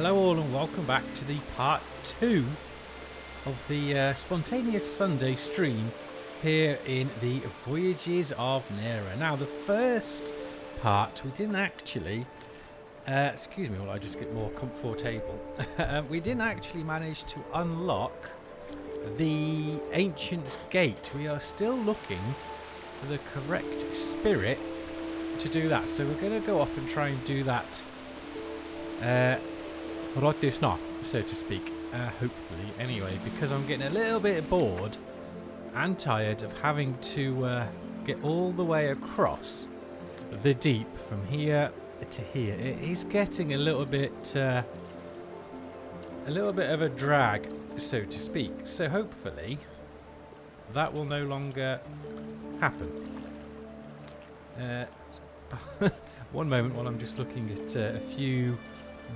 Hello all and welcome back to the part 2 of the spontaneous Sunday stream here in the Voyagers of Nera. Now the first part we didn't actually, excuse me while I just get more comfortable, we didn't actually manage to unlock the Ancient's Gate. We are still looking for the correct spirit to do that, so we're going to go off and try and do that right this now, so to speak, hopefully anyway, because I'm getting a little bit bored and tired of having to get all the way across the deep from here to here. It is getting a little bit of a drag, so to speak, so hopefully that will no longer happen. One moment while I'm just looking at a few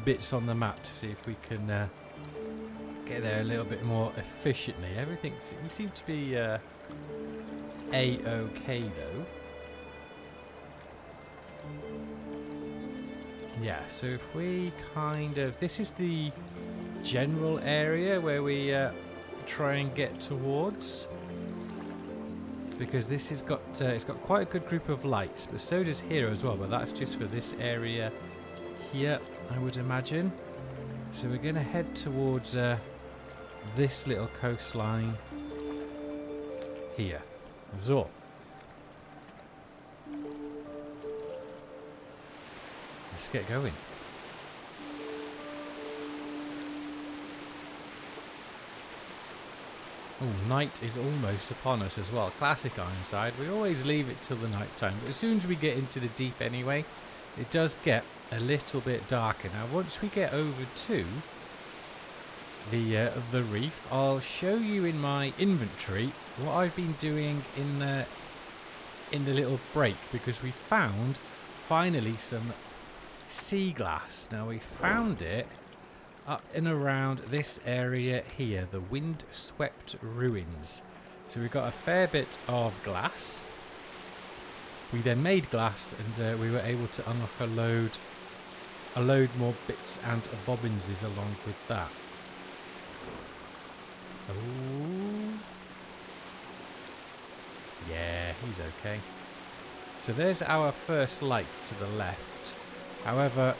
bits on the map to see if we can get there a little bit more efficiently. Everything seems to be a-okay though. Yeah, so if we kind of, this is the general area where we try and get towards, because this has got it's got quite a good group of lights, but so does here as well, but that's just for this area here, I would imagine. So we're going to head towards this little coastline here. So let's get going. Oh, night is almost upon us as well. Classic Ironside. We always leave it till the night time, but as soon as we get into the deep anyway, it does get a little bit darker. Now once we get over to the reef, I'll show you in my inventory what I've been doing in the little break, because we found finally some sea glass. Now we found it up and around this area here, the wind-swept ruins. So we got a fair bit of glass. We then made glass, and we were able to unlock a load more bits and bobbinses along with that. Oh, yeah, he's okay. So there's our first light to the left. However,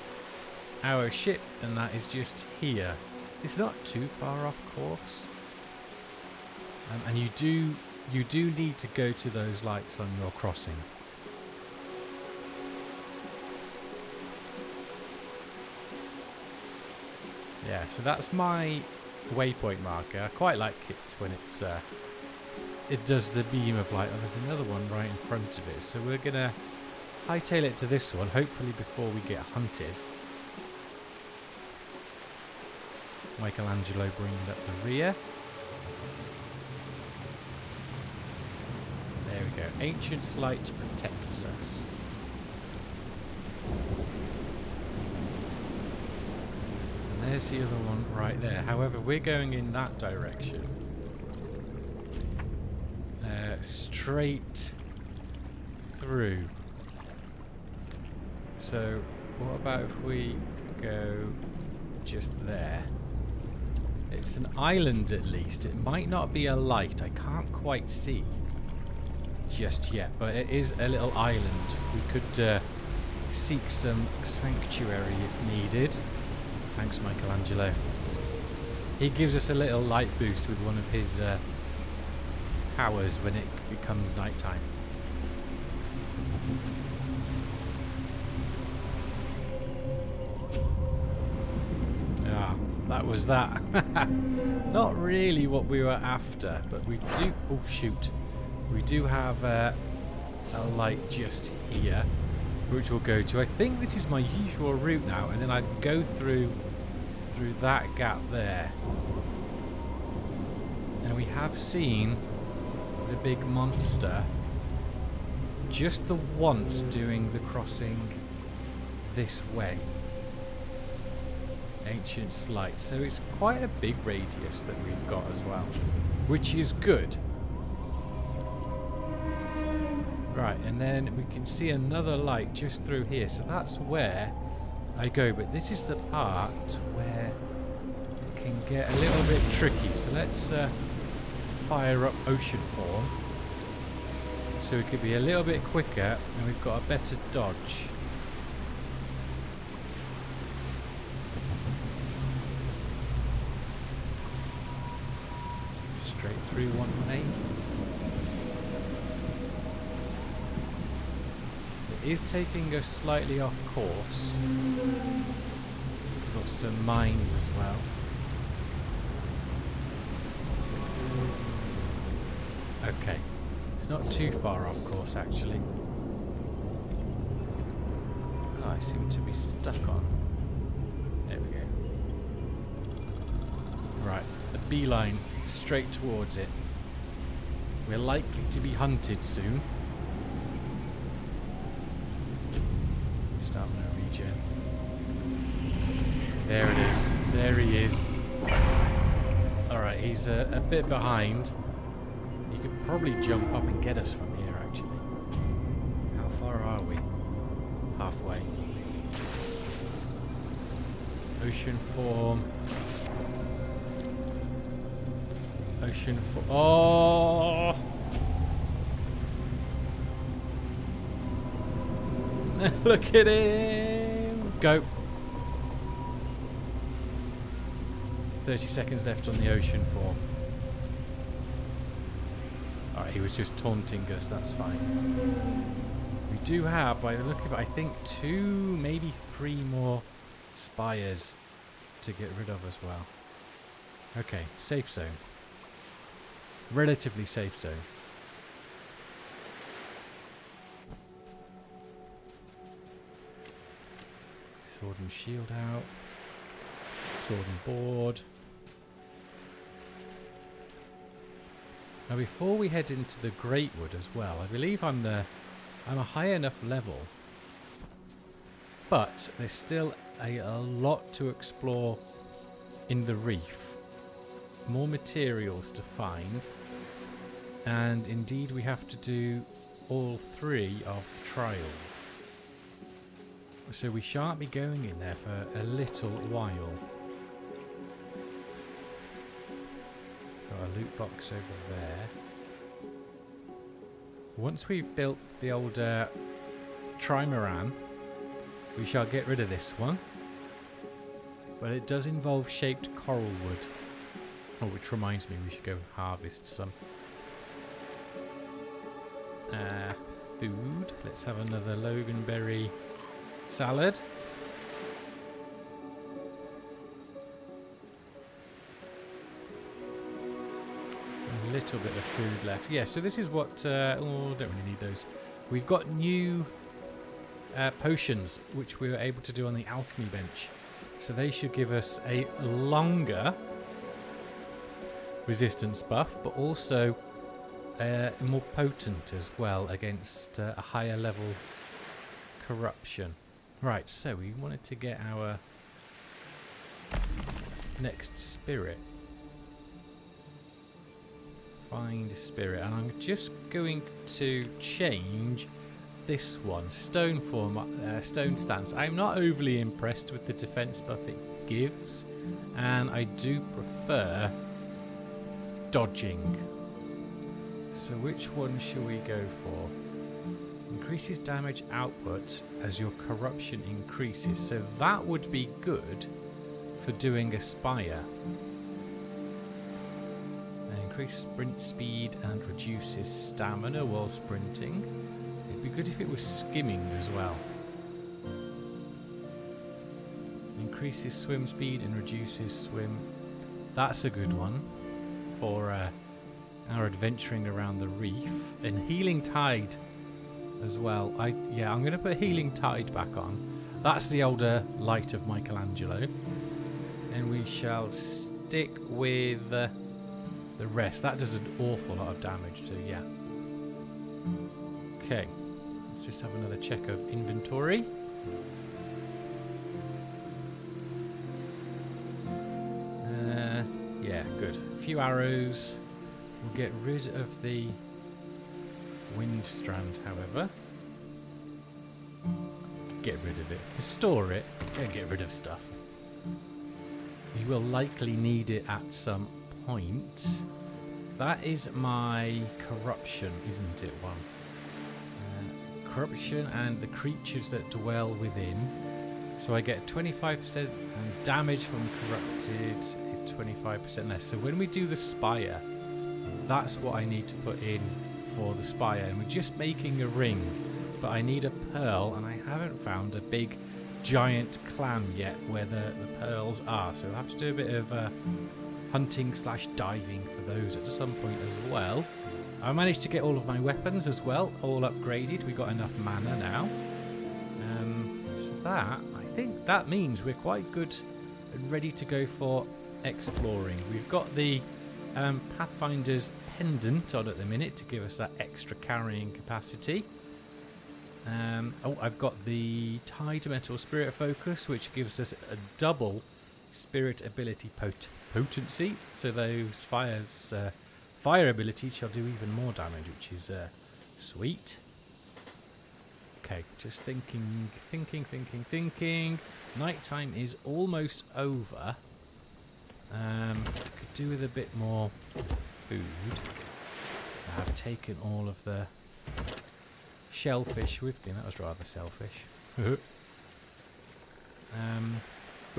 our ship and that is just here. It's not too far off course, and you do need to go to those lights on your crossing. Yeah, so that's my waypoint marker. I quite like it when it does the beam of light. Oh, there's another one right in front of it, so we're gonna hightail it to this one, hopefully before we get hunted. Michelangelo bringing up the rear. There we go. Ancient's light protects us. And there's the other one right there. However, we're going in that direction. Straight through. So, what about if we go just there? It's an island at least. It might not be a light. I can't quite see just yet, but it is a little island. We could seek some sanctuary if needed. Thanks, Michelangelo. He gives us a little light boost with one of his powers when it becomes nighttime. That was that. Not really what we were after, but we do... Oh, shoot. We do have a light just here, which we'll go to. I think this is my usual route now, and then I go through that gap there. And we have seen the big monster just the once doing the crossing this way. Ancient's light, so it's quite a big radius that we've got as well, which is good. Right, and then we can see another light just through here, so that's where I go, but this is the part where it can get a little bit tricky. So let's fire up ocean form, so it could be a little bit quicker and we've got a better dodge. Straight through one way. It is taking us slightly off course. We've got some mines as well. Okay, it's not too far off course actually. Oh, I seem to be stuck on. There we go. Right, the beeline straight towards it. We're likely to be hunted soon. Start my regen. There it is. There he is. Alright, he's a bit behind. You could probably jump up and get us from here, actually. How far are we? Halfway. Ocean form. Ocean form. Oh! Look at him! Go. 30 seconds left on the ocean form. Alright, he was just taunting us, that's fine. We do have, by the look of it, I think 2, maybe 3 more spires to get rid of as well. Okay, safe zone. Relatively safe zone. Sword and shield out. Sword and board. Now before we head into the Great Wood as well, I believe I'm a high enough level, but there's still a lot to explore in the Reef. More materials to find, and indeed we have to do all 3 of the trials. So we shan't be going in there for a little while. Got a loot box over there. Once we've built the old trimaran, we shall get rid of this one. But it does involve shaped coral wood. Oh, which reminds me, we should go harvest some. Food. Let's have another loganberry salad. A little bit of food left. Yeah, so this is what... oh, don't really need those. We've got new potions, which we were able to do on the alchemy bench. So they should give us a longer resistance buff, but also more potent as well against a higher level corruption. Right, so we wanted to get our next spirit. Find spirit, and I'm just going to change this one. Stone form, stone stance. I'm not overly impressed with the defense buff it gives, and I do prefer dodging. So which one shall we go for? Increases damage output as your corruption increases. So that would be good for doing a spire. Increase sprint speed and reduces stamina while sprinting. It'd be good if it was skimming as well. Increases swim speed and reduces swim. That's a good one for our adventuring around the reef. And healing tide as well. I'm going to put healing tide back on. That's the older light of Michelangelo. And we shall stick with the rest. That does an awful lot of damage, so yeah. Okay, let's just have another check of inventory. Yeah, good. A few arrows. We'll get rid of the wind strand, however. get rid of it. Store it and get rid of stuff. You will likely need it at some point. That is my corruption, isn't it? One. Corruption and the creatures that dwell within. So I get 25% and damage from corrupted is 25% less. So when we do the spire, that's what I need to put in for the spire. And we're just making a ring, but I need a pearl, and I haven't found a big giant clam yet where the pearls are. So I'll have to do a bit of hunting / diving for those at some point as well. I managed to get all of my weapons as well, all upgraded. We got enough mana now. So that, I think that means we're quite good and ready to go for exploring. We've got the Pathfinder's pendant on at the minute to give us that extra carrying capacity. Oh, I've got the Tide Metal Spirit Focus, which gives us a double spirit ability potency. So those fire abilities shall do even more damage, which is sweet. Okay, just thinking. Nighttime is almost over. Could do with a bit more food. I've taken all of the shellfish with me. That was rather selfish. But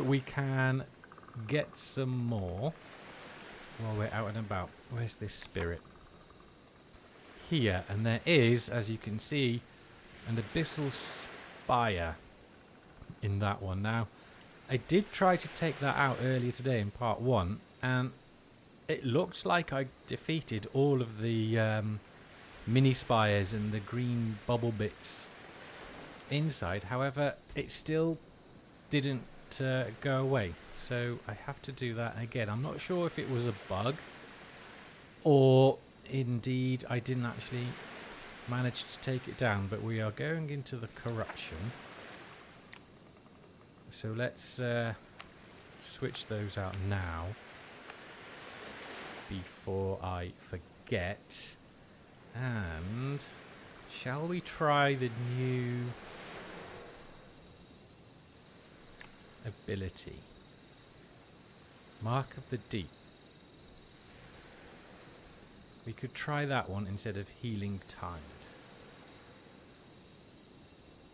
we can get some more while we're out and about. Where's this spirit? Here, and there is, as you can see, an abyssal spire in that one. Now, I did try to take that out earlier today in part 1, and it looked like I defeated all of the mini spires and the green bubble bits inside. However, it still didn't go away, so I have to do that again. I'm not sure if it was a bug or indeed I didn't actually manage to take it down, but we are going into the corruption, so let's switch those out now before I forget. And shall we try the new ability? Mark of the Deep. We could try that one instead of Healing Tide.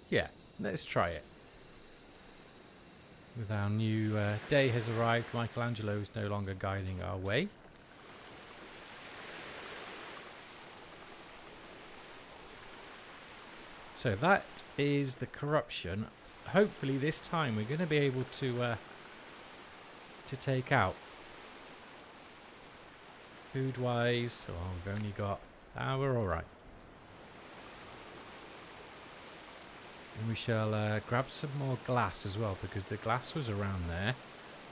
Yeah, let's try it. With our new day has arrived, Michelangelo is no longer guiding our way. So that is the corruption. Hopefully this time we're going to be able to take out. Food wise, oh, we've only got, we're alright. And we shall grab some more glass as well, because the glass was around there.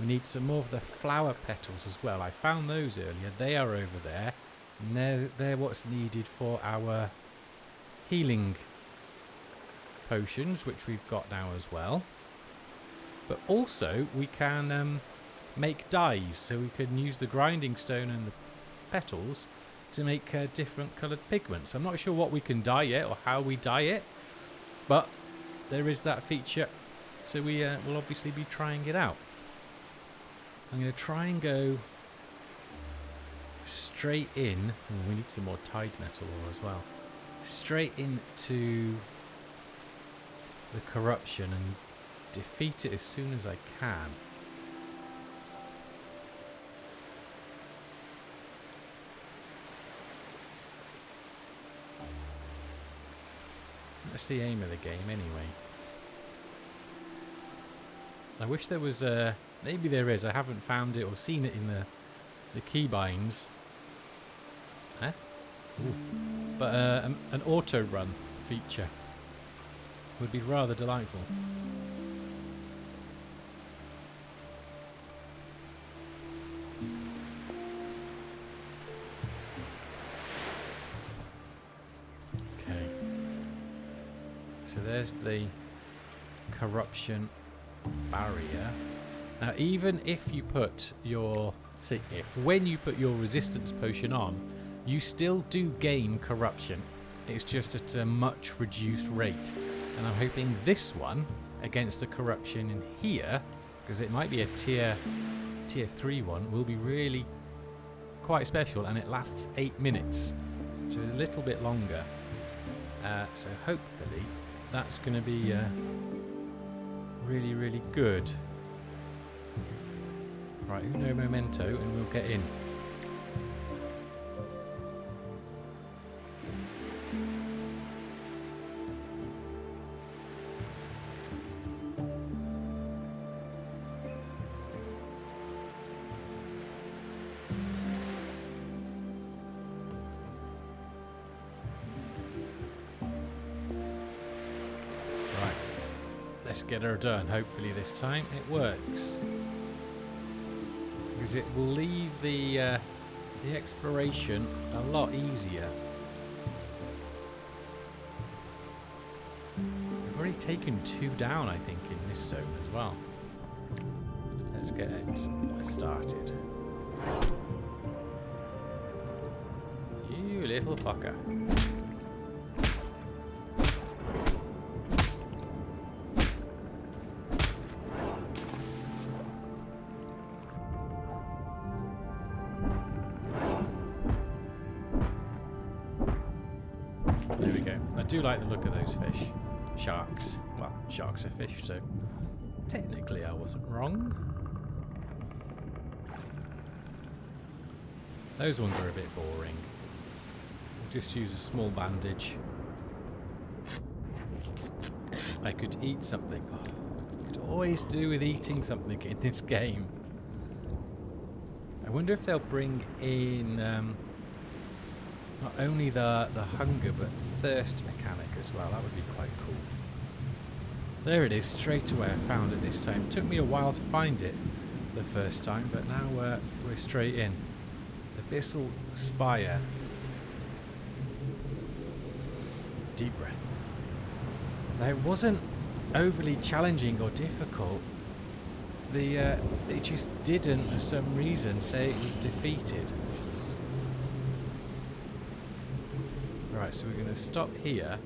We need some more of the flower petals as well. I found those earlier. They are over there. And they're what's needed for our healing potions, which we've got now as well. But also we can make dyes, so we can use the grinding stone and the petals to make different coloured pigments. I'm not sure what we can dye yet or how we dye it, but there is that feature, so we will obviously be trying it out. I'm going to try and go straight in. We need some more Tide Metal ore as well. Straight into the corruption and defeat it as soon as I can. That's the aim of the game anyway. I wish there was maybe there is, I haven't found it or seen it in the keybinds. Huh? Ooh. But an auto run feature would be rather delightful. Okay. So there's the corruption barrier. Now, even if you put your when you put your resistance potion on, you still do gain corruption. It's just at a much reduced rate. And I'm hoping this one, against the corruption in here, because it might be a tier 3 one, will be really quite special, and it lasts 8 minutes. So it's a little bit longer. So hopefully that's going to be really, really good. Right, uno momento, and we'll get in. Let's get her done. Hopefully this time it works, because it will leave the exploration a lot easier. We've already taken 2 down, I think, in this zone as well. Let's get it started. You little fucker. There we go. I do like the look of those fish. Sharks. Well, sharks are fish, so technically I wasn't wrong. Those ones are a bit boring. We'll just use a small bandage. I could eat something. Oh, I could always do with eating something in this game. I wonder if they'll bring in not only the hunger but thirst mechanic as well. That would be quite cool. There it is, straight away. I found it this time. It took me a while to find it the first time, but now we're straight in. Abyssal Spire. Deep breath. Now, it wasn't overly challenging or difficult. It just didn't, for some reason, say it was defeated. Right, so we're going to stop here,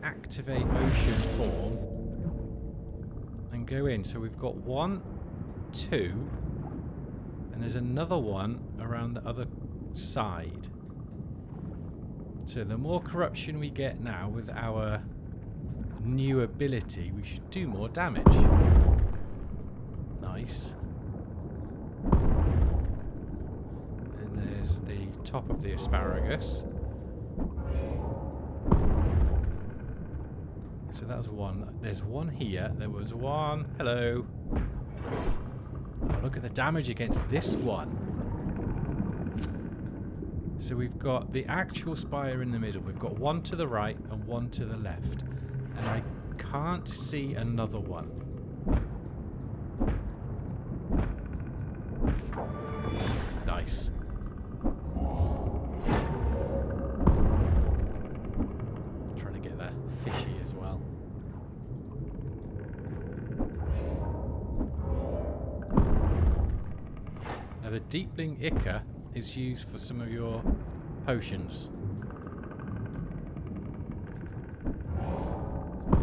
activate ocean form, and go in. So we've got 1, 2, and there's another one around the other side. So the more corruption we get now with our new ability, we should do more damage. Nice. And there's the top of the asparagus. So that's one. There's one here. There was one. Hello. Oh, look at the damage against this one. So we've got the actual spire in the middle. We've got one to the right and one to the left. And I can't see another one. Nice. Trying to get that fishy as well. Now the Deepling Ichor is used for some of your potions.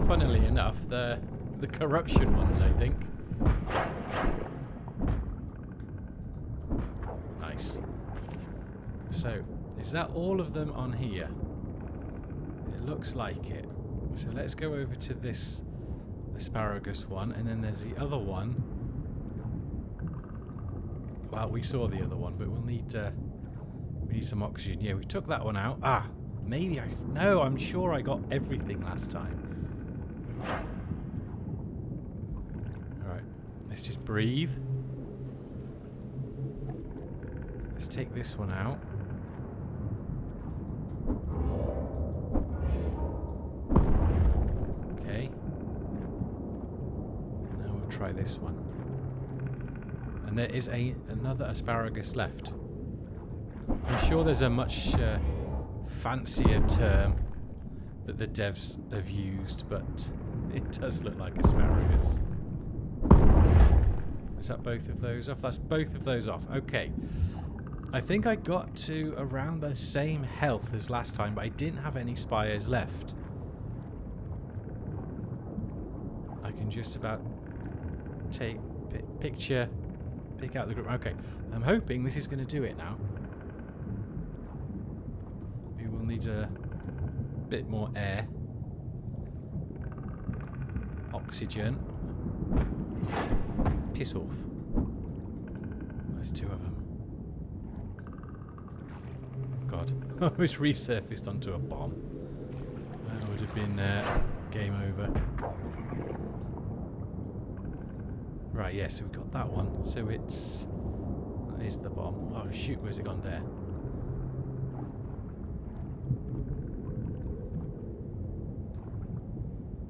Funnily enough, the corruption ones, I think. Nice. So, is that all of them on here? It looks like it. So let's go over to this asparagus one, and then there's the other one. Well, we saw the other one, but we'll need we need some oxygen. Yeah, we took that one out. Ah, maybe no, I'm sure I got everything last time. Alright, let's just breathe. Let's take this one out. Okay. Now we'll try this one. And there is another asparagus left. I'm sure there's a much fancier term that the devs have used, but it does look like asparagus. Is that both of those off? That's both of those off. Okay. I think I got to around the same health as last time, but I didn't have any spires left. can just about pick out the group. Okay, I'm hoping this is going to do it now. We will need a bit more air. Oxygen. Piss off. There's two of them. God, I almost resurfaced onto a bomb. That would have been game over. Right, yeah, so we've got that one. So it's... that is the bomb. Oh shoot, where's it gone there?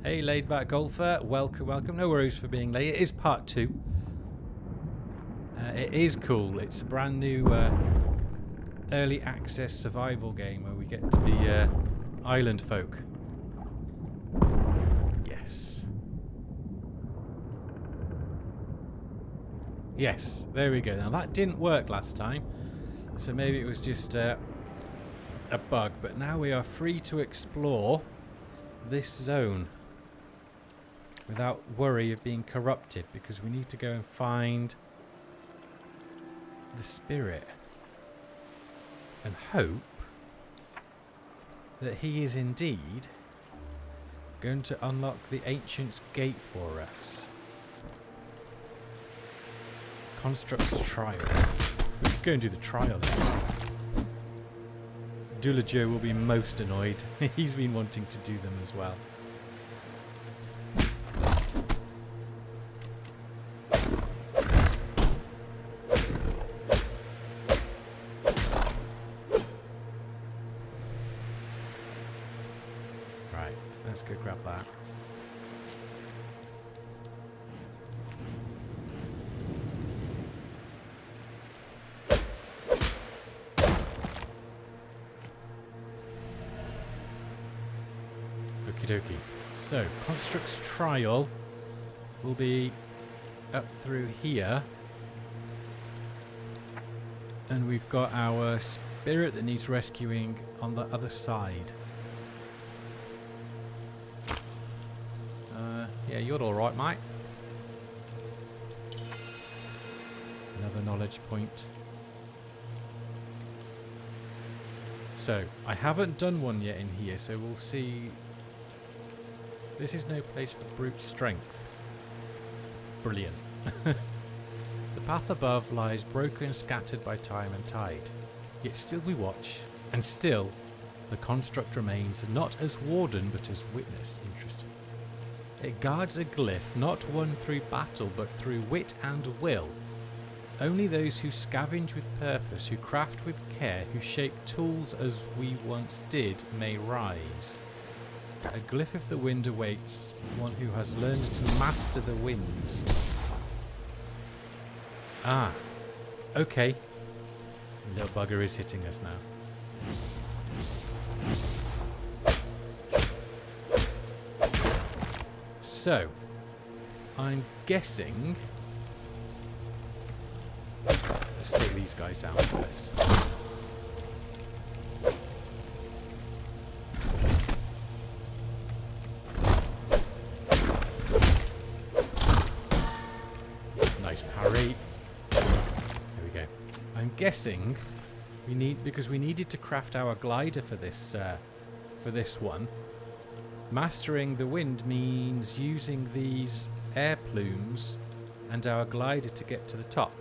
Hey, laid-back golfer. Welcome, welcome. No worries for being late. It is part 2. It is cool. It's a brand new early access survival game where we get to be island folk. Yes. Yes, there we go. Now that didn't work last time, so maybe it was just a bug, but now we are free to explore this zone without worry of being corrupted, because we need to go and find the spirit and hope that he is indeed going to unlock the Ancient's Gate for us. Construct's trial. We could go and do the trial then. Dula Joe will be most annoyed. He's been wanting to do them as well. Right, let's go grab that. Okie dokie. So, Construct's trial will be up through here. And we've got our spirit that needs rescuing on the other side. Yeah, you're alright, mate. Another knowledge point. So, I haven't done one yet in here, so we'll see. This is no place for brute strength. Brilliant. The path above lies broken, scattered by time and tide. Yet still we watch, and still the construct remains, not as warden, but as witness. Interesting. It guards a glyph, not won through battle, but through wit and will. Only those who scavenge with purpose, who craft with care, who shape tools as we once did, may rise. A glyph of the wind awaits one who has learned to master the winds. Ah, okay. Little bugger is hitting us now. So, I'm guessing... let's take these guys down first. Nice parry. There we go. I'm guessing we need, because we needed to craft our glider for this one. Mastering the wind means using these air plumes and our glider to get to the top.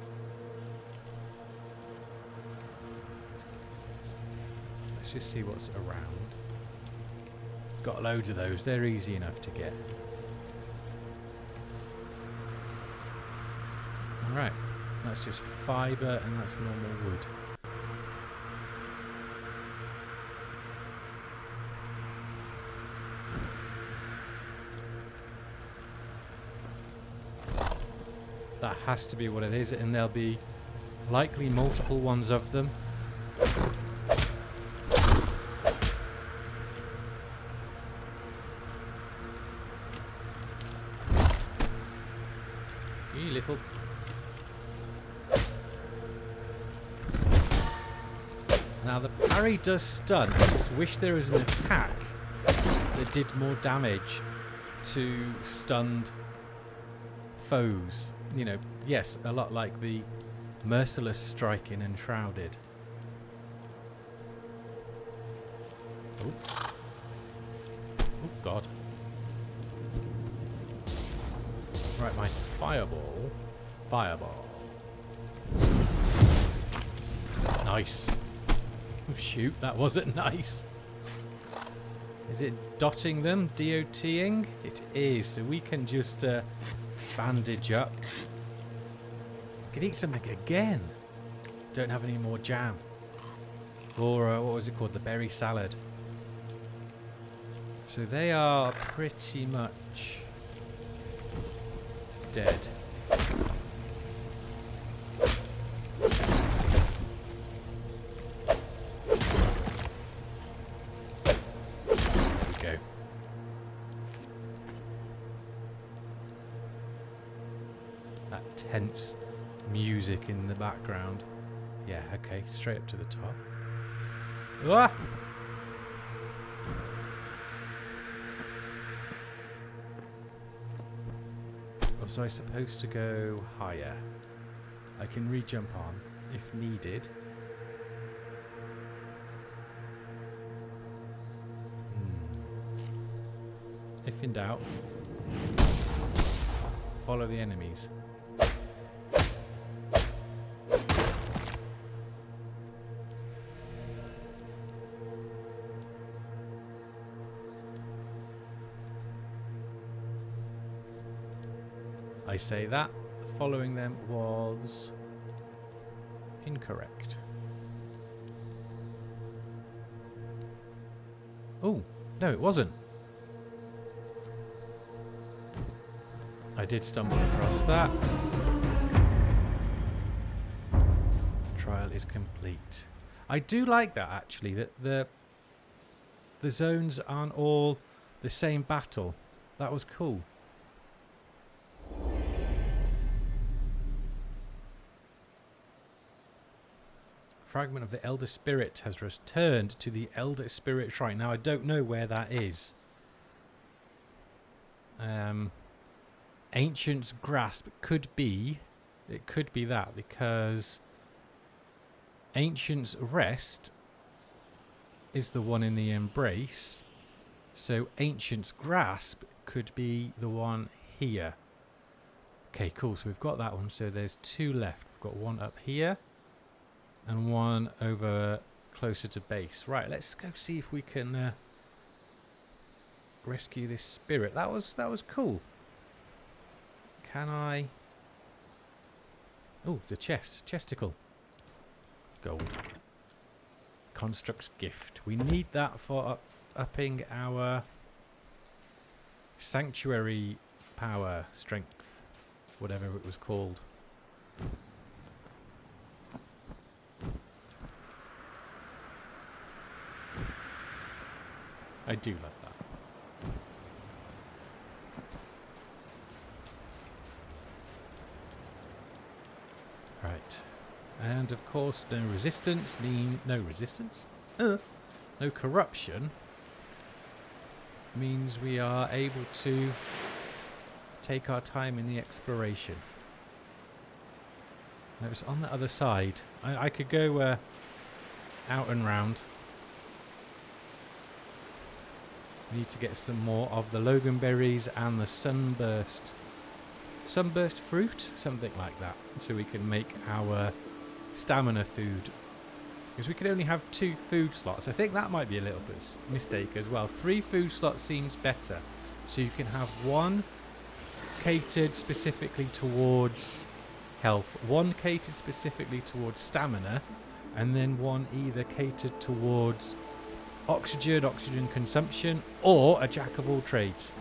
Let's just see what's around. Got loads of those. They're easy enough to get. Alright, that's just fibre and that's normal wood. That has to be what it is, and there'll be likely multiple ones of them. You little... Now the parry does stun. I just wish there was an attack that did more damage to stunned foes. You know, yes, a lot like the merciless strike in Enshrouded. Oh. Oh, God. Right, my fireball. Fireball. Nice. Oh, shoot, that wasn't nice. Is it dotting them? DOTing? It is. So we can just bandage up. Could eat something again. Don't have any more jam. Or what was it called? The berry salad. So they are pretty much dead. Tense music in the background. Yeah, okay, straight up to the top. Ah! Was I supposed to go higher? I can re-jump on if needed. If in doubt, follow the enemies. I say that following them was incorrect. Oh, no, it wasn't. I did stumble across that. Trial is complete. I do like that, actually, that the zones aren't all the same battle. That was cool. Fragment of the Elder Spirit has returned to the Elder Spirit Shrine. Now, I don't know where that is. Ancient's Grasp could be... It could be that, because Ancient's Rest is the one in the Embrace. So Ancient's Grasp could be the one here. Okay, cool. So we've got that one. So there's two left. We've got one up here. And one over closer to base. Right, let's go see if we can rescue this spirit. That was cool. Can I? Oh, the chest. Chesticle. Gold. Construct's gift. We need that for upping our sanctuary power, strength, whatever it was called. I do love that. Right. And of course, no resistance mean no resistance? No corruption means we are able to take our time in the exploration. Now it's on the other side. I could go out and round. We need to get some more of the loganberries and the sunburst fruit, something like that, so we can make our stamina food. Because we can only have 2 food slots. I think that might be a little bit of a mistake as well. 3 food slots seems better. So you can have 1 catered specifically towards health, 1 catered specifically towards stamina, and then 1 either catered towards oxygen consumption, or a jack of all trades.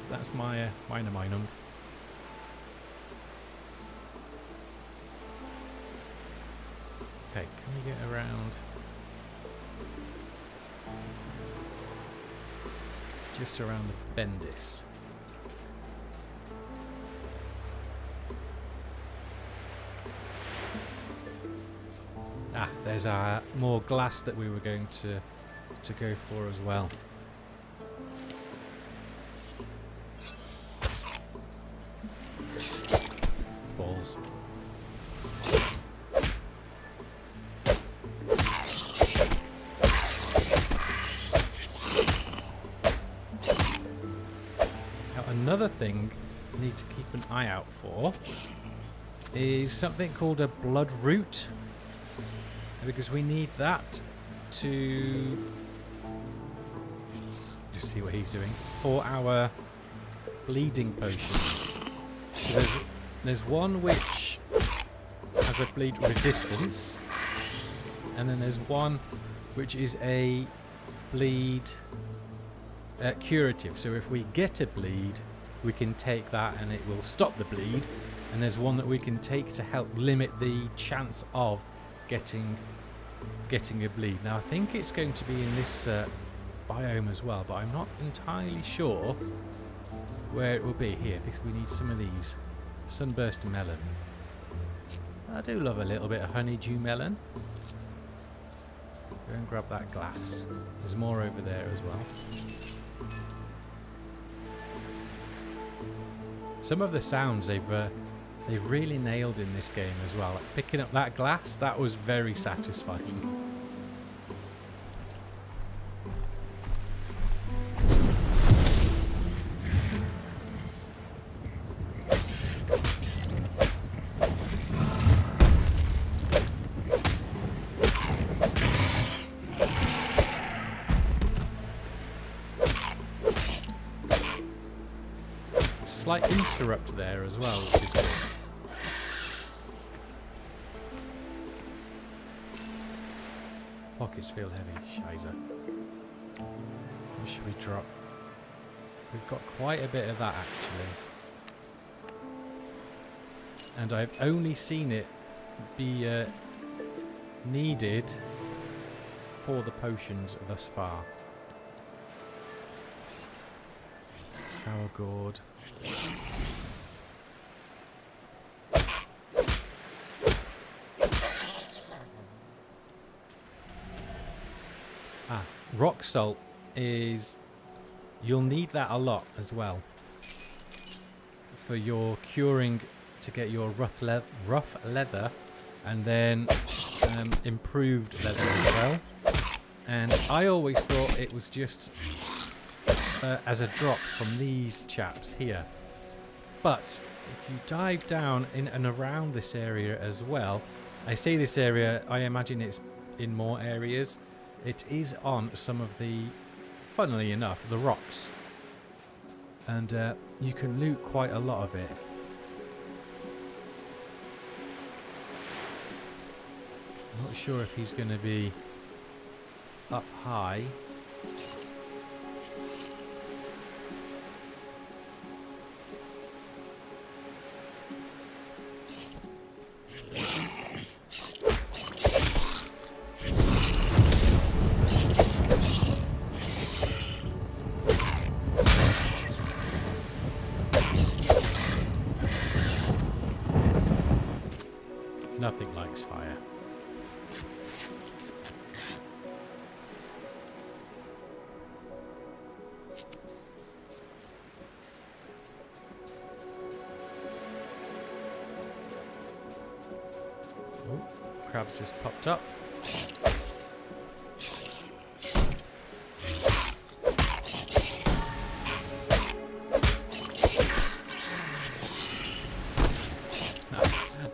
That's my Meinung. Okay, can we get around? Just around the Bendis. Ah, there's our more glass that we were going to go for as well. balls. Now another thing I need to keep an eye out for is something called a blood root, because we need that to just see what he's doing for our bleeding potions. So there's one which has a bleed resistance, and then there's one which is a bleed curative. So if we get a bleed, we can take that and it will stop the bleed. And there's one that we can take to help limit the chance of getting a bleed. Now I think it's going to be in this biome as well, but I'm not entirely sure where it will be. Here, we need some of these. Sunburst melon. I do love a little bit of honeydew melon. Go and grab that glass. There's more over there as well. Some of the sounds they've really nailed in this game as well. Like picking up that glass, that was very satisfying. Slight interrupt there as well, which is good. Pockets feel heavy. Shizer. What should we drop? We've got quite a bit of that actually. And I've only seen it be needed for the potions thus far. Sour gourd. Rock salt is... You'll need that a lot as well for your curing, to get your rough leather, and then improved leather as well. And I always thought it was just as a drop from these chaps here. But if you dive down in and around this area as well, I say this area, I imagine it's in more areas. It is on some of the, funnily enough, the rocks. And you can loot quite a lot of it. I'm not sure if he's going to be up high. Nothing likes fire. Oh, crabs just popped up.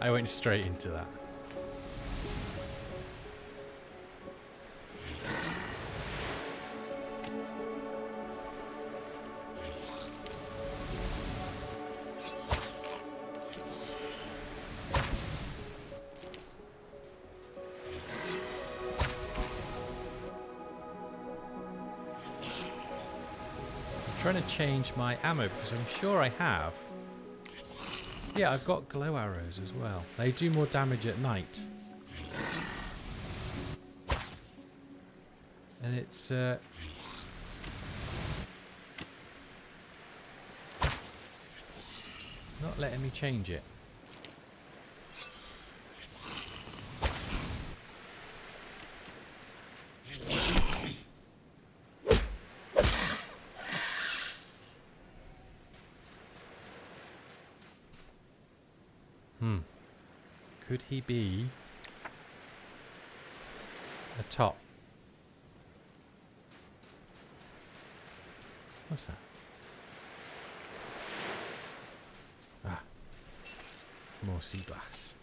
I went straight into that. I'm trying to change my ammo because I'm sure I have. Yeah, I've got glow arrows as well. They do more damage at night. And it's... not letting me change it. Could he be atop? What's that? Ah, more sea glass.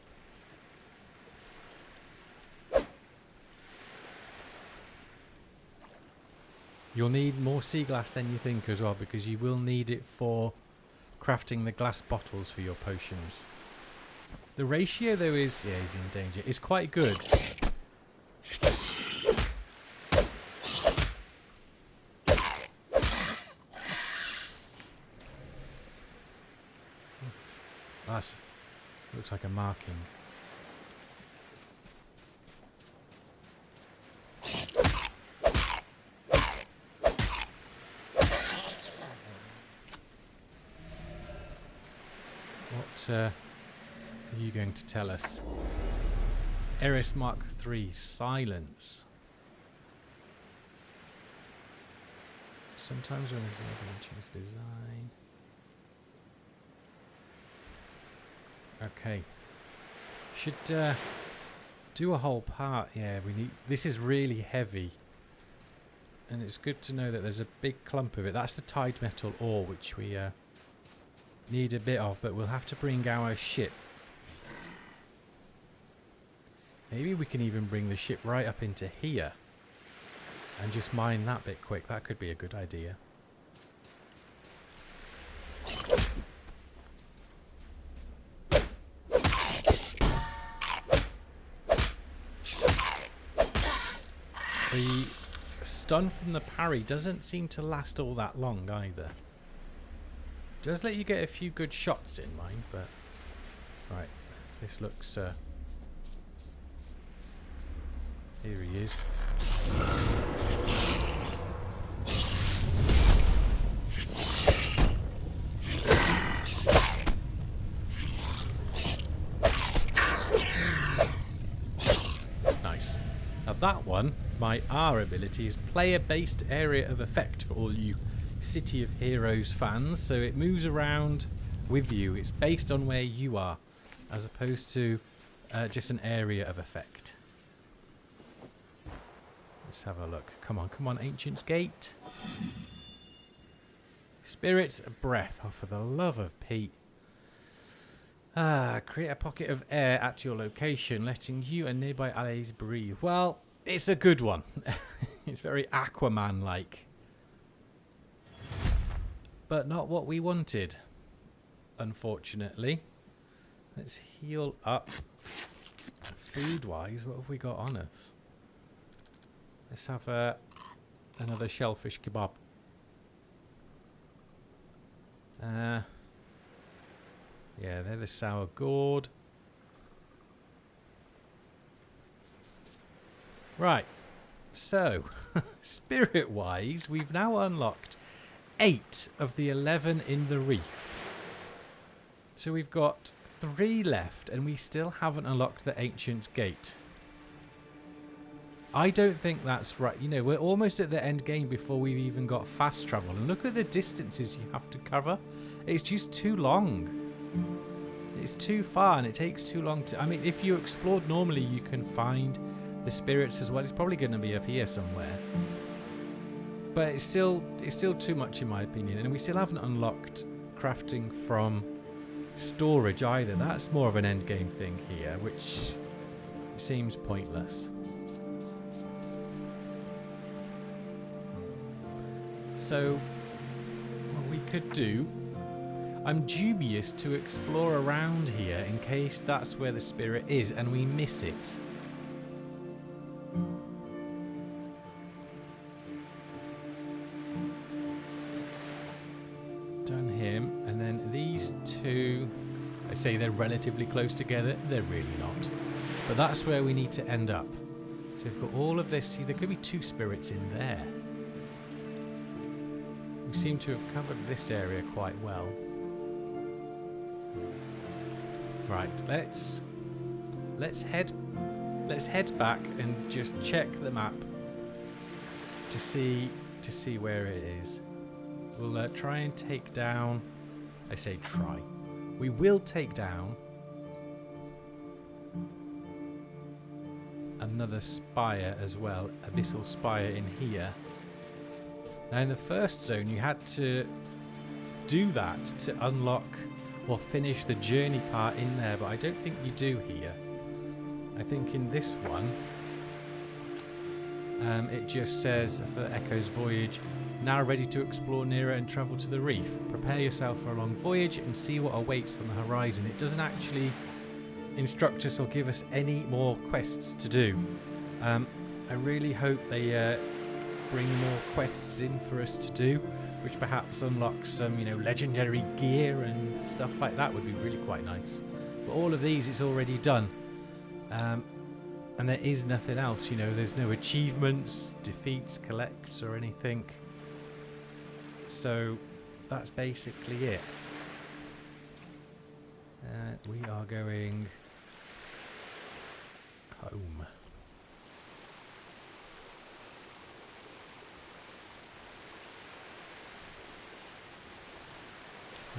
You'll need more sea glass than you think as well, because you will need it for crafting the glass bottles for your potions. The ratio though is, yeah, he's in danger, is quite good. That's, looks like a marking. What are you going to tell us? Eris Mark III, silence. Sometimes when there's another choose design. Okay. Should do a whole part. Yeah, we need. This is really heavy. And it's good to know that there's a big clump of it. That's the tide metal ore, which we need a bit of, but we'll have to bring our ship. Maybe we can even bring the ship right up into here and just mine that bit quick. That could be a good idea. The stun from the parry doesn't seem to last all that long either. Does let you get a few good shots in, mind, but right, this looks here he is. Nice. Now that one, my R ability, is player-based area of effect for all you City of Heroes fans, so it moves around with you. It's based on where you are, as opposed to just an area of effect. Let's have a look. Come on, Ancient's Gate. Spirit's Breath. Oh, for the love of Pete. Create a pocket of air at your location, letting you and nearby allies breathe. Well, it's a good one. It's very Aquaman-like. But not what we wanted, unfortunately. Let's heal up. Food-wise, what have we got on us? Let's have another shellfish kebab. Yeah, they're the sour gourd. Right, so spirit-wise, we've now unlocked 8 of the 11 in the reef. So we've got 3 left, and we still haven't unlocked the Ancient's Gate. I don't think that's right. You know, we're almost at the end game before we've even got fast travel. And look at the distances you have to cover. It's just too long. It's too far, and it takes too long to... I mean, if you explored normally, you can find the spirits as well. It's probably going to be up here somewhere. But it's still too much in my opinion. And we still haven't unlocked crafting from storage either. That's more of an end game thing here, which seems pointless. So, what we could do, I'm dubious to explore around here in case that's where the spirit is and we miss it. Done him, and then these two, I say they're relatively close together, they're really not. But that's where we need to end up. So we've got all of this, see, there could be 2 spirits in there. We seem to have covered this area quite well. Right, let's head back and just check the map to see where it is. We'll try and take down. I say try. We will take down another spire as well, abyssal spire in here. Now in the first zone you had to do that to unlock or finish the journey part in there, but I don't think you do here. I think in this one it just says for Echo's voyage, now ready to explore Nera and travel to the reef. Prepare yourself for a long voyage and see what awaits on the horizon. It doesn't actually instruct us or give us any more quests to do. I really hope they bring more quests in for us to do, which perhaps unlocks some, you know, legendary gear and stuff like that would be really quite nice. But all of these it's already done. And there is nothing else, you know, there's no achievements, defeats, collects or anything. So that's basically it. We are going home.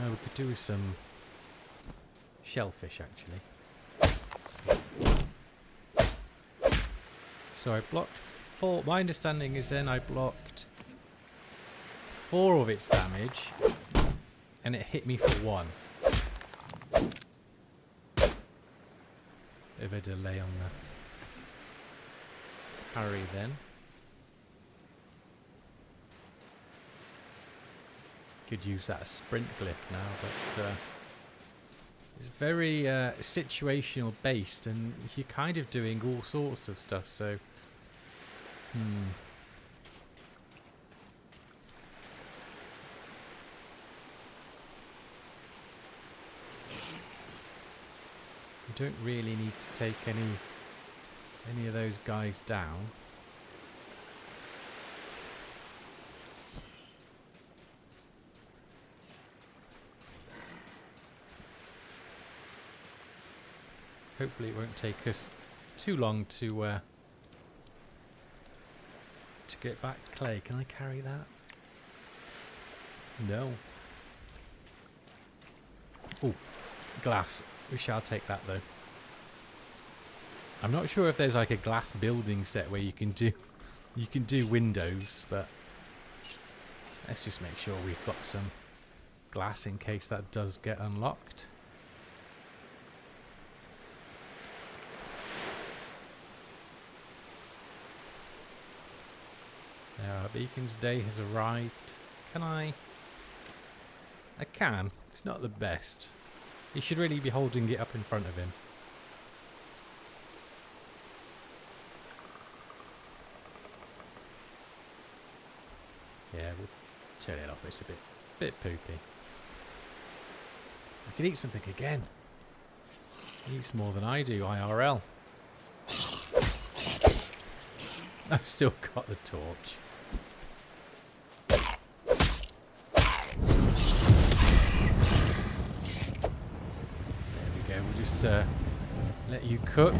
Oh, we could do with some shellfish actually. So I blocked 4. My understanding is then I blocked 4 of its damage and it hit me for 1. Bit of a delay on the parry then. Could use that sprint glyph now, but it's very situational based and you're kind of doing all sorts of stuff, so you don't really need to take any of those guys down. Hopefully it won't take us too long to get back clay. Can I carry that? No. Oh, glass. We shall take that though. I'm not sure if there's like a glass building set where you can do windows, but let's just make sure we've got some glass in case that does get unlocked. Our beacon's day has arrived. Can I can. It's not the best. He should really be holding it up in front of him. Yeah, we'll turn it off. It's a bit poopy. I could eat something again. He eats more than I do, IRL. I've still got the torch. We'll just let you cook.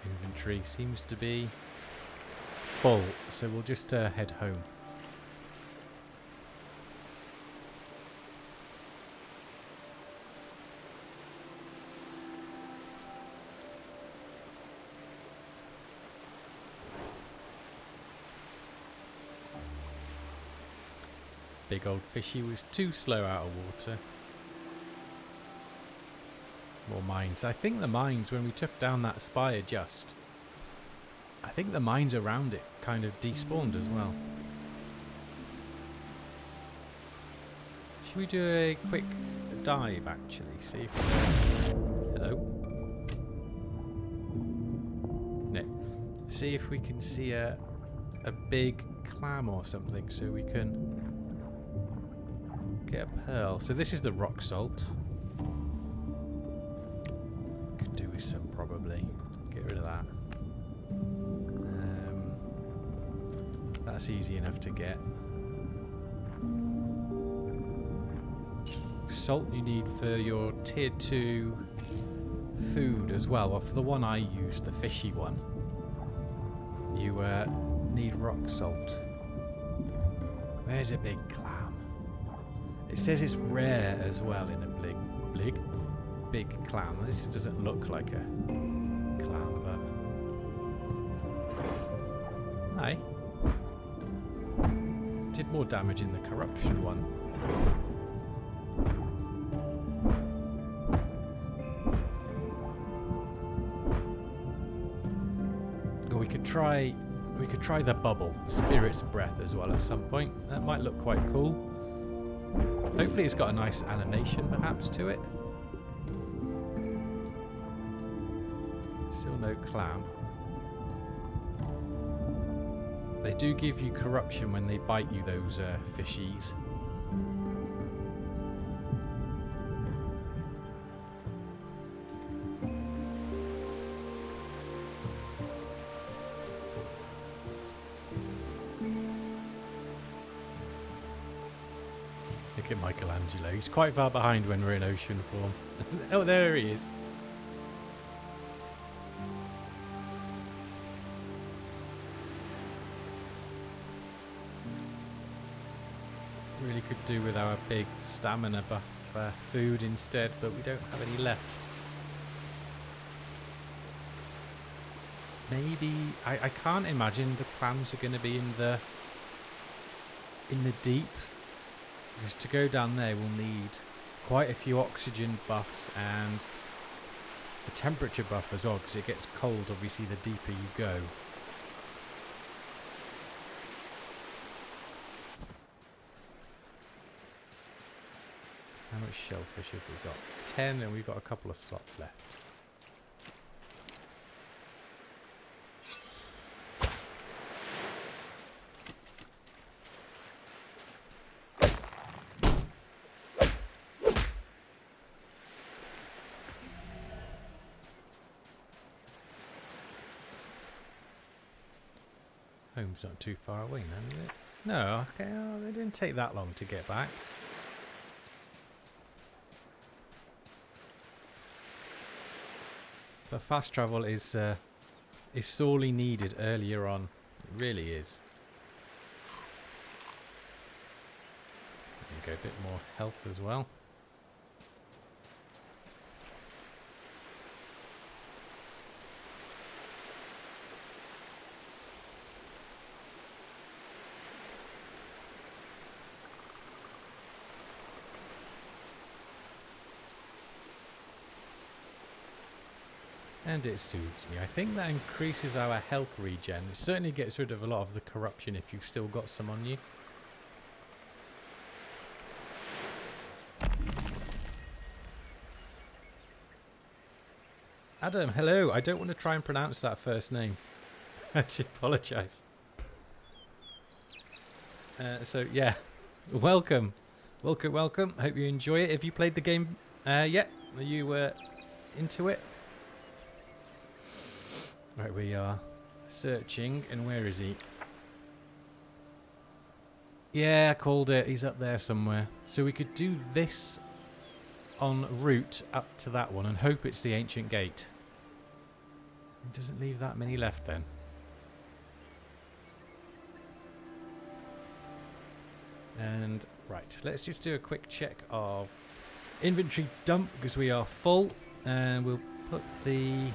Inventory seems to be full, so we'll just head home. Big old fishy was too slow out of water. More mines. I think the mines, when we took down that spire I think the mines around it kind of despawned as well. Should we do a quick dive actually? See if... Hello? No. See if we can see a big clam or something so we can get a pearl. So this is the rock salt. Could do with some probably. Get rid of that. That's easy enough to get. Salt you need for your tier 2 food as well. Well, for the one I used, the fishy one, you need rock salt. Where's a big clam? It says it's rare as well in a big clam. This doesn't look like a clam, but... Aye. Did more damage in the corruption one. Or we could try the bubble, spirit's breath as well at some point. That might look quite cool. Hopefully it's got a nice animation perhaps to it. Still no clam. They do give you corruption when they bite you, those fishies. Look at Michelangelo. He's quite far behind when we're in ocean form. Oh, there he is. Really could do with our big stamina buff food instead, but we don't have any left. Maybe I can't imagine the clams are going to be in the deep, because to go down there we'll need quite a few oxygen buffs and the temperature buff as well, because it gets cold obviously the deeper you go. How much shellfish have we got? 10, and we've got a couple of slots left. Home's not too far away now, is it? No, okay, oh, they didn't take that long to get back. But fast travel is sorely needed earlier on. It really is. And go a bit more health as well. And it soothes me. I think that increases our health regen. It certainly gets rid of a lot of the corruption if you've still got some on you. Adam, hello. I don't want to try and pronounce that first name. I actually apologise. So, yeah. Welcome. Welcome. Hope you enjoy it. Have you played the game yet? Are you into it? Right, we are searching, and where is he? Yeah, I called it. He's up there somewhere. So we could do this en route up to that one and hope it's the ancient gate. It doesn't leave that many left then. And right, let's just do a quick check of inventory dump because we are full, and we'll put the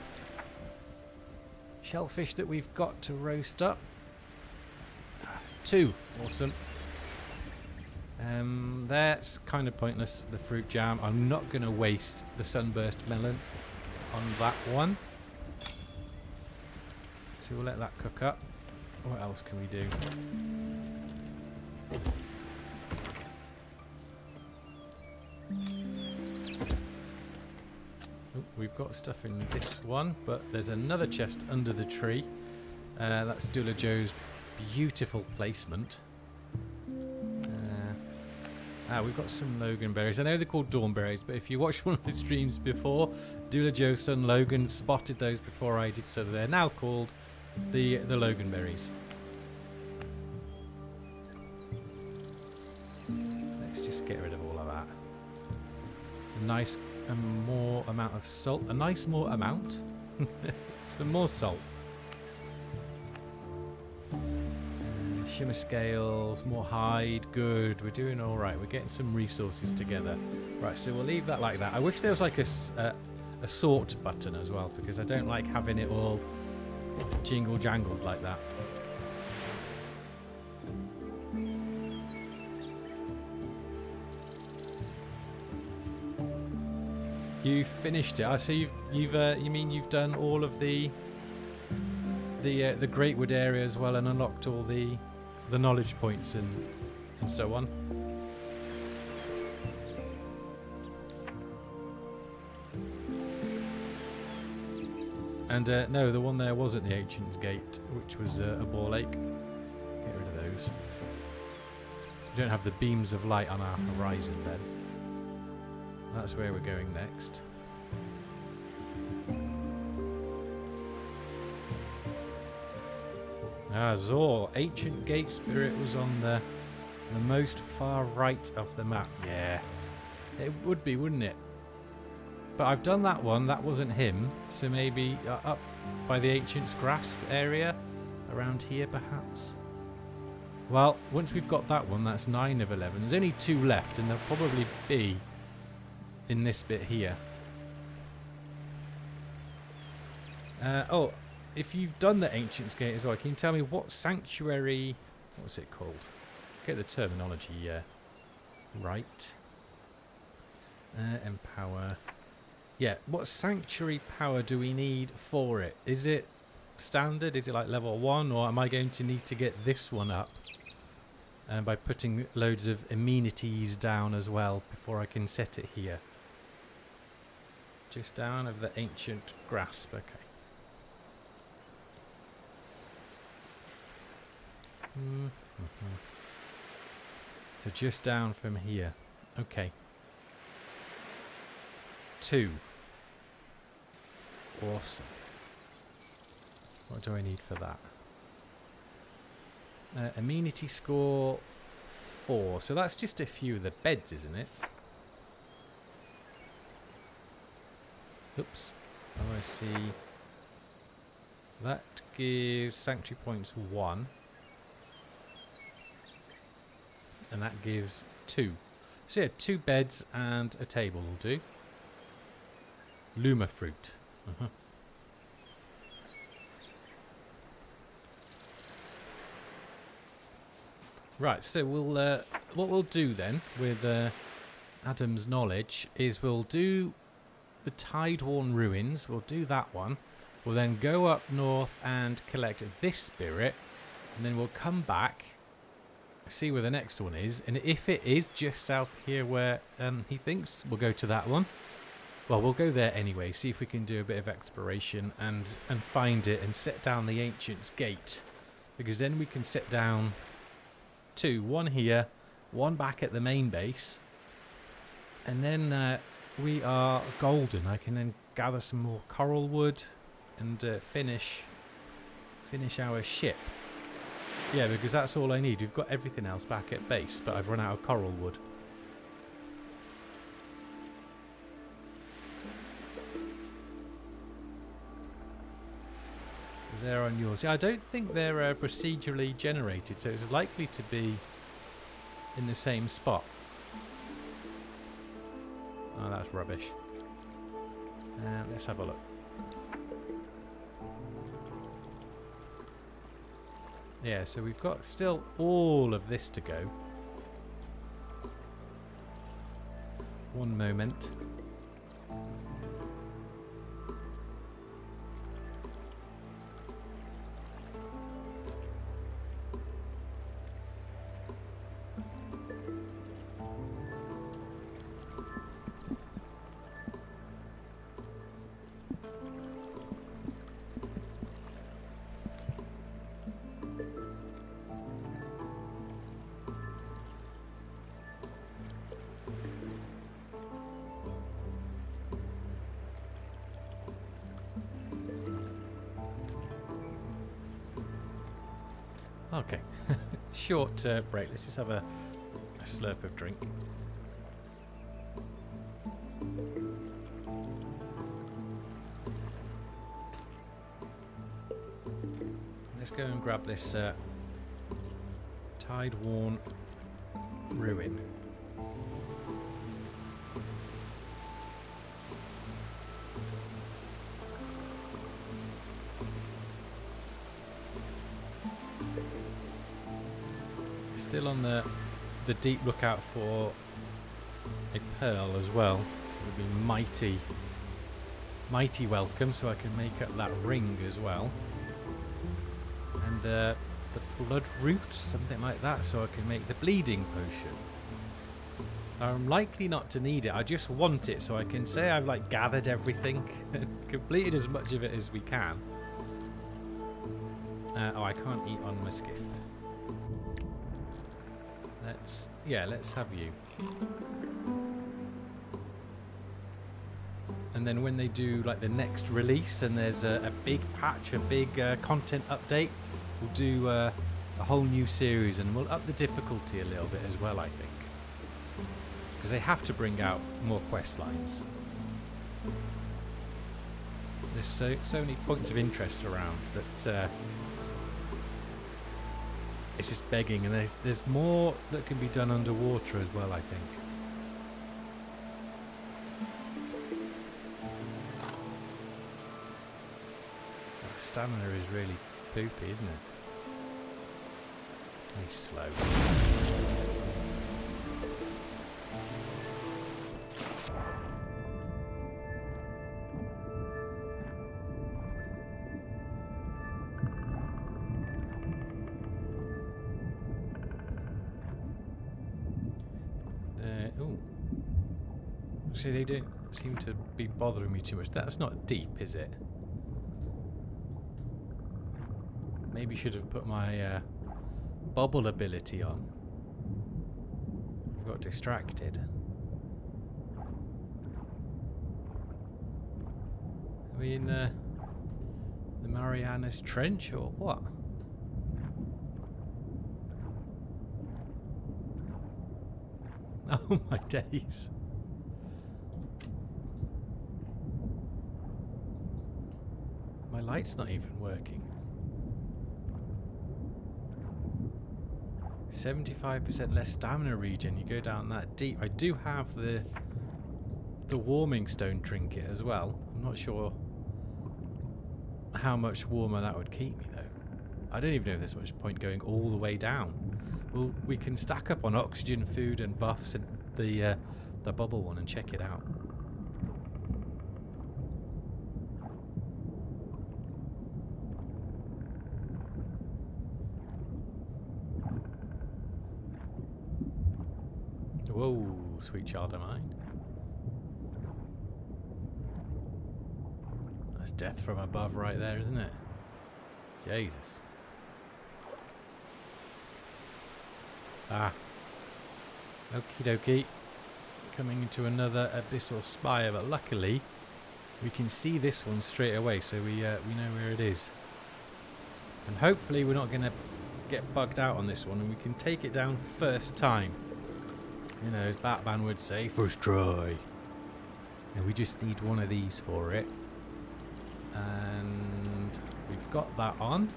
shellfish that we've got to roast up. 2. Awesome. That's kind of pointless, the fruit jam. I'm not going to waste the sunburst melon on that one. So we'll let that cook up. What else can we do? We've got stuff in this one, but there's another chest under the tree. That's Dula Joe's beautiful placement. We've got some Logan berries. I know they're called dawn berries, but if you watched one of the streams before, Dula Joe's son Logan spotted those before I did, so they're now called the Logan berries. Let's just get rid of all of that. Nice a more amount of salt. A nice more amount. Some more salt. Shimmer scales, more hide. Good. We're doing all right. We're getting some resources together. Right, so we'll leave that like that. I wish there was like a sort button as well, because I don't like having it all jingle jangled like that. You finished it. I see you mean you've done all of the Greatwood area as well, and unlocked all the knowledge points and so on. And no, the one there wasn't the Ancient's Gate, which was a bore lake. Get rid of those. We don't have the beams of light on our horizon then. That's where we're going next. Ah, Zor. Ancient Gate Spirit was on the most far right of the map. Yeah, it would be, wouldn't it? But I've done that one. That wasn't him. So maybe up by the Ancient's Grasp area. Around here, perhaps. Well, once we've got that one, that's 9 of 11. There's only 2 left, and they'll probably be in this bit here. Oh, if you've done the Ancient's Gate as well, can you tell me what sanctuary... What's it called? Get the terminology right. Empower. Yeah, what sanctuary power do we need for it? Is it standard? Is it like level 1? Or am I going to need to get this one up? By putting loads of amenities down as well before I can set it here. Just down of the Ancient Grasp, okay. So just down from here. Okay. 2. Awesome. What do I need for that? Amenity score 4. So that's just a few of the beds, isn't it? Oops. Oh, I see. That gives sanctuary points 1. And that gives 2. So yeah, 2 beds and a table will do. Luma fruit. Right, so we'll what we'll do then with Adam's knowledge is we'll do the Tideworn Ruins. We'll do that one. We'll then go up north and collect this spirit, and then we'll come back, see where the next one is, and if it is just south here where he thinks, we'll go to that one. Well, we'll go there anyway, see if we can do a bit of exploration and find it and set down the Ancient's Gate, because then we can set down 2, 1 here, 1 back at the main base, and then we are golden. I can then gather some more coral wood and finish our ship. Yeah, because that's all I need. We've got everything else back at base, but I've run out of coral wood. Is there on yours? Yeah, I don't think they're procedurally generated, so it's likely to be in the same spot. Oh, that's rubbish. Let's have a look. Yeah, so we've got still all of this to go. One moment. Okay, short break. Let's just have a slurp of drink. let's go and grab this tide-worn ruin. Still on the deep lookout for a pearl as well. It would be mighty welcome, so I can make up that ring as well. And the blood root, something like that, so I can make the bleeding potion. I'm likely not to need it. I just want it so I can say I've like gathered everything and completed as much of it as we can. Oh, I can't eat on my skiff. Let's have you. And then when they do like the next release and there's a big patch, a big content update, we'll do a whole new series and we'll up the difficulty a little bit as well, I think. Because they have to bring out more quest lines. There's so many points of interest around that it's just begging, and there's more that can be done underwater as well, I think. That stamina is really poopy, isn't it? Very slow. See, they don't seem to be bothering me too much. That's not deep, is it? Maybe should have put my bubble ability on. I've got distracted. Are we in the Marianas Trench or what? Oh my days. My light's not even working. 75% less stamina regen. You go down that deep. I do have the warming stone trinket as well. I'm not sure how much warmer that would keep me though. I don't even know if there's much point going all the way down. Well, we can stack up on oxygen, food, and buffs and the bubble one and check it out. Whoa, sweet child of mine. That's death from above right there, isn't it? Jesus. Ah. Okie dokie. Coming into another abyssal spire, but luckily we can see this one straight away, so we know where it is. And hopefully we're not going to get bugged out on this one and we can take it down first time. You know, as Batman would say, first try. And we just need one of these for it. And we've got that on.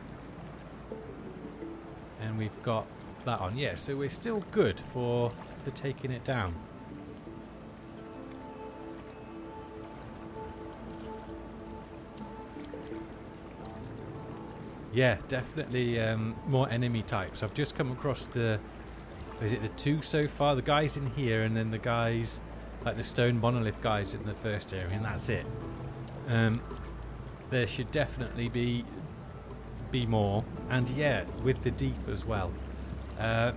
And we've got that on. Yeah, so we're still good for taking it down. Yeah, definitely more enemy types. I've just come across is it the two so far? The guys in here and then the guys, like the stone monolith guys in the first area, and that's it. There should definitely be more. And yeah, with the deep as well.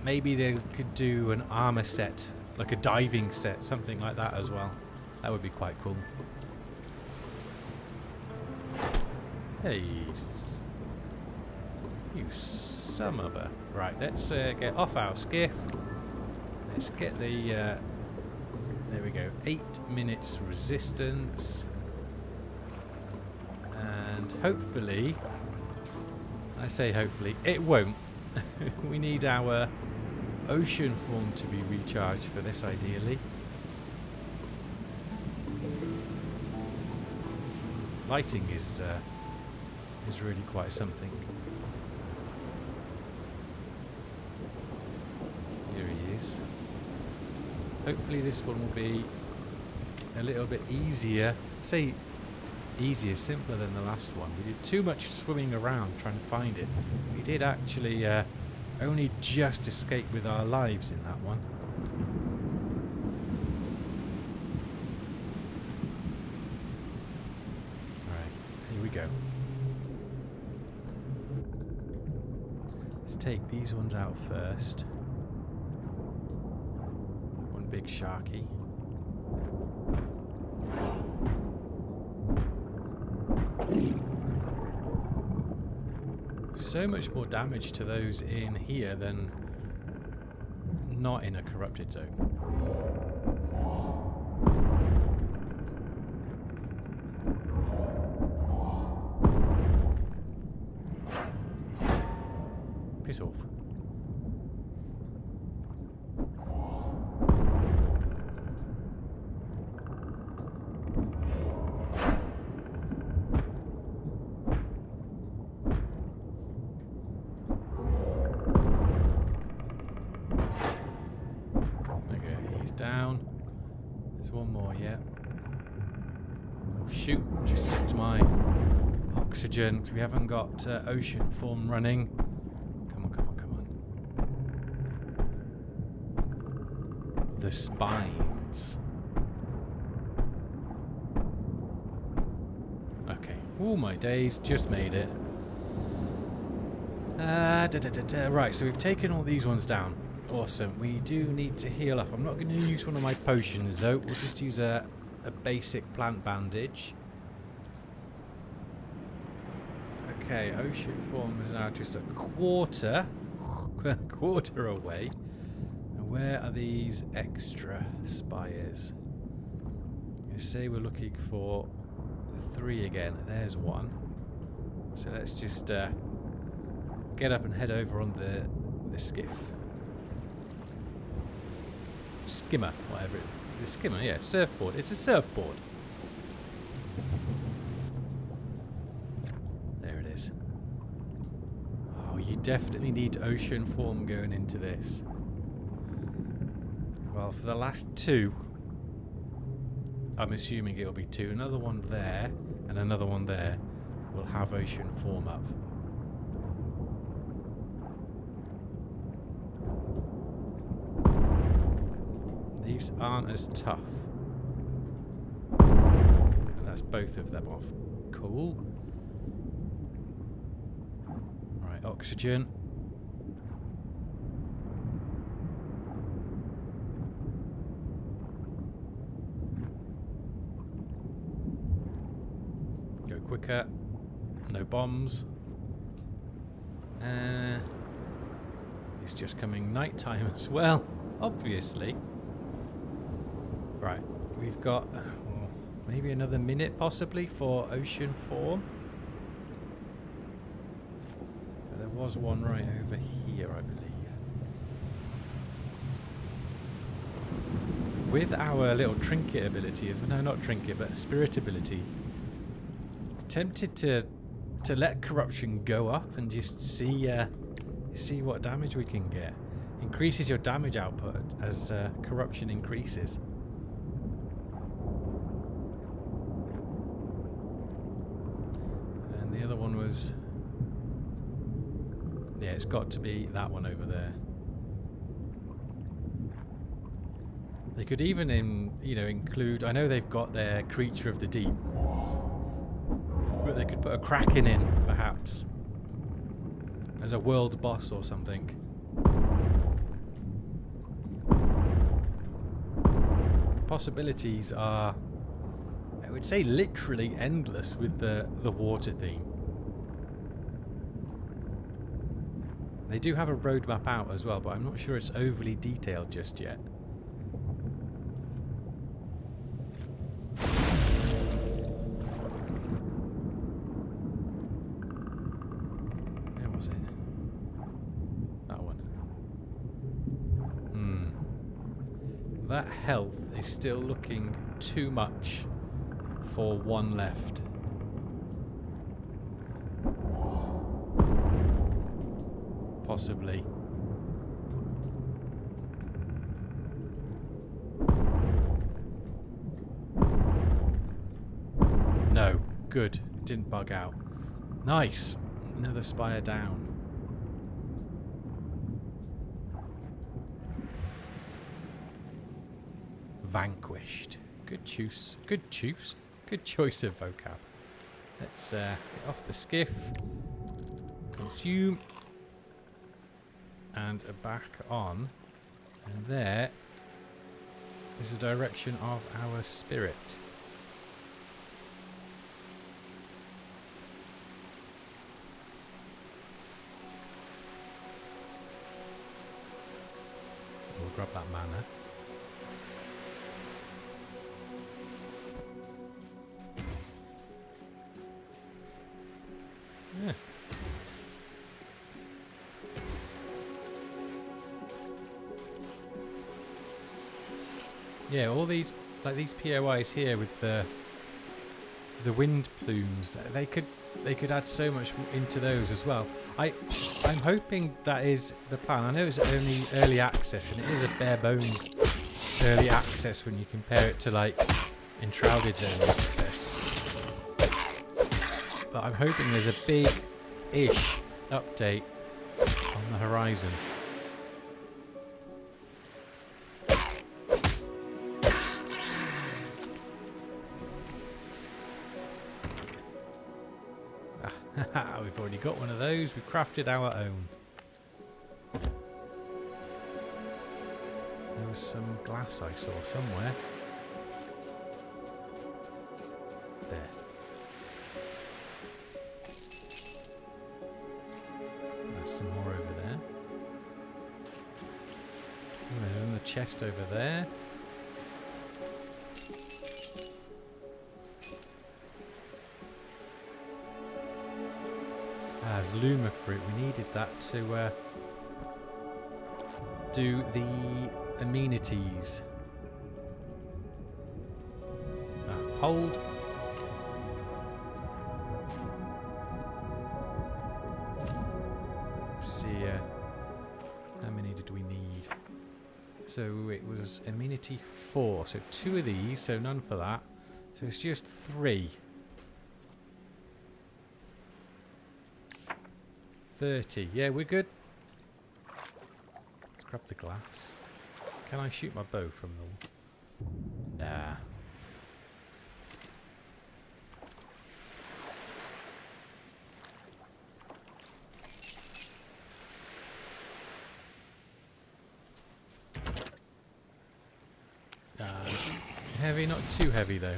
Maybe they could do an armor set, like a diving set, something like that as well. That would be quite cool. Hey, you son of a... Right, let's get off our skiff. Let's get the... there we go. 8 minutes resistance. And hopefully... I say hopefully, it won't. We need our ocean form to be recharged for this, ideally. Lighting is really quite something. this. Hopefully this one will be a little bit easier. Say easier, simpler than the last one. We did too much swimming around trying to find it. We did actually only just escape with our lives in that one. Alright, here we go. Let's take these ones out first. One big sharky. So much more damage to those in here than not in a corrupted zone. Piss off. Down. There's one more, yeah. Oh shoot, just checked my oxygen because we haven't got ocean form running. Come on, come on, come on. The spines. Okay. Oh my days, just made it. Right, so we've taken all these ones down. Awesome. We do need to heal up. I'm not going to use one of my potions though. We'll just use a basic plant bandage. Okay, ocean form is now just a quarter away. And where are these extra spires? I'm going to say we're looking for 3 again. There's one. So let's just get up and head over on the skiff. Skimmer, whatever. The skimmer, yeah, surfboard. It's a surfboard. There it is. Oh, you definitely need ocean form going into this. Well, for the last 2, I'm assuming it'll be 2. Another one there and another one there will have ocean form up. These aren't as tough. And that's both of them off. Cool. Right, oxygen. Go quicker. No bombs. It's just coming nighttime as well, obviously. Right, we've got maybe another minute possibly for ocean form. But there was one right over here, I believe. With our little trinket ability, no, not trinket, but spirit ability, tempted to let corruption go up and just see what damage we can get. Increases your damage output as corruption increases. The other one was, yeah, it's got to be that one over there. They could even include, I know they've got their creature of the deep, but they could put a kraken in perhaps as a world boss or something. Possibilities are, I would say, literally endless with the water theme. They do have a roadmap out as well, but I'm not sure it's overly detailed just yet. Where was it? That one. That health is still looking too much for one left. Possibly. No. Good. It didn't bug out. Nice. Another spire down. Vanquished. Good choice. Good choice. Good choice of vocab. Let's get off the skiff. Consume. And back on. And there is the direction of our spirit. We'll grab that mana. Yeah. Yeah, all these, like these POIs here with the wind plumes, they could add so much into those as well. I'm hoping that is the plan. I know it's only early access, and it is a bare bones early access when you compare it to like Enshrouded's early access. But I'm hoping there's a big-ish update on the horizon. We've already got one of those. We've crafted our own. There was some glass I saw somewhere. There. There's some more over there. Oh, there's another chest over there. As Luma fruit, we needed that to do the amenities. Hold. Let's see, how many did we need? So it was amenity 4, so 2 of these, so none for that. So it's just 3. 30. Yeah, we're good. Let's grab the glass. Can I shoot my bow from the... Nah. Heavy, not too heavy though.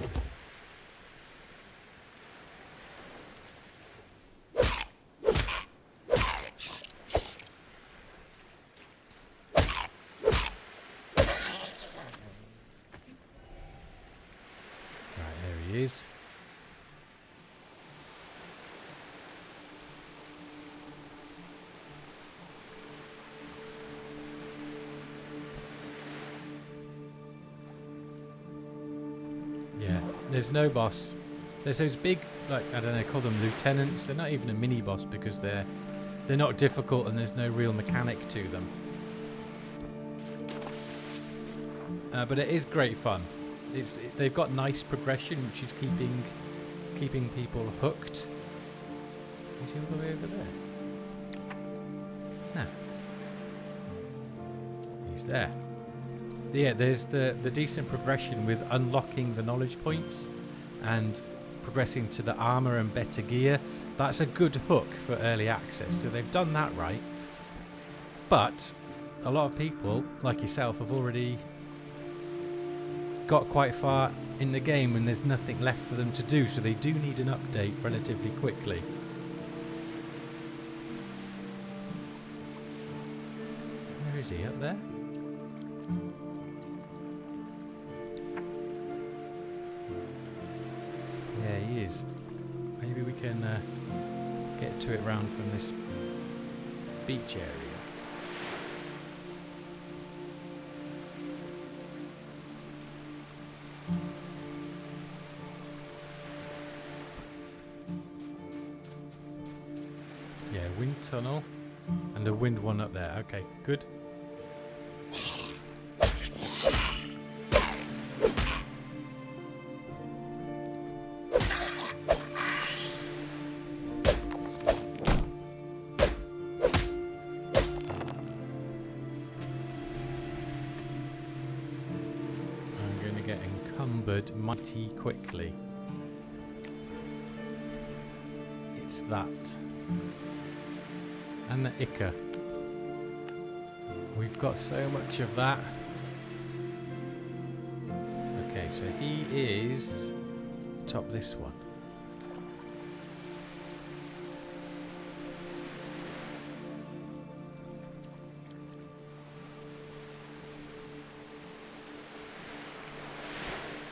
Is. Yeah, there's no boss. There's those big, like, I don't know, call them lieutenants. They're not even a mini boss because they're not difficult and there's no real mechanic to them. But it is great fun. They've got nice progression, which is keeping people hooked. Is he all the way over there? No. He's there. Yeah, there's the decent progression with unlocking the knowledge points and progressing to the armor and better gear. That's a good hook for early access, so they've done that right. But a lot of people, like yourself, have already got quite far in the game and there's nothing left for them to do, so they do need an update relatively quickly. Where is he? Up there? Yeah, he is. Maybe we can get to it round from this beach area. Yeah, wind tunnel and the wind one up there. Okay, good. covered mighty quickly. It's that. And the ichor. We've got so much of that. Okay, so he is top this one.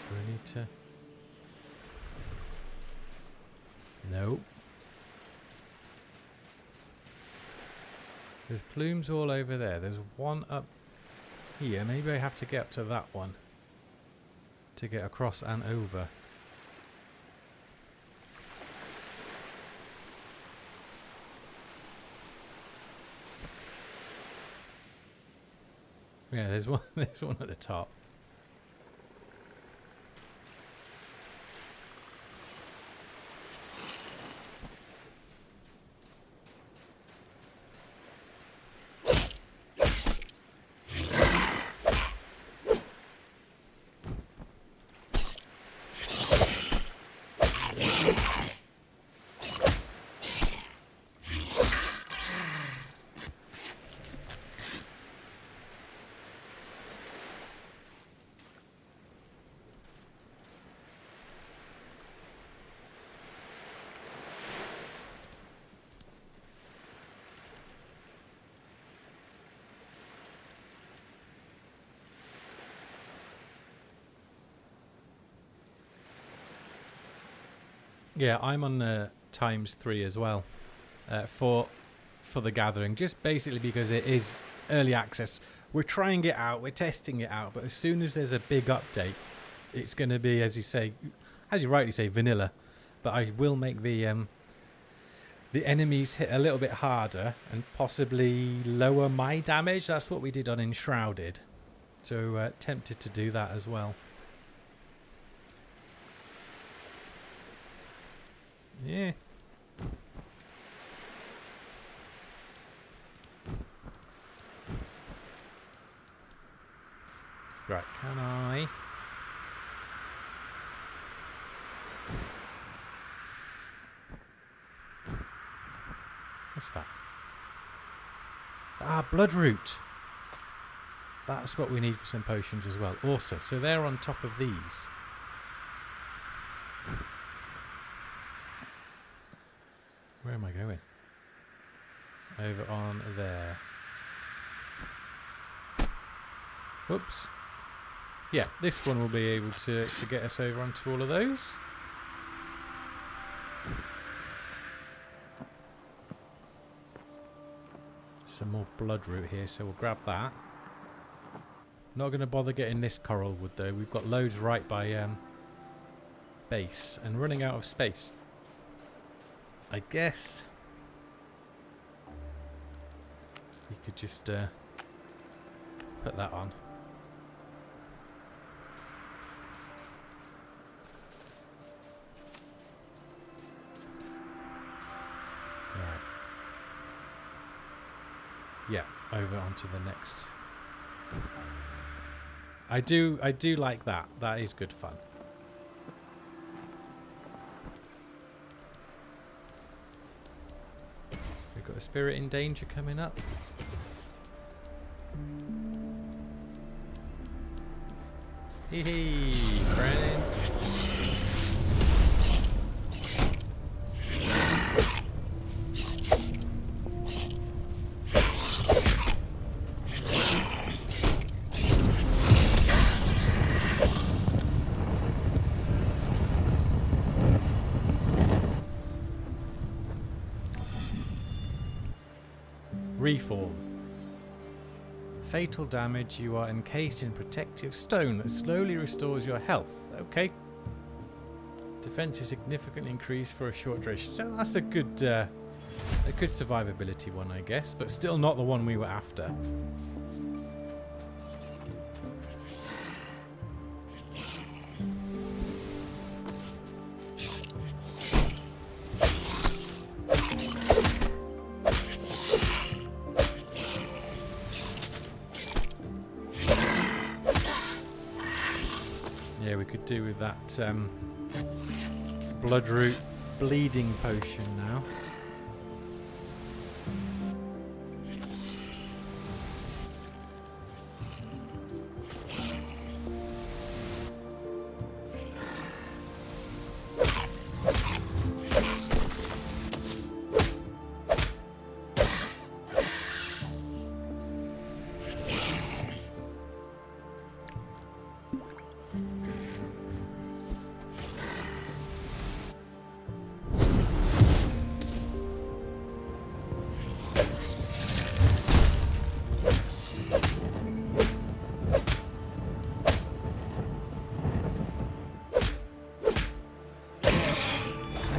Do I need to? Nope. There's plumes all over there. There's one up here. Maybe I have to get up to that one to get across and over. Yeah, there's one. There's one at the top. Yeah, I'm on ×3 as well for the gathering, just basically because it is early access. We're trying it out, we're testing it out, but as soon as there's a big update, it's going to be, as you say, as you rightly say, vanilla. But I will make the enemies hit a little bit harder and possibly lower my damage. That's what we did on Enshrouded, so tempted to do that as well. Yeah. Right, can I? What's that? Ah, bloodroot. That's what we need for some potions as well. Awesome. So they're on top of these. Where am I going? Over on there. Whoops. Yeah, this one will be able to get us over onto all of those. Some more bloodroot here, so we'll grab that. Not going to bother getting this coral wood though. We've got loads right by base and running out of space. I guess you could just put that on. Right. Yeah, over onto the next. I do like that. That is good fun. We've got a spirit in danger coming up. Hee hee, friend. Reform. Fatal damage. You are encased in protective stone that slowly restores your health. Okay. Defense is significantly increased for a short duration. So that's a good survivability one, I guess, but still not the one we were after. could do with that bloodroot bleeding potion now.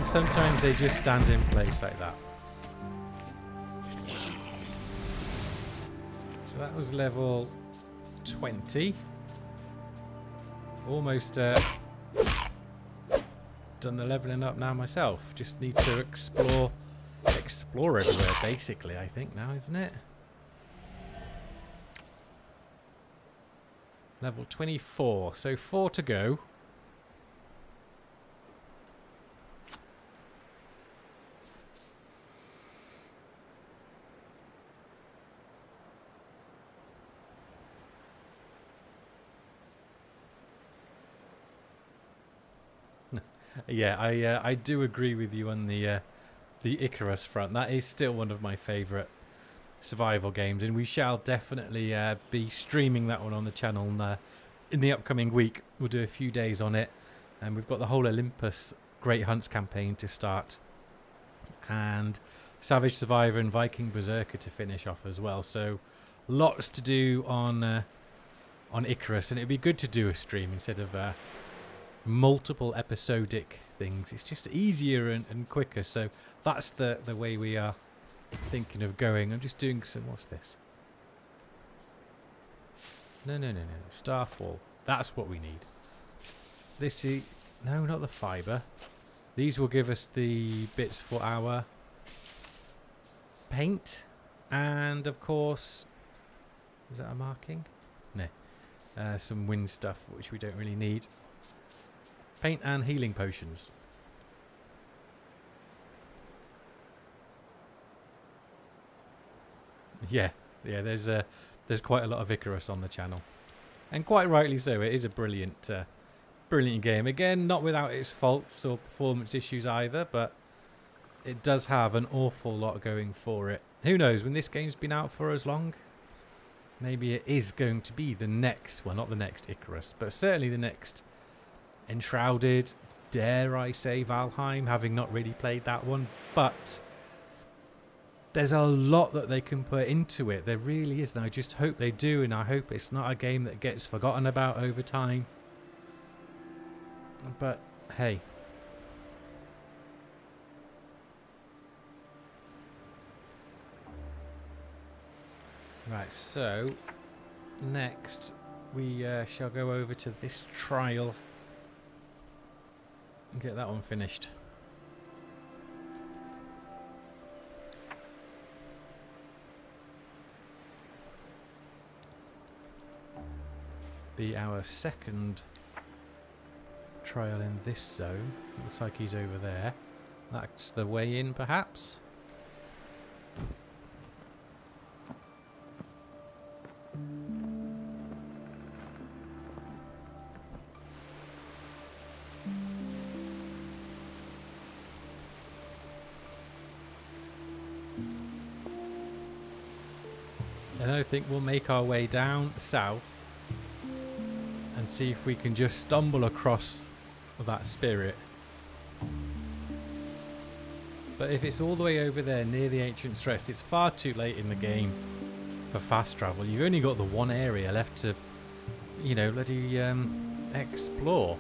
Sometimes they just stand in place like that. So that was level 20. Almost done the leveling up now myself. Just need to explore everywhere basically, I think now, isn't it? Level 24, so 4 to go. Yeah, I do agree with you on the Icarus front. That is still one of my favourite survival games, and we shall definitely be streaming that one on the channel in the upcoming week. We'll do a few days on it, and we've got the whole Olympus Great Hunts campaign to start, and Savage Survivor and Viking Berserker to finish off as well. So lots to do on Icarus, and it'd be good to do a stream instead of multiple episodic things. It's just easier and quicker, so that's the way we are thinking of going. I'm just doing some, what's this? No, Starfall. That's what we need. This is, no, not the fibre. These will give us the bits for our paint, and of course, is that a marking? No. Some wind stuff which we don't really need. Paint and healing potions. Yeah, there's quite a lot of Icarus on the channel, and quite rightly so. It is a brilliant game. Again, not without its faults or performance issues either, but it does have an awful lot going for it. Who knows, when this game's been out for as long, maybe it is going to be the next, well, not the next Icarus, but certainly the next Enshrouded, dare I say Valheim, having not really played that one. But there's a lot that they can put into it. There really is, and I just hope they do, and I hope it's not a game that gets forgotten about over time. But hey. Right, so next we shall go over to this trial and get that one finished. Be our second trial in this zone. Looks like he's over there. That's the way in, perhaps. And I think we'll make our way down south and see if we can just stumble across that spirit. But if it's all the way over there near the Ancient Rest, it's far too late in the game for fast travel. You've only got the one area left to, you know, bloody explore.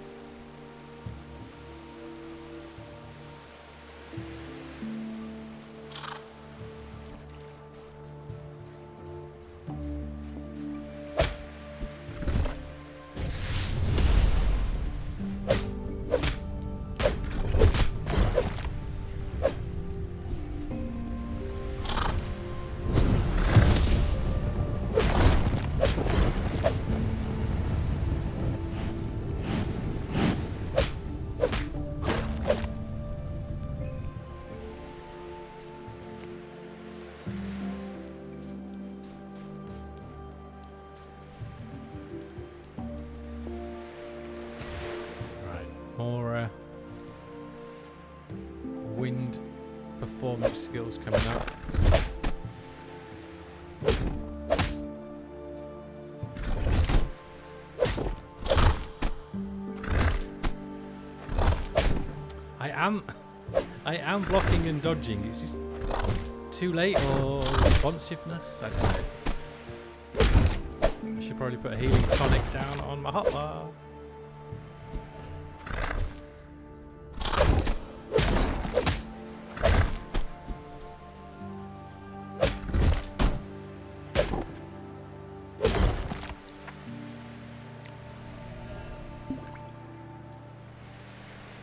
More wind performance skills coming up. I am blocking and dodging. It's just too late, or responsiveness. I don't know. I should probably put a healing tonic down on my hotbar.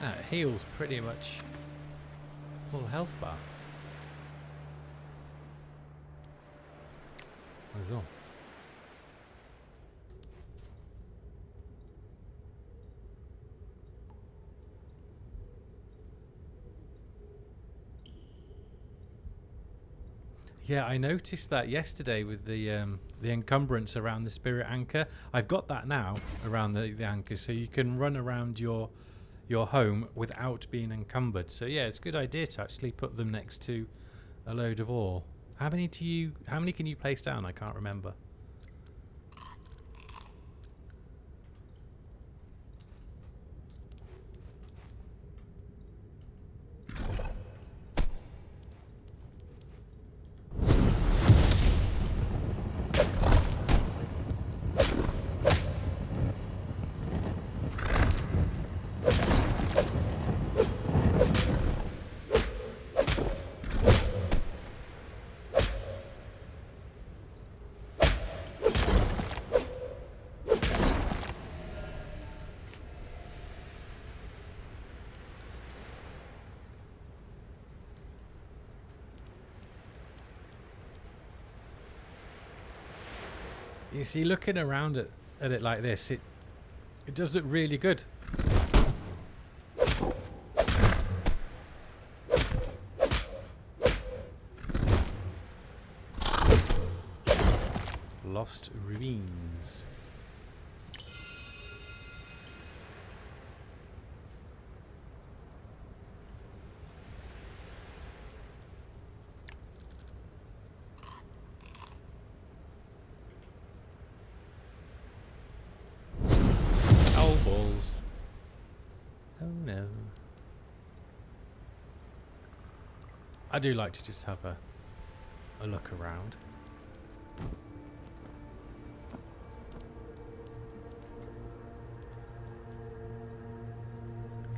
That heals pretty much full health bar. That's all. Yeah, I noticed that yesterday with the encumbrance around the spirit anchor. I've got that now around the anchor, so you can run around your home without being encumbered. So yeah, it's a good idea to actually put them next to a load of ore. How many can you place down? I can't remember. You see, looking around at it like this, it does look really good. Lost ruins. Balls. Oh no. I do like to just have a look around.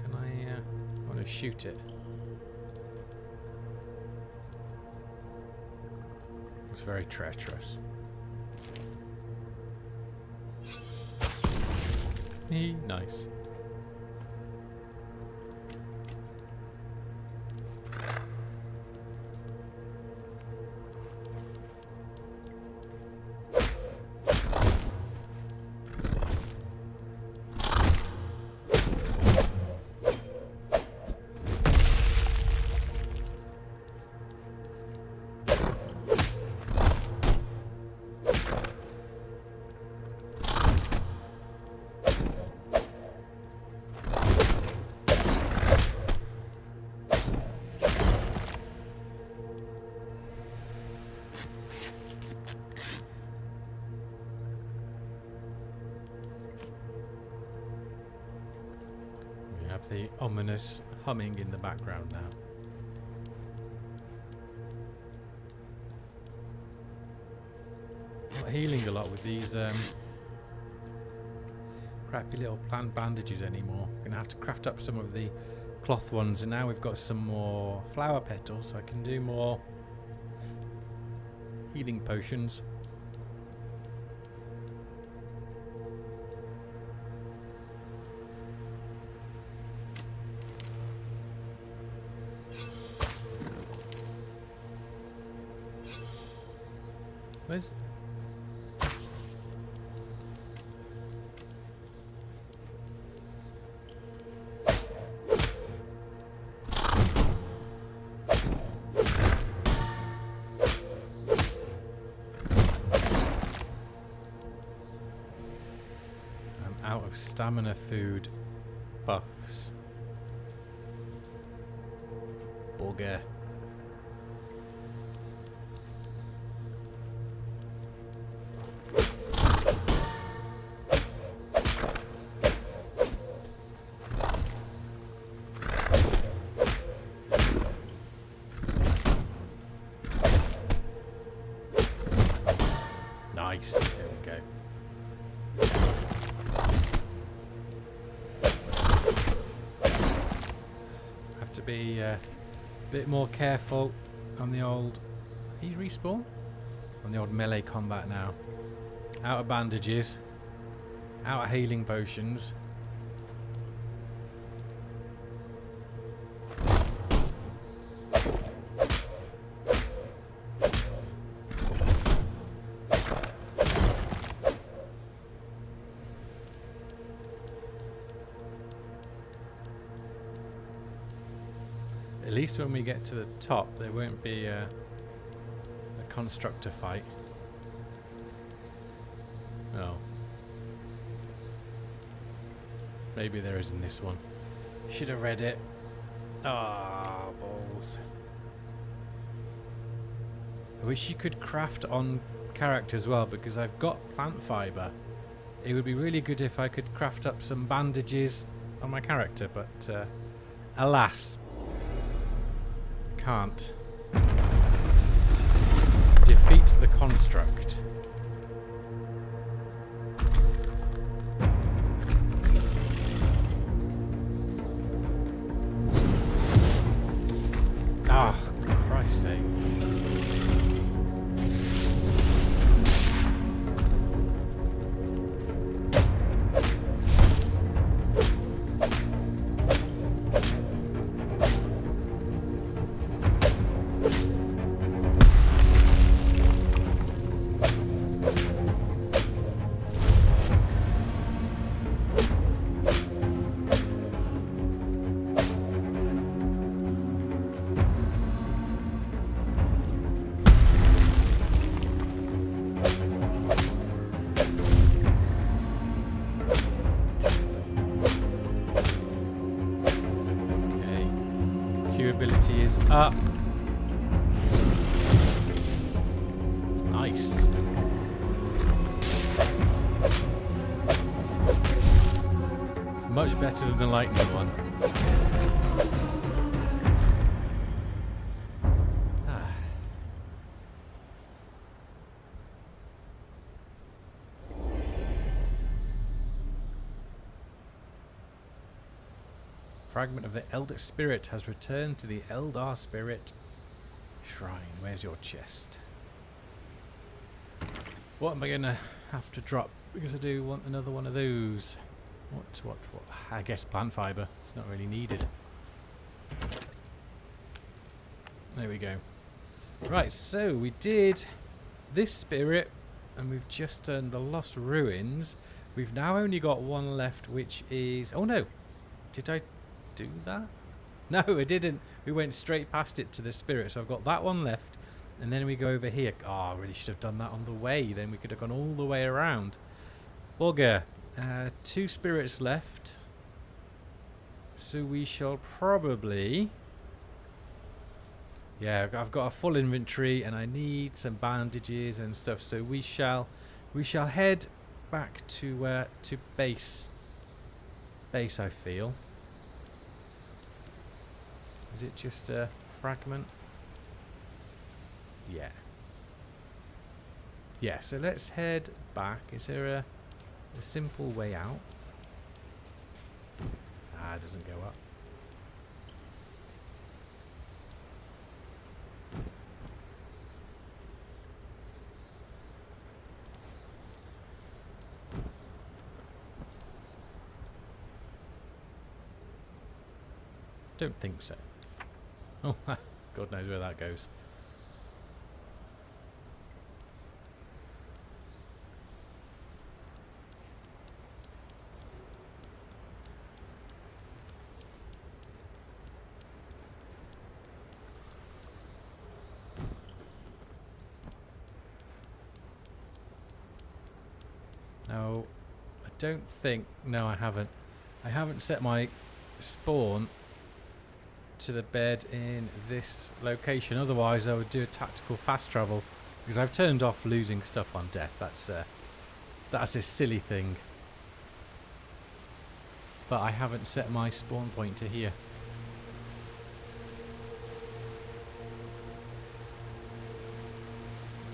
Can I want to shoot it? It's very treacherous. Nice. The ominous humming in the background now. Not healing a lot with these crappy little plant bandages anymore. Gonna have to craft up some of the cloth ones, and now we've got some more flower petals, so I can do more healing potions. Where's... I'm out of stamina food. buffs. Bugger. Nice. There we go. Have to be a bit more careful on the old... He respawn? On the old melee combat now. Out of bandages. Out of healing potions. At least when we get to the top, there won't be a constructor fight. Oh. Maybe there is in this one. Should have read it. Ah, balls. I wish you could craft on character as well, because I've got plant fibre. It would be really good if I could craft up some bandages on my character, but alas. Can't. Defeat the construct. Ah, Christ's sake. Ability is up. Nice. Much better than the lightning one. Fragment of the Elder Spirit has returned to the Eldar Spirit Shrine. Where's your chest? What am I going to have to drop? Because I do want another one of those. What? I guess plant fibre. It's not really needed. There we go. Right, so we did this spirit, and we've just done the Lost Ruins. We've now only got one left, which is... Oh no! Did I do that? No, I didn't. We went straight past it to the spirit, so I've got that one left, and then we go over here. Oh, I really should have done that on the way. Then we could have gone all the way around. Bugger. 2 spirits left, so we shall probably... Yeah, I've got a full inventory, and I need some bandages and stuff. So we shall head back to base. Base, I feel. Is it just a fragment? Yeah. Yeah, so let's head back. Is there a simple way out? Ah, it doesn't go up. Don't think so. Oh, God knows where that goes. No, I don't think... No, I haven't. I haven't set my spawn to the bed in this location. Otherwise, I would do a tactical fast travel because I've turned off losing stuff on death. That's a silly thing. But I haven't set my spawn point to here.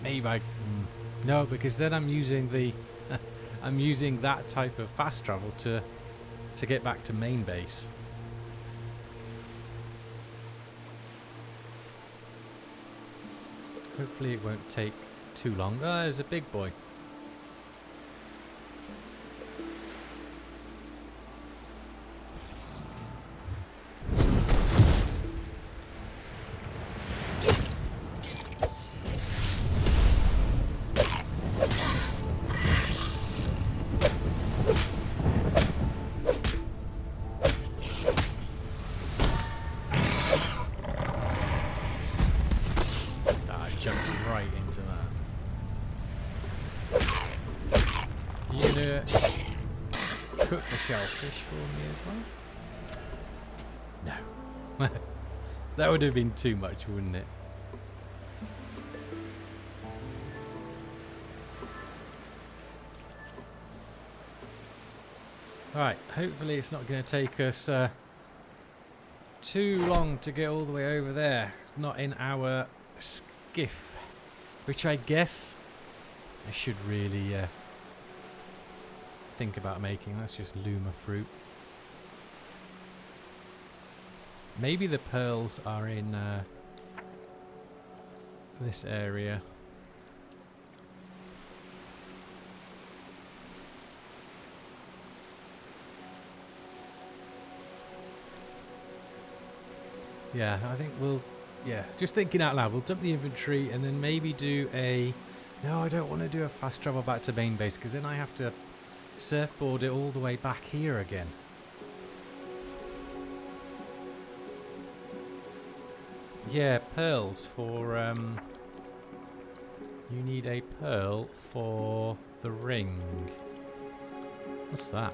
Maybe no, because then I'm using the I'm using that type of fast travel to get back to main base. Hopefully it won't take too long. Oh, there's a big boy. Cook the shellfish for me as well? No. That would have been too much, wouldn't it? Alright, hopefully it's not going to take us too long to get all the way over there. Not in our skiff. Which I guess I should really think about making. That's just luma fruit. Maybe the pearls are in this area. Yeah, I think we'll... Yeah, just thinking out loud. We'll dump the inventory and then maybe do a... No, I don't want to do a fast travel back to main base because then I have to surfboard it all the way back here again. Yeah, pearls for... You need a pearl for the ring. What's that?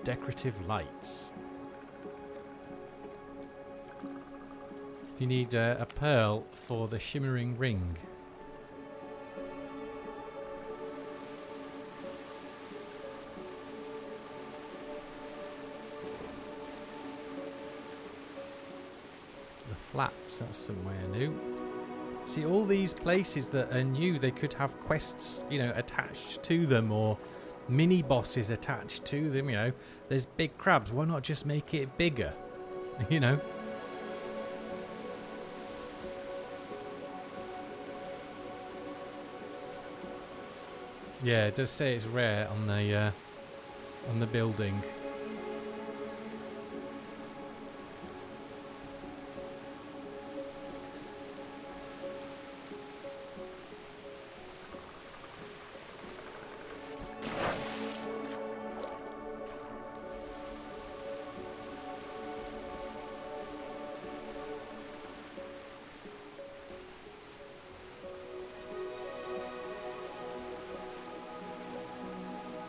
Decorative lights. You need a pearl for the shimmering ring. The flats, that's somewhere new. See, all these places that are new, they could have quests, you know, attached to them, or mini bosses attached to them, you know. There's big crabs, why not just make it bigger? You know? Yeah, it does say it's rare on the building.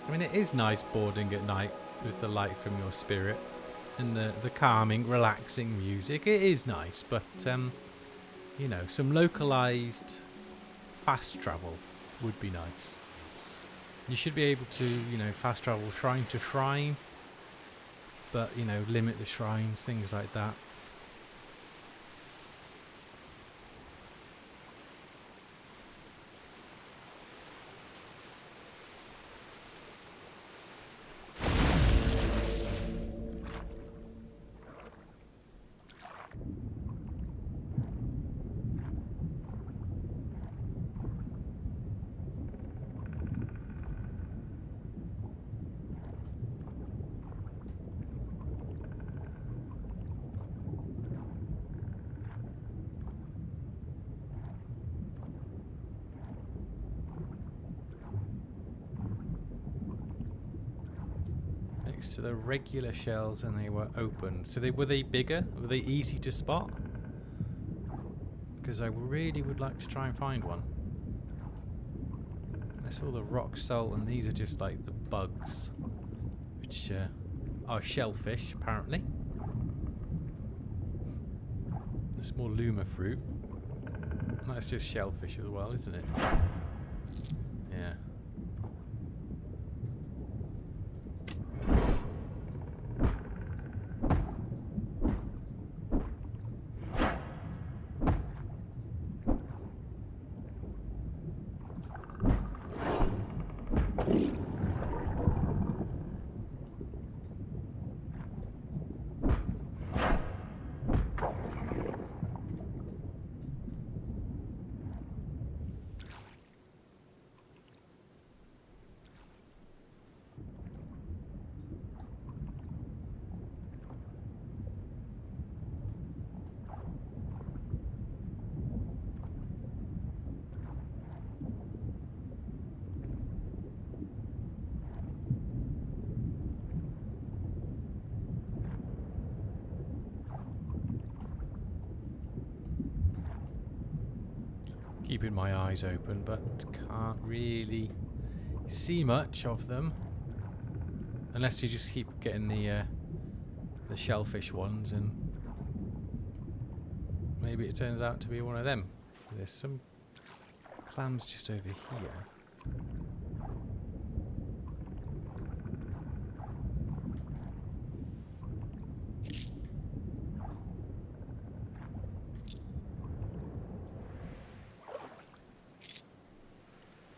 I mean, it is nice boarding at night with the light from your spirit and the calming, relaxing music. It is nice, but, you know, some localised fast travel would be nice. You should be able to, you know, fast travel shrine to shrine, but, you know, limit the shrines, things like that. To the regular shells, and they were open. So were they bigger? Were they easy to spot? Because I really would like to try and find one. I saw the rock salt, and these are just like the bugs, which are shellfish, apparently. The small luma fruit. That's just shellfish as well, isn't it? Yeah. Keeping my eyes open, but can't really see much of them. Unless you just keep getting the shellfish ones, and maybe it turns out to be one of them. There's some clams just over here.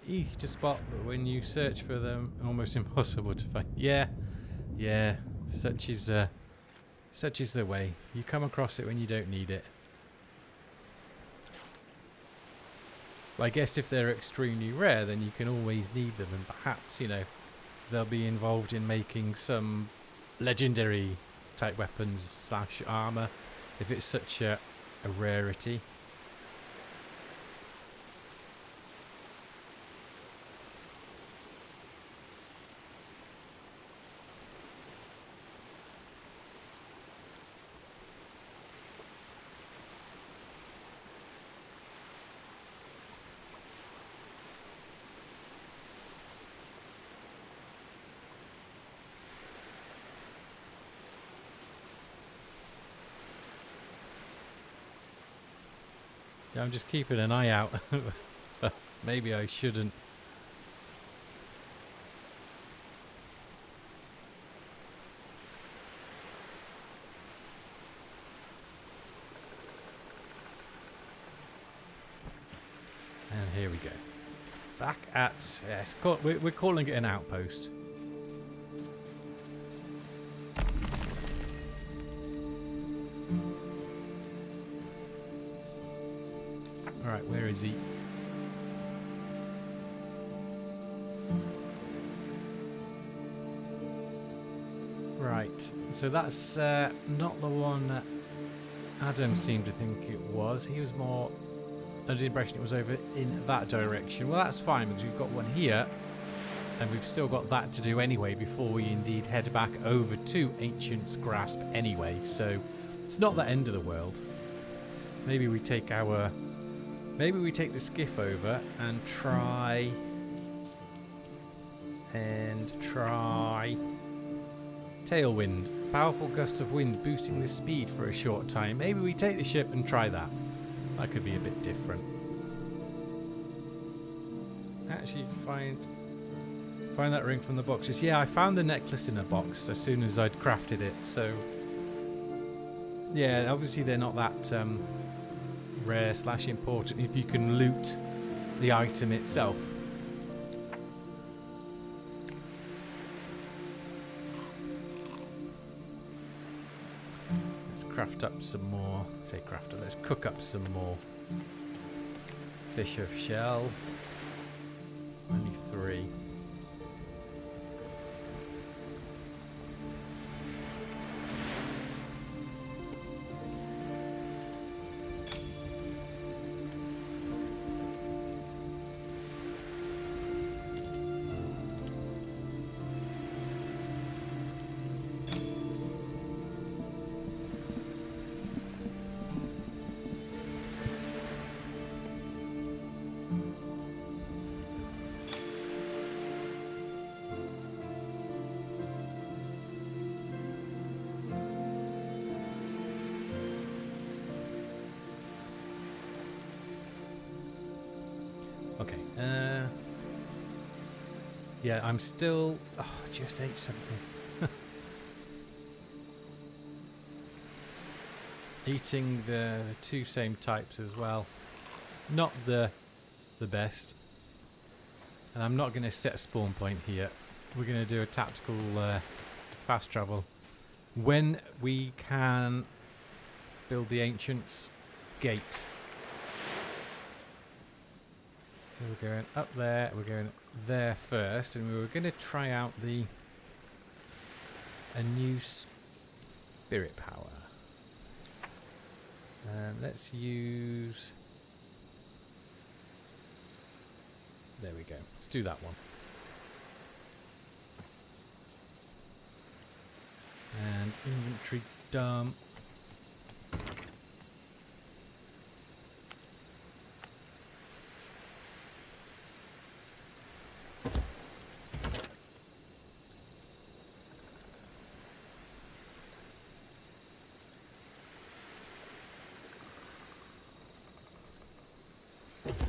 Easy to spot, but when you search for them, almost impossible to find. Yeah, such is the way. You come across it when you don't need it. Well, I guess if they're extremely rare, then you can always need them, and perhaps, you know, they'll be involved in making some legendary type weapons / armor, if it's such a rarity. Yeah, I'm just keeping an eye out. But maybe I shouldn't. And here we go. Back at... Yes, we're calling it an outpost. Alright, where is he? Right, so that's not the one that Adam seemed to think it was. He was more under the impression it was over in that direction. Well, that's fine because we've got one here, and we've still got that to do anyway before we indeed head back over to Ancient's Grasp anyway. So it's not the end of the world. Maybe we take the skiff over and try tailwind. Powerful gusts of wind boosting the speed for a short time. Maybe we take the ship and try that. That could be a bit different. Actually, find that ring from the boxes. Yeah, I found the necklace in a box as soon as I'd crafted it. So yeah, obviously they're not that rare / important if you can loot the item itself. Let's craft up some more. Let's cook up some more fish of shell. Only 3. Okay. Yeah, I'm still... Oh, I just ate something. Eating the two same types as well. Not the best. And I'm not going to set a spawn point here. We're going to do a tactical fast travel. When we can build the Ancient's Gate. So we're going up there, we're going there first, and we were going to try out a new spirit power. Let's use... There we go. Let's do that one. And inventory dump.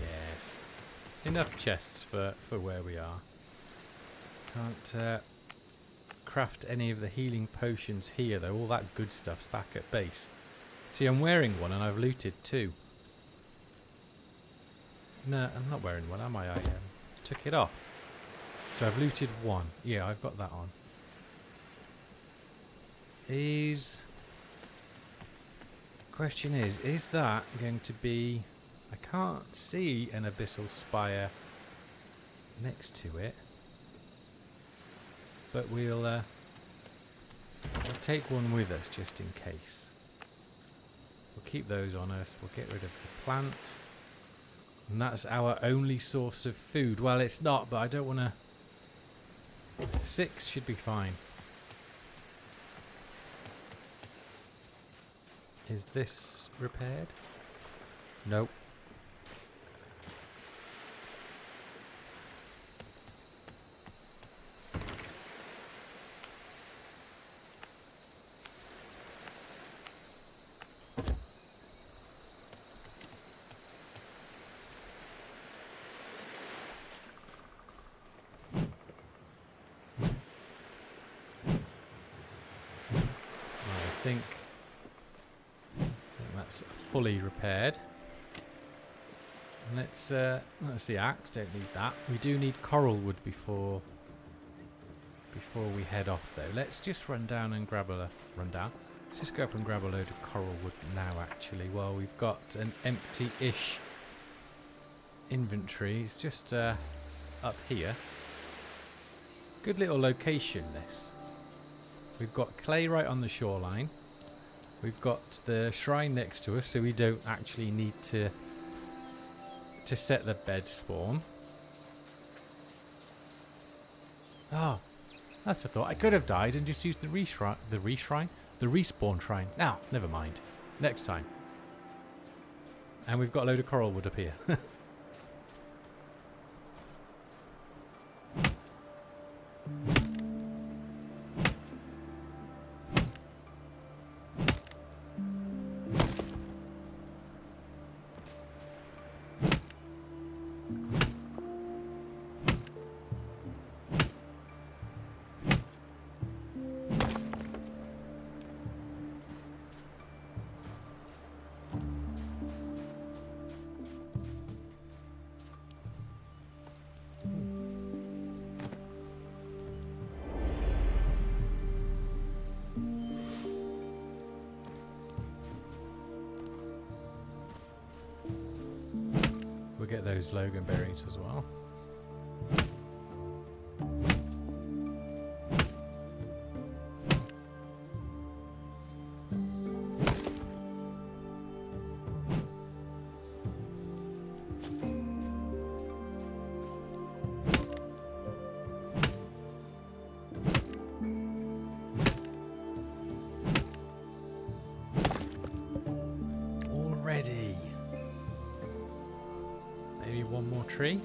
Yes. Enough chests for where we are. Can't craft any of the healing potions here though. All that good stuff's back at base. See, I'm wearing one and I've looted two. No, I'm not wearing one, am I? I took it off. So I've looted one. Yeah, I've got that on. Question is that going to be... I can't see an abyssal spire next to it. But we'll take one with us just in case. We'll keep those on us. We'll get rid of the plant. And that's our only source of food. Well, it's not, but I don't want to... 6 should be fine. Is this repaired? Nope. I think that's fully repaired. Let's the axe. Don't need that. We do need coral wood before we head off, though. Let's just run down and grab a Let's just go up and grab a load of coral wood now. Actually, well, we've got an empty-ish inventory. It's just up here. Good little location, this. We've got clay right on the shoreline. We've got the shrine next to us, so we don't actually need to set the bed spawn. Oh, that's a thought. I could have died and just used the respawn shrine. Now, never mind. Next time. And we've got a load of coral wood up here. We'll get those Logan berries as well. Already. Maybe one more tree.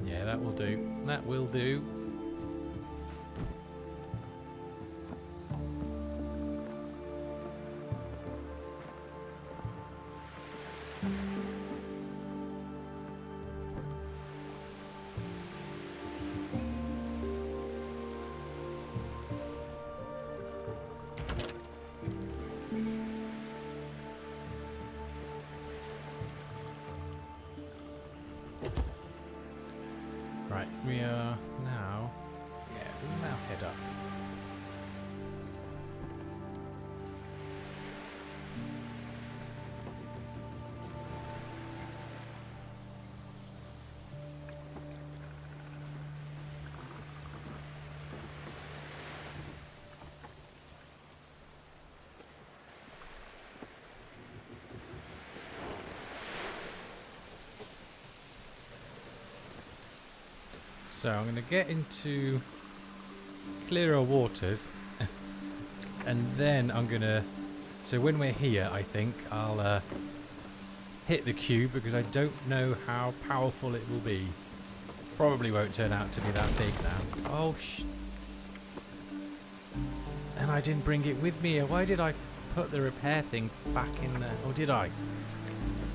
Yeah, that will do. That will do. Right, we are now... Yeah, we'll now head up. So I'm going to get into clearer waters and then I'm going to... So when we're here, I think I'll hit the cube because I don't know how powerful it will be. Probably won't turn out to be that big now. Oh, and I didn't bring it with me. Why did I put the repair thing back in there? Or did I?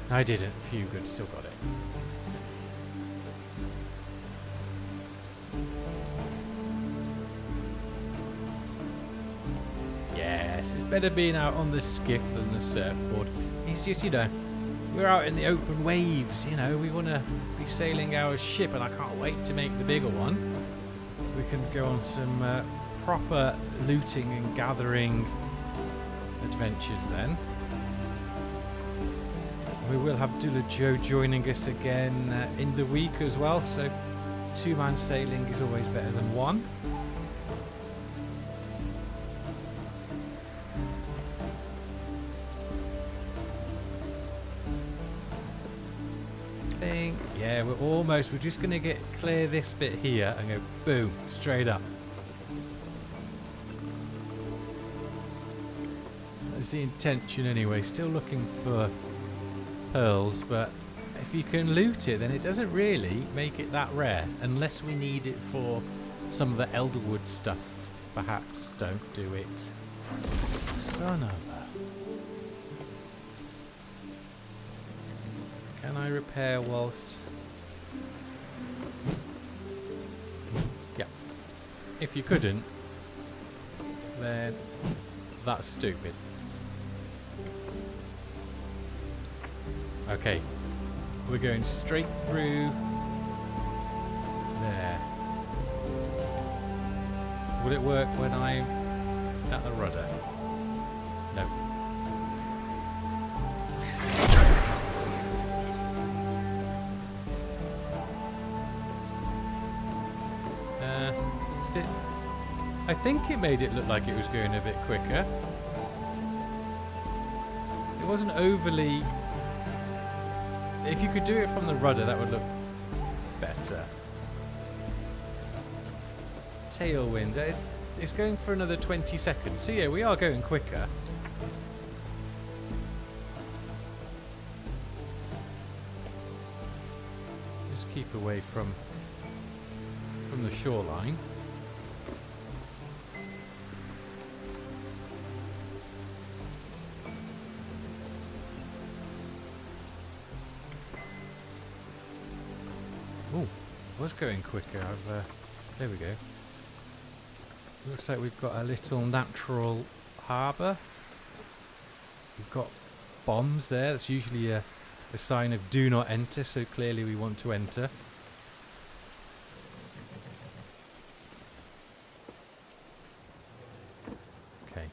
I didn't. Phew, good. Still got it. It's better being out on the skiff than the surfboard. It's just, you know, we're out in the open waves, you know, we want to be sailing our ship and I can't wait to make the bigger one. We can go on some proper looting and gathering adventures then. We will have Dula Joe joining us again in the week as well, so 2-man sailing is always better than one. Yeah, we're just going to clear this bit here and go boom, straight up. That's the intention anyway, still looking for pearls, but if you can loot it then it doesn't really make it that rare, unless we need it for some of the Elderwood stuff. Perhaps don't do it. Son of a... Can I repair whilst... Yeah. If you couldn't, then that's stupid. Okay. We're going straight through there. Will it work when I'm at the rudder? No. I think it made it look like it was going a bit quicker. It wasn't overly... If you could do it from the rudder, that would look better. Tailwind. It's going for another 20 seconds. So yeah, we are going quicker. Just keep away from the shoreline. Oh, was going quicker. There we go. Looks like we've got a little natural harbour. We've got bombs there. That's usually a sign of do not enter, so clearly we want to enter. Okay.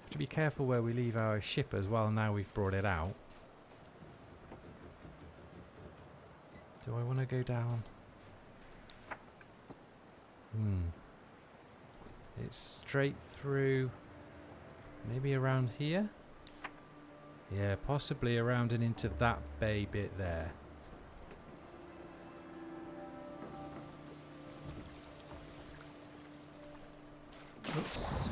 Have to be careful where we leave our ship as well now we've brought it out. Do I want to go down? It's straight through, maybe around here? Yeah, possibly around and into that bay bit there. Oops.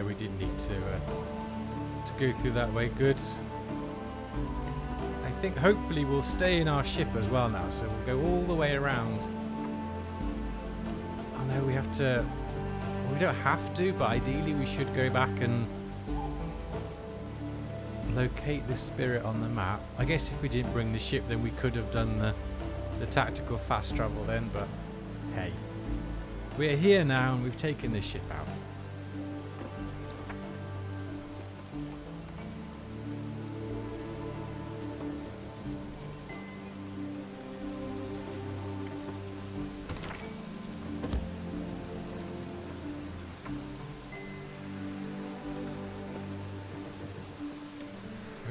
We didn't need to go through that way. Good. I think hopefully we'll stay in our ship as well now, so we'll go all the way around. I know we have to... We don't have to, but ideally we should go back and locate the spirit on the map. I guess if we didn't bring the ship, then we could have done the tactical fast travel then, but hey, we're here now and we've taken this ship out.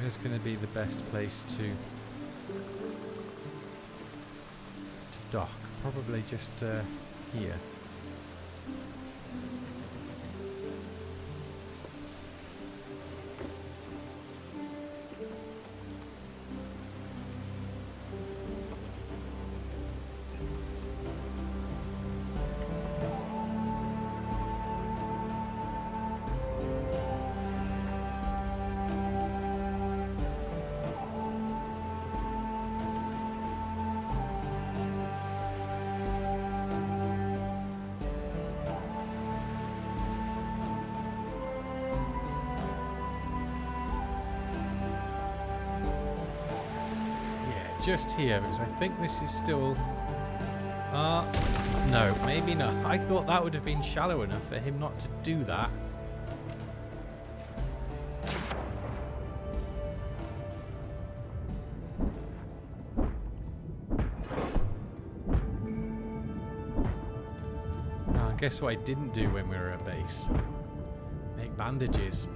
Where's going to be the best place to dock? Probably just here. Just here, because I think this is still... no, maybe not. I thought that would have been shallow enough for him not to do that. Oh, guess what I didn't do when we were at base? Make bandages.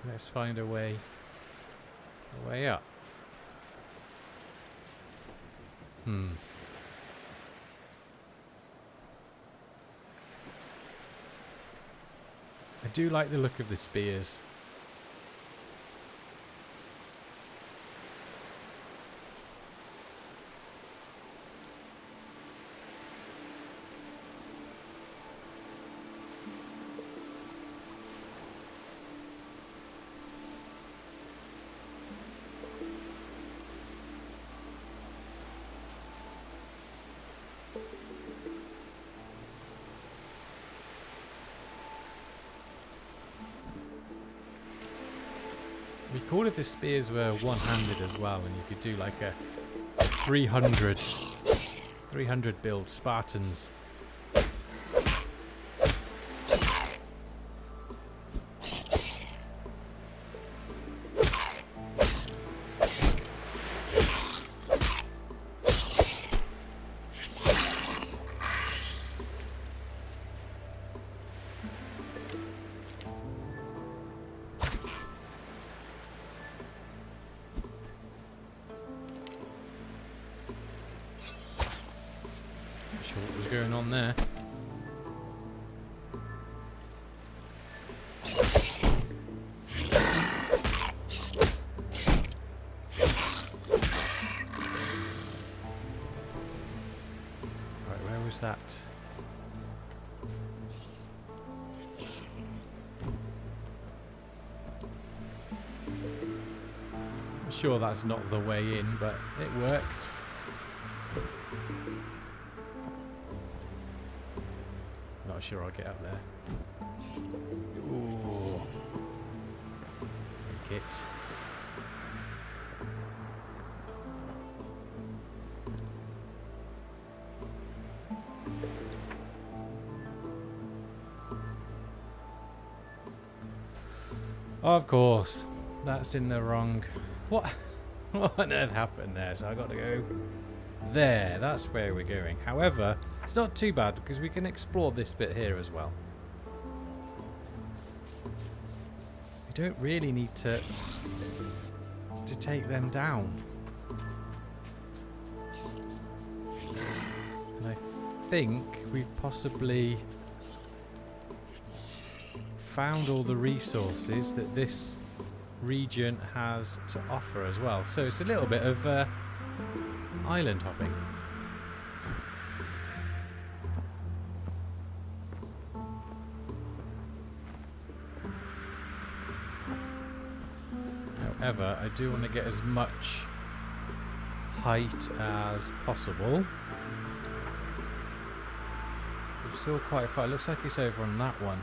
Let's find a way up. I do like the look of the spears. It'd be cool if the spears were one-handed as well, and you could do like a 300 build Spartans. What was going on there? Right, where was that? I'm sure that's not the way in, but it worked. Not sure I'll get up there. Ooh. Make it. Of course. That's in the wrong... What on earth happened there? So I got to go there. That's where we're going. However, it's not too bad because we can explore this bit here as well. We don't really need to take them down. And I think we've possibly found all the resources that this region has to offer as well. So it's a little bit of island hopping. However, I do want to get as much height as possible. It's still quite far. It looks like it's over on that one.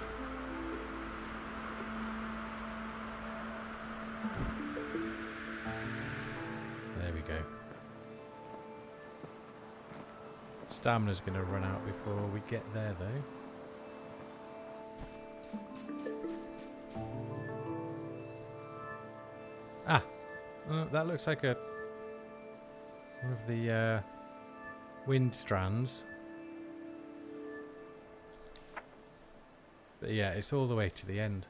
There we go. Stamina's going to run out before we get there, though. Ah, that looks like one of the wind strands. But yeah, it's all the way to the end.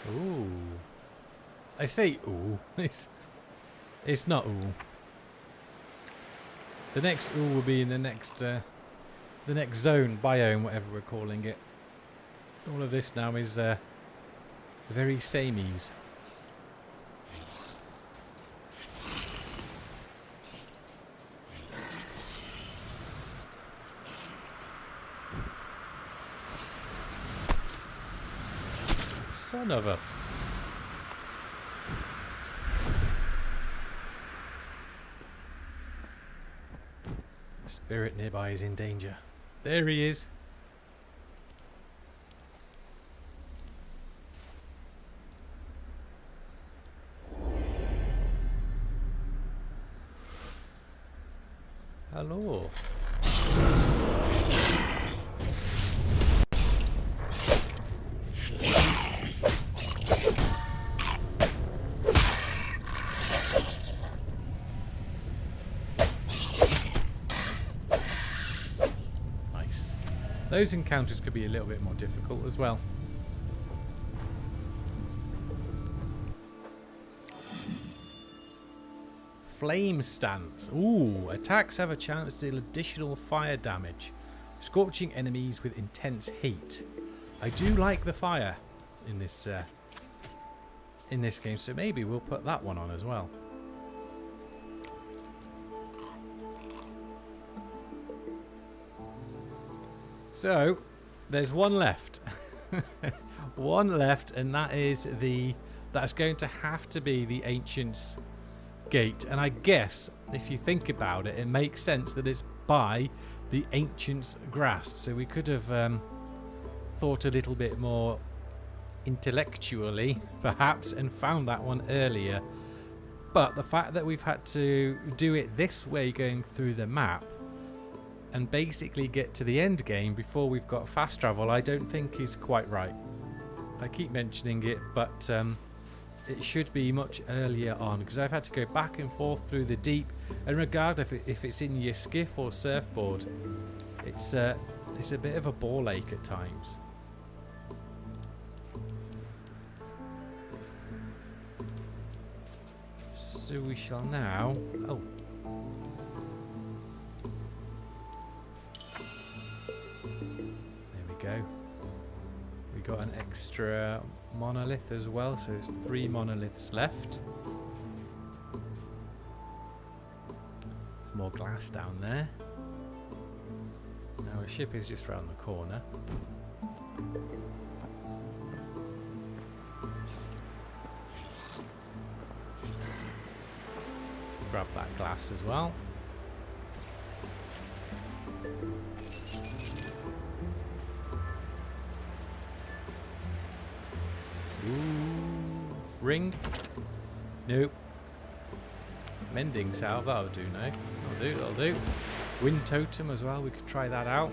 Ooh. I say ooh. It's not ooh. The next ooh will be in the next zone, biome, whatever we're calling it. All of this now is very sameys. Son of a... Spirit nearby is in danger. There he is. Hello. Those encounters could be a little bit more difficult as well. Flame stance. Ooh, attacks have a chance to deal additional fire damage, scorching enemies with intense heat. I do like the fire in this game, so maybe we'll put that one on as well. So, there's one left. One left, and that is that's going to have to be the Ancient's Gate. And I guess, if you think about it, it makes sense that it's by the Ancient's Grasp. So we could have thought a little bit more intellectually, perhaps, and found that one earlier. But the fact that we've had to do it this way, going through the map, and basically get to the end game before we've got fast travel, I don't think is quite right. I keep mentioning it, but it should be much earlier on, because I've had to go back and forth through the deep, and regardless if it's in your skiff or surfboard, it's a bit of a ball ache at times. So we shall now... Oh. Go. We got an extra monolith as well, so it's 3 monoliths left. There's more glass down there. Now our ship is just around the corner. Grab that glass as well. Ooh. Ring? Nope. Mending salve, that'll do now. That'll do. Wind totem as well, we could try that out.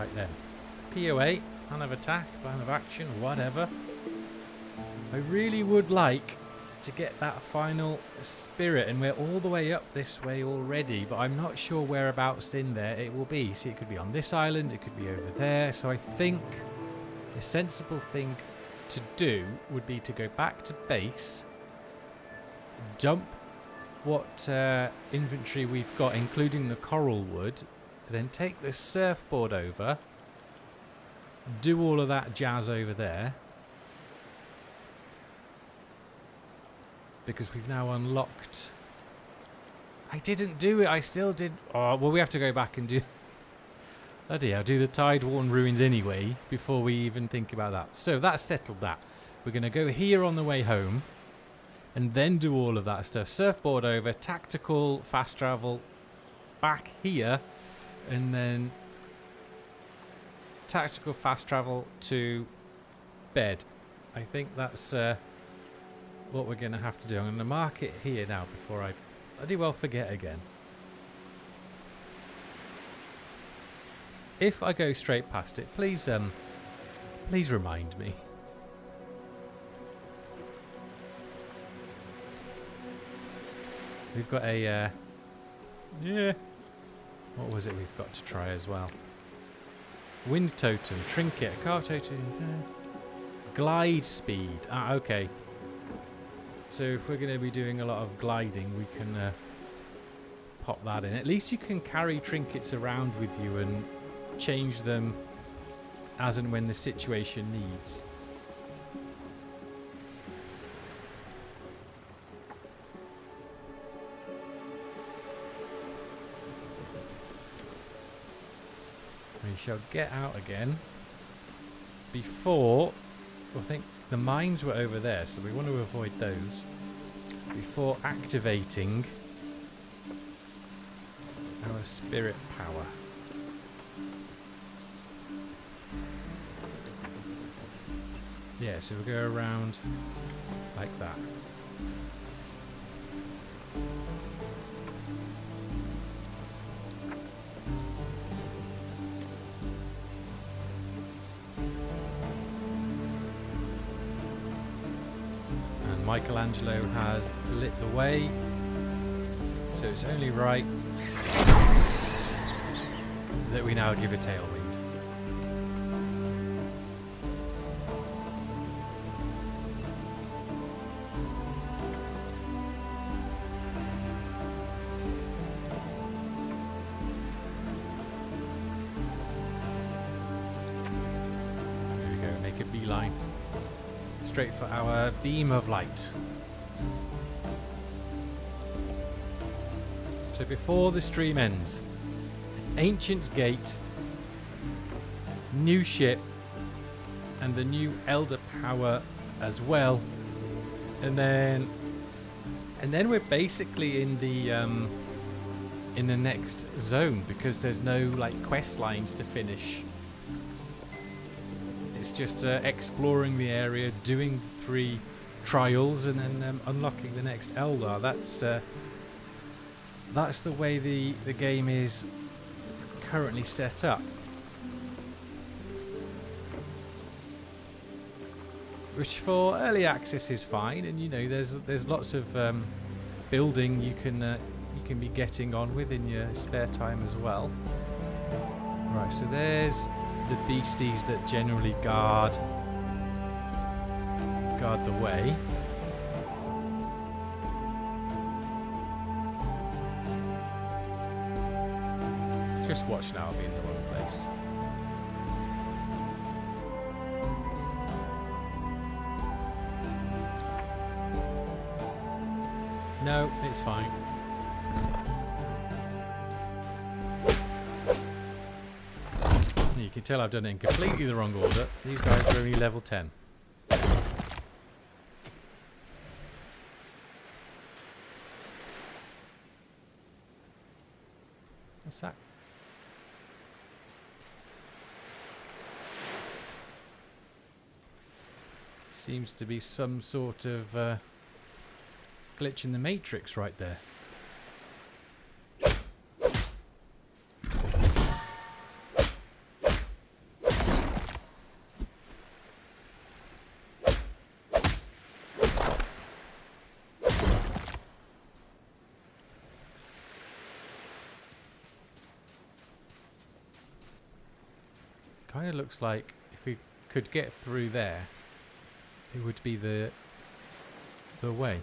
Right then. POA, plan of attack, plan of action, whatever. I really would like to get that final spirit, and we're all the way up this way already, but I'm not sure whereabouts in there it will be. See, it could be on this island, it could be over there, so I think the sensible thing to do would be to go back to base, dump what inventory we've got, including the coral wood, then take the surfboard over, do all of that jazz over there, because we've now unlocked... I didn't do it, I still did... Oh, well, we have to go back and do... Bloody hell, do the Tide-worn ruins anyway, before we even think about that. So, that's settled that. We're going to go here on the way home, and then do all of that stuff. Surfboard over, tactical, fast travel, back here, and then tactical fast travel to bed. I think that's... what we're going to have to do. I'm going to mark it here now before I bloody well forget again. If I go straight past it, please remind me. We've got a what was it we've got to try as well? Wind totem, trinket, car totem, glide speed. Ah, okay. So if we're going to be doing a lot of gliding, we can pop that in. At least you can carry trinkets around with you and change them as and when the situation needs. We shall get out again before... I think the mines were over there, so we want to avoid those before activating our spirit power. Yeah, so we'll go around like that. Michelangelo has lit the way, so it's only right that we now give a tailwind. There we go, make a beeline. Straight for our beam of light. So before the stream ends, ancient gate, new ship, and the new elder power as well, and then we're basically in the next zone, because there's no like quest lines to finish. It's just exploring the area, doing 3 trials, and then unlocking the next Eldar. That's the way the game is currently set up. Which for early access is fine, and you know there's lots of building you can be getting on with in your spare time as well. Right, so there's the beasties that generally guard the way. Just watch now, I'll be in the wrong place. No, it's fine. You can tell I've done it in completely the wrong order. These guys are only level 10. What's that? Seems to be some sort of glitch in the matrix right there. Kind of looks like if we could get through there, it would be the way.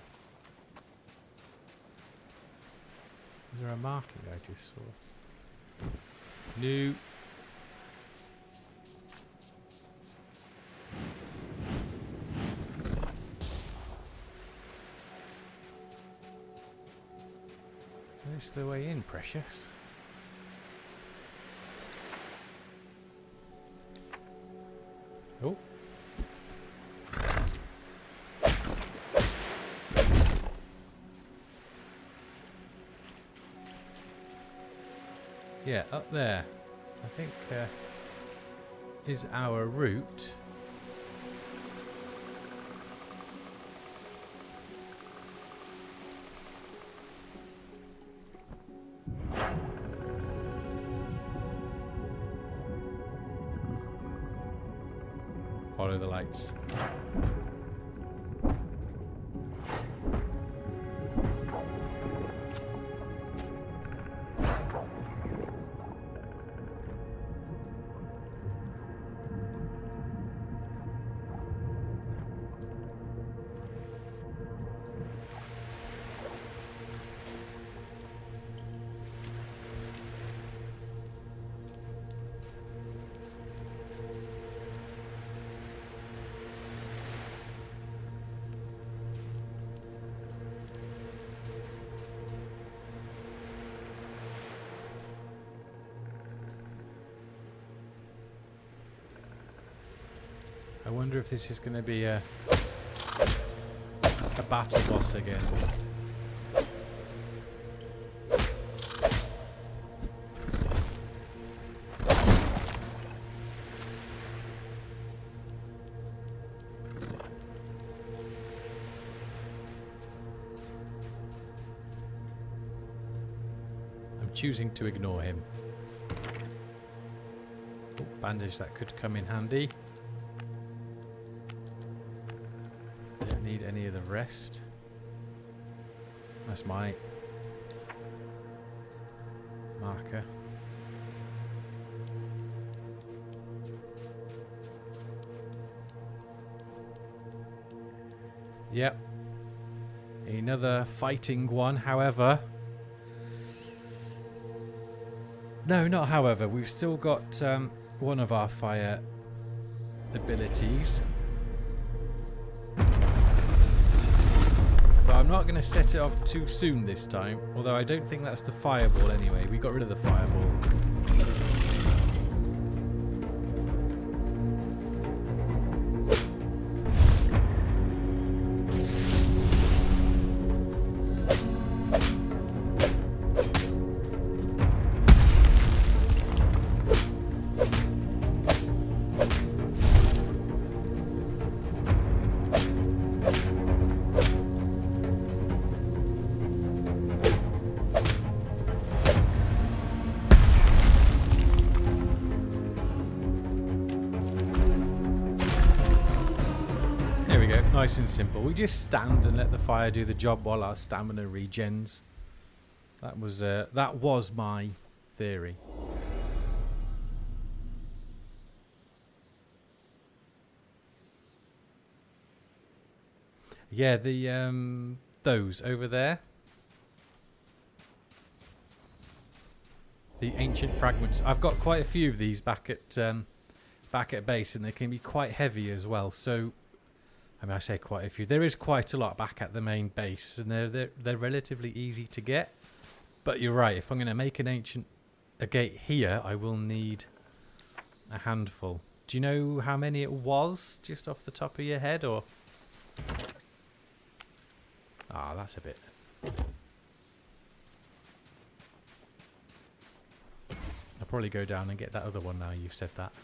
Is there a marking I just saw? No. This is the way in, precious. Oh. Yeah, up there, I think, is our route. Follow the lights. I wonder if this is going to be a battle boss again. I'm choosing to ignore him. Oh, bandage, that could come in handy. Need any of the rest. That's my marker. Yep. Another fighting one, however. No, not however. We've still got one of our fire abilities. I'm not going to set it off too soon this time, although I don't think that's the fireball anyway. We got rid of the fireball. Nice and simple. We just stand and let the fire do the job while our stamina regens. That was my theory. Yeah, the those over there. The ancient fragments. I've got quite a few of these back at base, and they can be quite heavy as well. So I mean, I say quite a few. There is quite a lot back at the main base, and they're relatively easy to get. But you're right. If I'm going to make a gate here, I will need a handful. Do you know how many it was, just off the top of your head, or? Ah, that's a bit. I'll probably go down and get that other one now you've said that.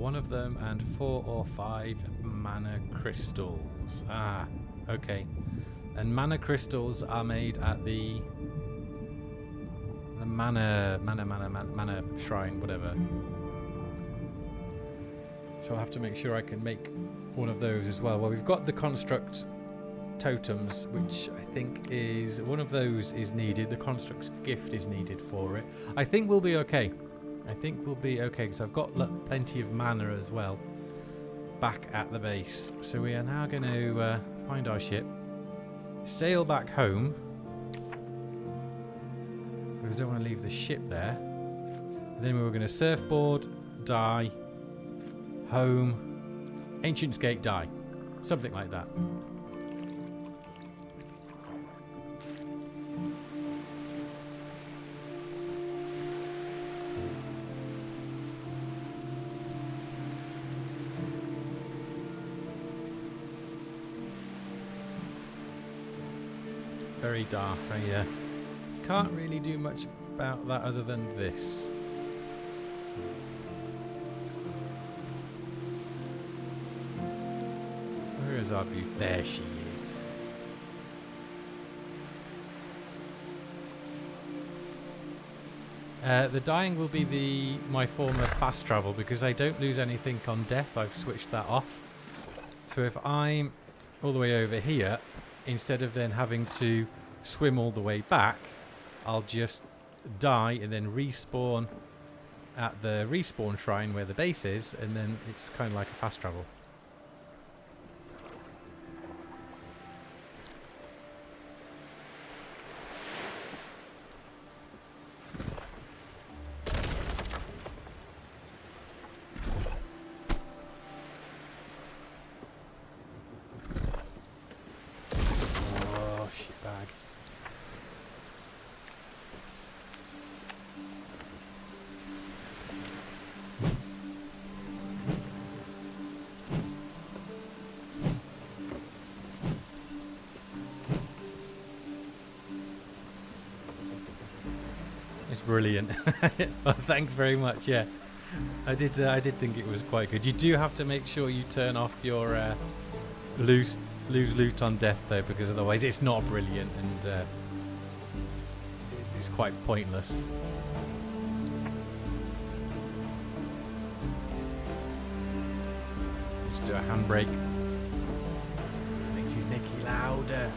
one of them and 4 or 5 mana crystals. Ah, okay. And mana crystals are made at the mana shrine, whatever. So I'll have to make sure I can make one of those as well. Well, we've got the construct totems, which I think is one of those is needed. The construct's gift is needed for it. I think we'll be okay. I think we'll be okay because I've got plenty of mana as well back at the base. So we are now going to find our ship, sail back home because I don't want to leave the ship there. And then we were going to surfboard, die, home, Ancient's Gate, die. Something like that. Very dark. I can't really do much about that other than this. Where is our beauty? There she is. The dying will be my form of fast travel because I don't lose anything on death. I've switched that off. So if I'm all the way over here, instead of then having to swim all the way back, I'll just die and then respawn at the respawn shrine where the base is, and then it's kind of like a fast travel. Brilliant. Well, thanks very much. Yeah, I did think it was quite good. You do have to make sure you turn off your lose loot on death though, because otherwise it's not brilliant and it's quite pointless. Just do a handbrake. Makes his Nicky louder.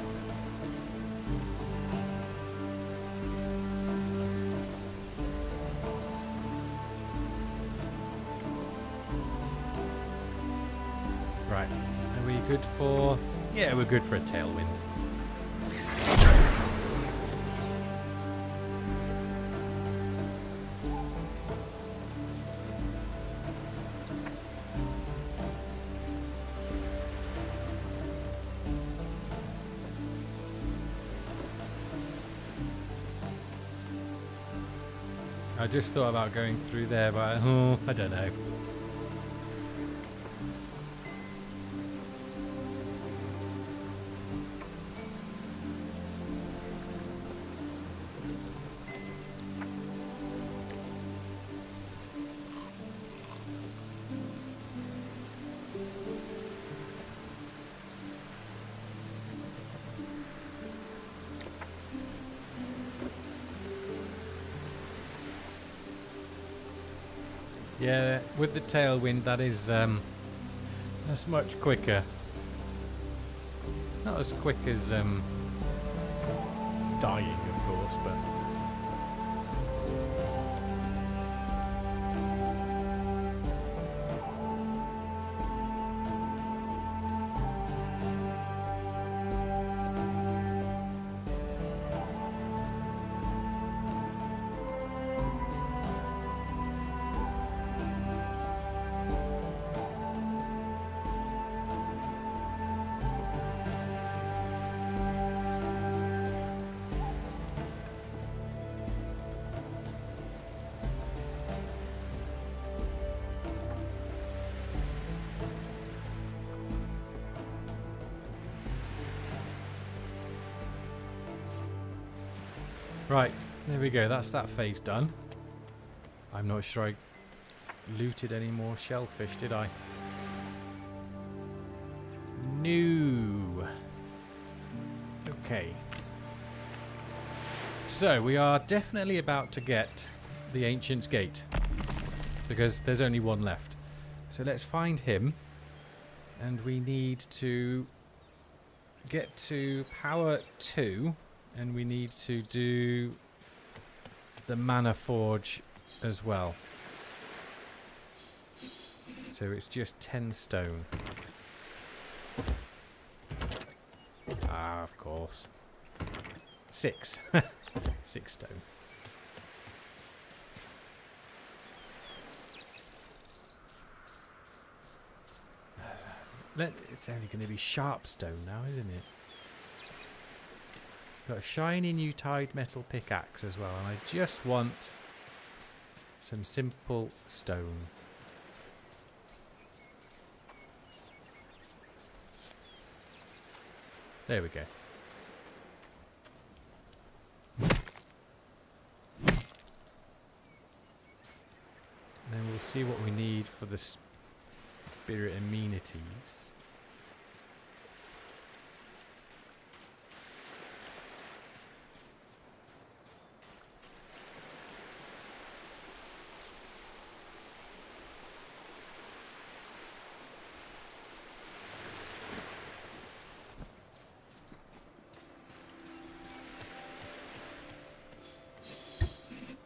Right, are we good for... Yeah, we're good for a tailwind. I just thought about going through there, but I don't know. Yeah, with the tailwind, that is that's much quicker. Not as quick as dying, of course, but right, there we go. That's that phase done. I'm not sure looted any more shellfish, did I? No. Okay. So, we are definitely about to get the Ancient's Gate. Because there's only one left. So let's find him. And we need to get to power 2. And we need to do the Mana Forge as well. So it's just 10 stone. Ah, of course. 6. 6 stone. It's only going to be sharp stone now, isn't it? Got a shiny new tied metal pickaxe as well, and I just want some simple stone. There we go. And then we'll see what we need for the spirit amenities.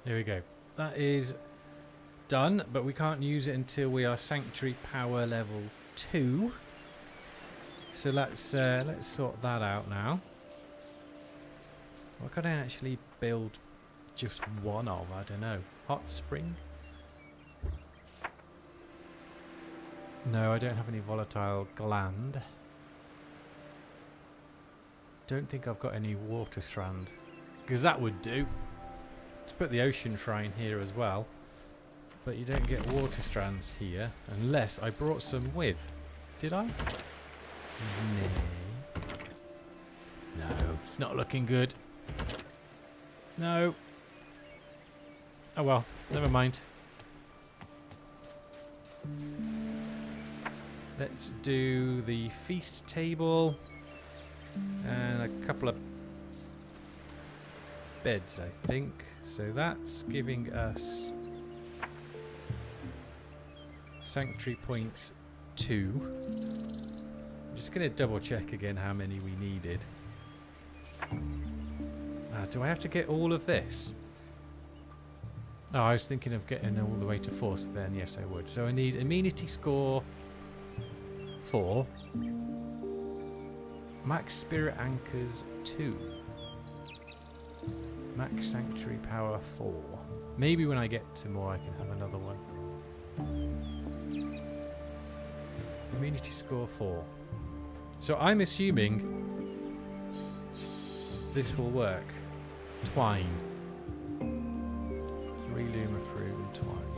There we go. That is done, but we can't use it until we are Sanctuary Power level 2. So let's sort that out now. What can I actually build just one of? I don't know. Hot spring? No, I don't have any volatile gland. Don't think I've got any water strand, because that would do. Let's put the ocean shrine here as well. But you don't get water strands here unless I brought some with. Did I? No, it's not looking good. No. Oh well, never mind. Let's do the feast table and a couple of beds, I think. So that's giving us Sanctuary points 2. I'm just going to double check again how many we needed. Do I have to get all of this? Oh, I was thinking of getting all the way to 4, so then yes I would. So I need amenity score 4. Max spirit anchors 2. Max sanctuary power 4. Maybe when I get to more I can have another one. Immunity score 4. So I'm assuming this will work. Twine. 3 lumifruit and twine.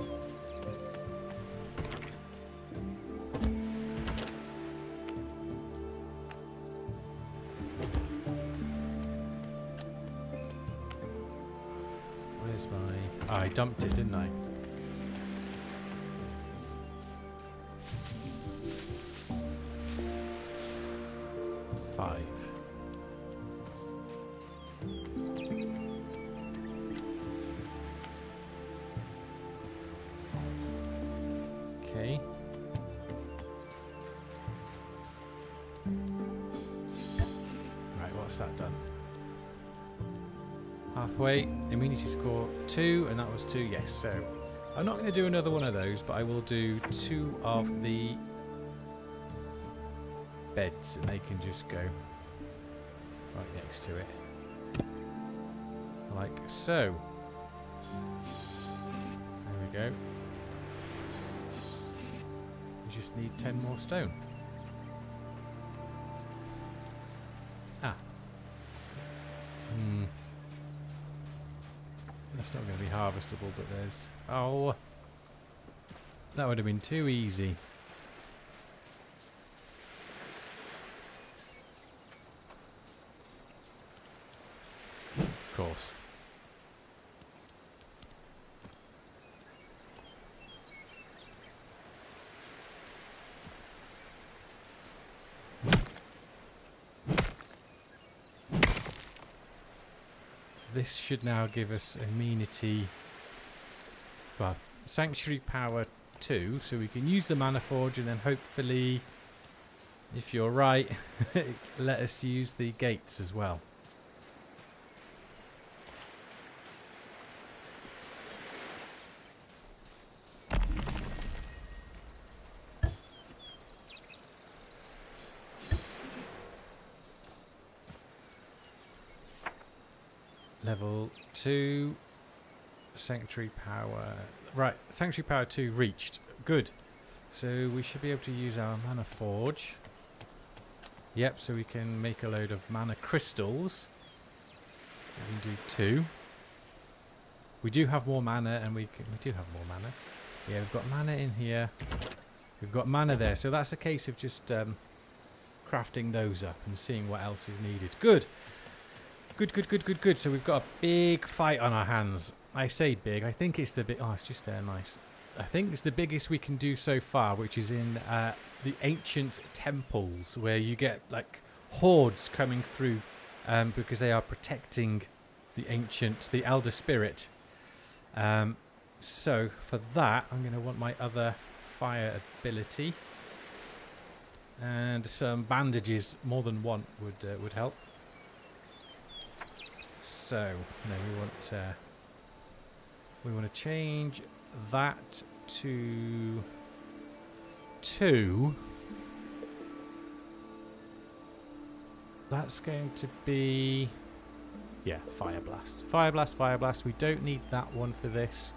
Where's my... Oh, I dumped it, didn't I? Okay. Right, what's that done? Halfway, immunity score 2, and that was 2, yes. So I'm not going to do another one of those, but I will do 2 of the beds, and they can just go right next to it. Like so. There we go. We just need 10 more stone. Ah. That's not going to be harvestable, but there's... Oh! That would have been too easy. Of course. this should now give us immunity. Well, Sanctuary Power 2, so we can use the Mana Forge and then hopefully, if you're right, let us use the gates as well. Level 2, Sanctuary Power. Right, Sanctuary Power 2 reached. Good. So we should be able to use our Mana Forge. Yep, so we can make a load of Mana Crystals. We can do 2. We do have more mana, and we do have more mana. Yeah, we've got mana in here. We've got mana there, so that's a case of just crafting those up and seeing what else is needed. Good. Good. So we've got a big fight on our hands. I say big. I think it's the big. Oh, it's just there. Nice. I think it's the biggest we can do so far, which is in the ancient temples, where you get like hordes coming through because they are protecting the elder spirit. So for that, I'm going to want my other fire ability, and some bandages. More than one would help. So no, we want to change that to 2. That's going to be, yeah, Fire Blast. Fire Blast. We don't need that one for this.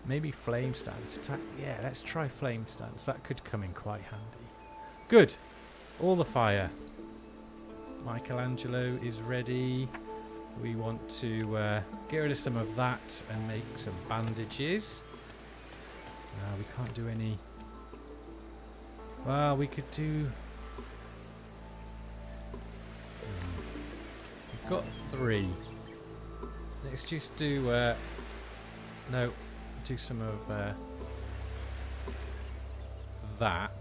Maybe Flame Stance. Yeah, let's try Flame Stance. That could come in quite handy. Good. All the fire. Michelangelo is ready. We want to get rid of some of that and make some bandages. We can't do any. Well, we could do. We've got 3. Let's just do. No, do some of that,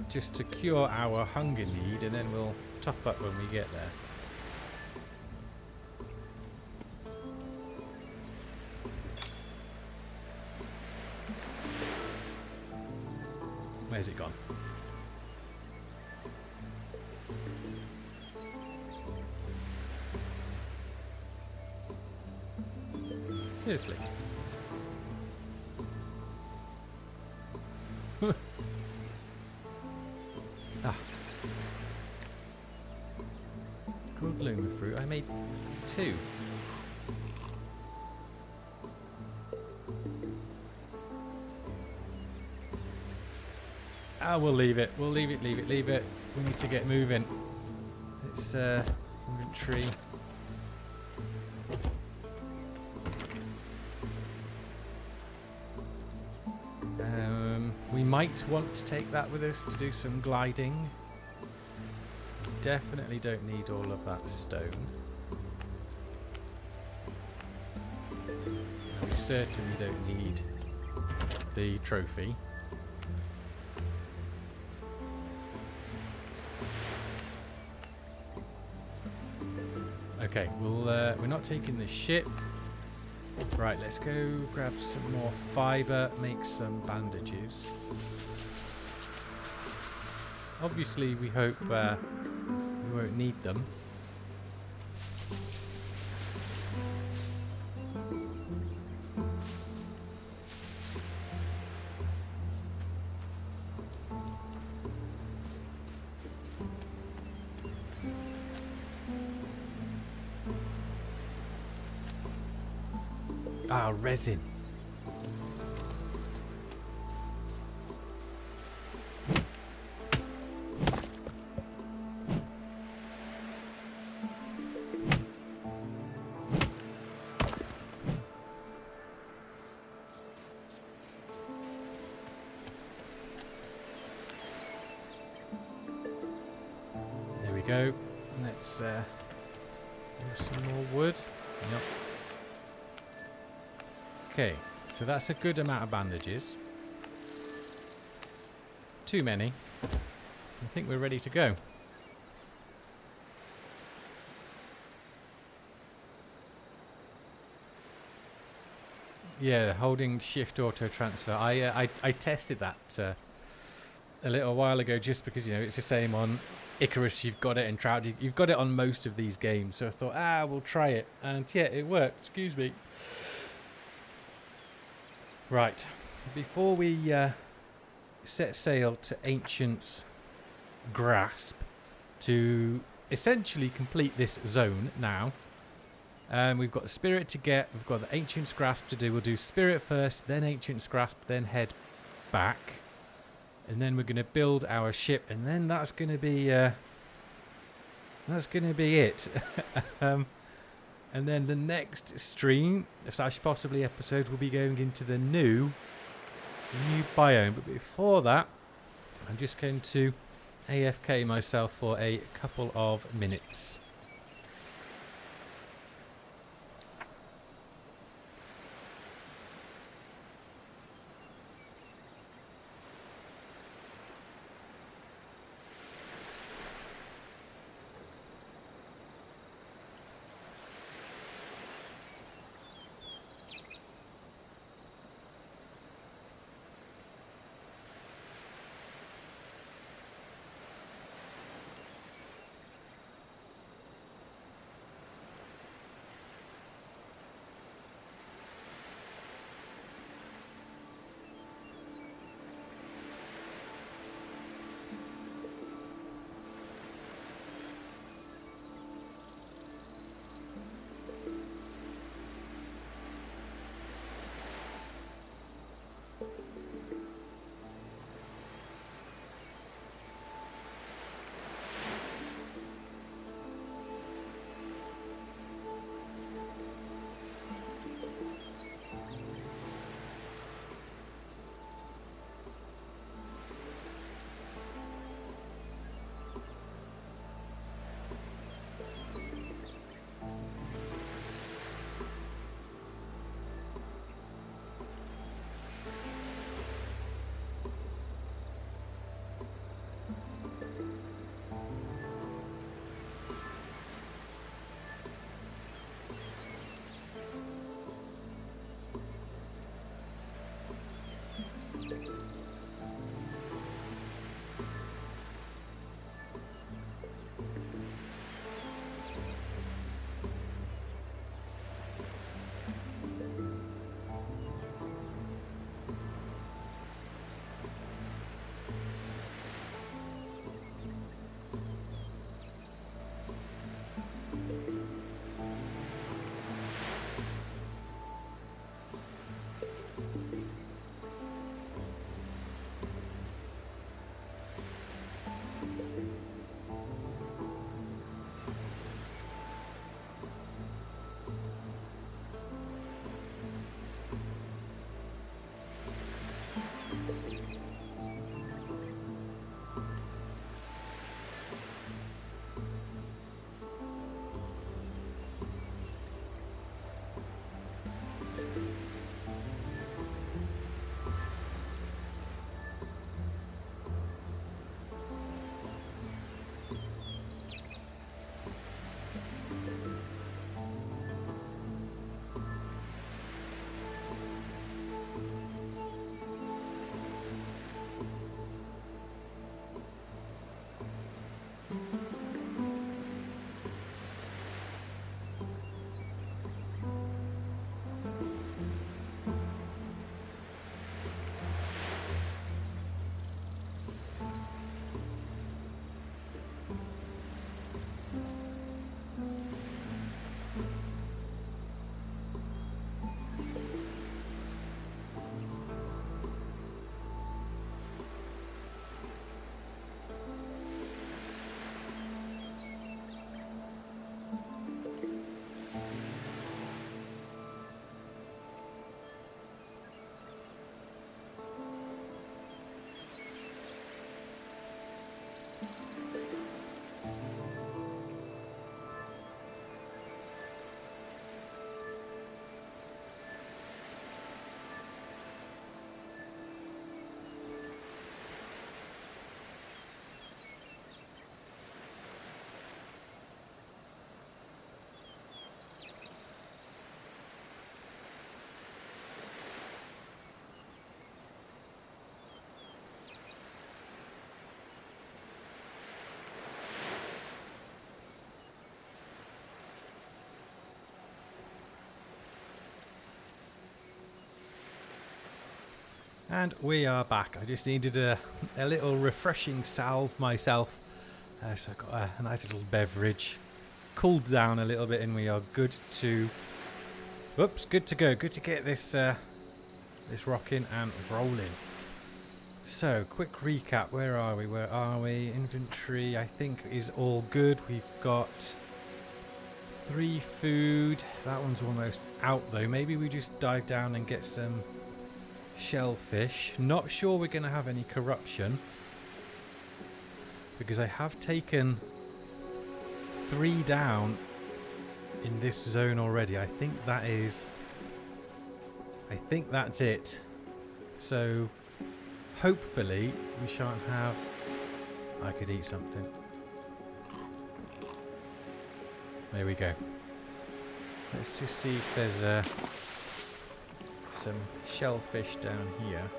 just to cure our hunger need, and then we'll top up when we get there. Where's it gone? Seriously. Grilled luma fruit. I made 2. We'll leave it. We'll leave it. We need to get moving. It's inventory. We might want to take that with us to do some gliding. Definitely don't need all of that stone. We certainly don't need the trophy. Okay, we're not taking the ship. Right, let's go grab some more fibre, make some bandages. Obviously, we hope we won't need them. Ah, resin. There we go. Let's use some more wood. Yep. Okay, so that's a good amount of bandages. Too many. I think we're ready to go. Yeah, holding shift auto transfer. I tested that a little while ago just because, you know, it's the same on Icarus. You've got it, and Trout, you've got it on most of these games. So I thought, we'll try it. And yeah, it worked. Excuse me. Right. Before we set sail to Ancient's Grasp to essentially complete this zone now, we've got the Spirit to get, we've got the Ancient's Grasp to do. We'll do Spirit first, then Ancient's Grasp, then head back. And then we're going to build our ship, and then that's going to be it. And then the next stream / possibly episode will be going into the new biome. But before that, I'm just going to AFK myself for a couple of minutes. And we are back. I just needed a little refreshing salve myself. So I got a nice little beverage. Cooled down a little bit and we are good to... Whoops, good to go. Good to get this this rocking and rolling. So, quick recap. Where are we? Where are we? Inventory, I think, is all good. We've got 3 food. That one's almost out though. Maybe we just dive down and get some shellfish. Not sure we're going to have any corruption, because I have taken 3 down in this zone already. I think that's it. So hopefully we shan't have... I could eat something. There we go. Let's just see if there's some shellfish down here.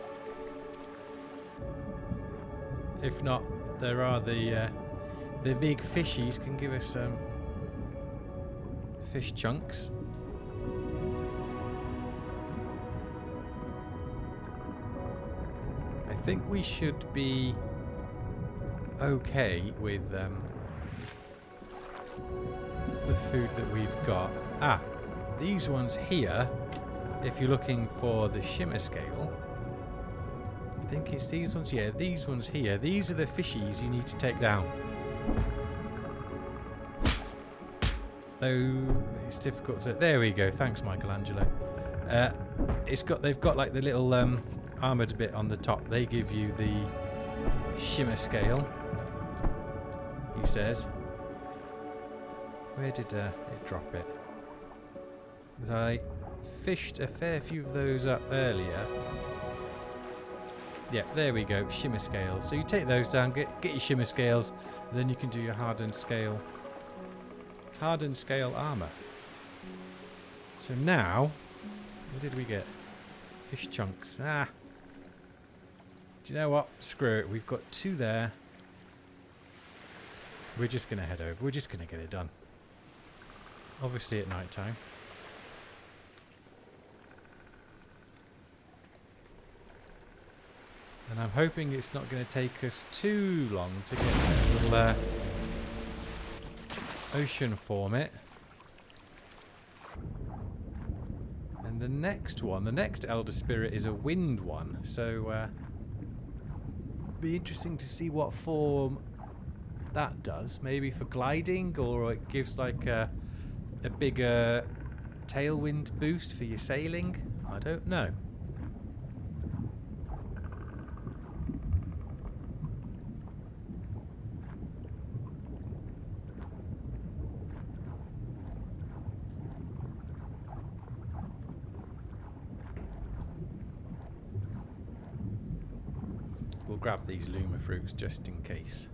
If not, there are the big fishies can give us some fish chunks. I think we should be okay with the food that we've got. Ah, these ones here, if you're looking for the shimmer scale, I think it's these ones. Yeah, these ones here. These are the fishies you need to take down. Oh, it's difficult to... There we go. Thanks, Michelangelo. They've got like the little armoured bit on the top. They give you the shimmer scale, he says. Where did it drop it? Because I fished a fair few of those up earlier. Yeah, there we go. Shimmer scales. So you take those down, get your shimmer scales, and then you can do your hardened scale armour. So now, what did we get? Fish chunks. Ah. Do you know what? Screw it. We've got 2 there. We're just going to head over. We're just going to get it done. Obviously at night time. And I'm hoping it's not going to take us too long to get that little ocean format. And the next one, the next Elder Spirit is a wind one. So be interesting to see what form that does. Maybe for gliding, or it gives like a bigger tailwind boost for your sailing. I don't know. We'll grab these Luma fruits just in case.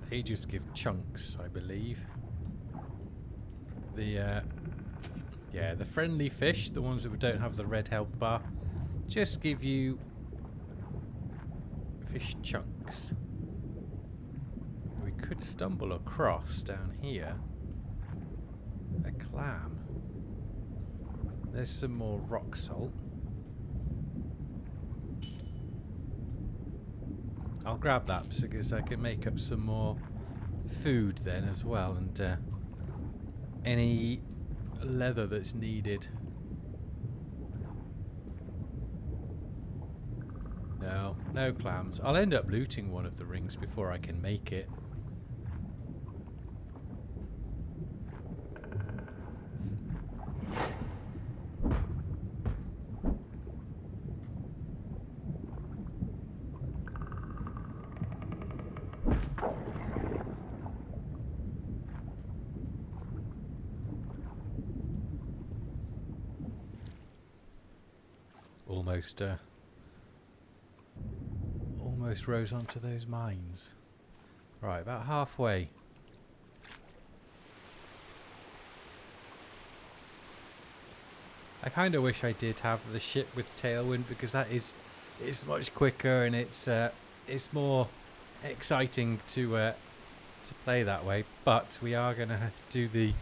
They just give chunks, I believe. The friendly fish, the ones that don't have the red health bar, just give you fish chunks. We could stumble across down here a clam. There's some more rock salt. I'll grab that because I can make up some more food then as well, and any leather that's needed. No clams. I'll end up looting one of the rings before I can make it. Almost rose onto those mines. Right, about halfway. I kind of wish I did have the ship with tailwind, because it's much quicker and it's more exciting to play that way. But we are gonna do the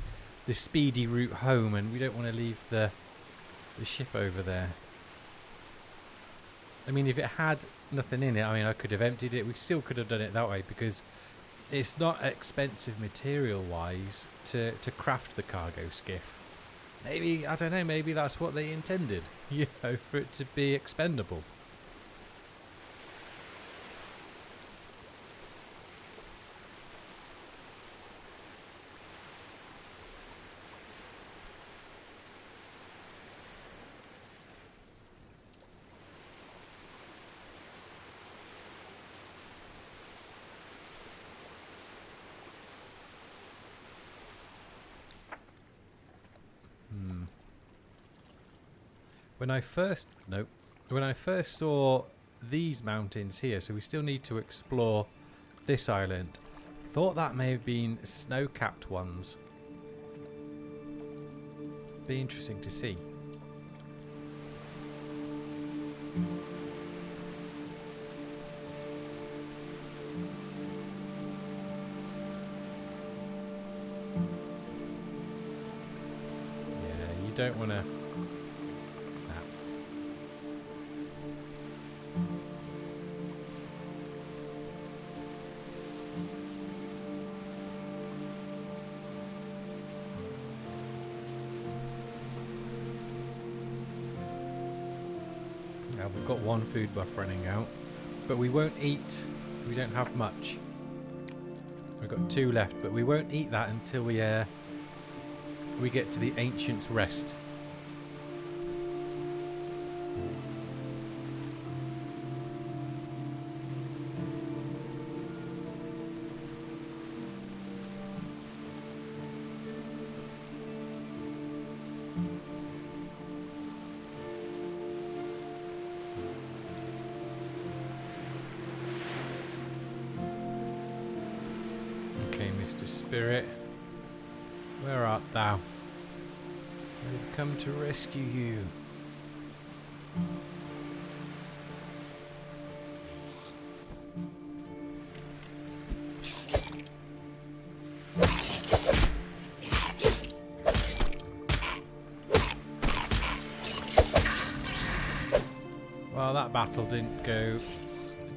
speedy route home, and we don't want to leave the ship over there. I mean, if it had nothing in it, I mean, I could have emptied it. We still could have done it that way, because it's not expensive material-wise to craft the cargo skiff. Maybe, I don't know, maybe that's what they intended, you know, for it to be expendable. When I first saw these mountains here, so we still need to explore this island, thought that may have been snow-capped ones. Be interesting to see. Yeah, you don't want to. We've got one food buff running out, but we won't eat. We don't have much. We've got 2 left, but we won't eat that until we get to the Ancient's Rest. Mr. Spirit, where art thou? I've come to rescue you. Well, that battle didn't go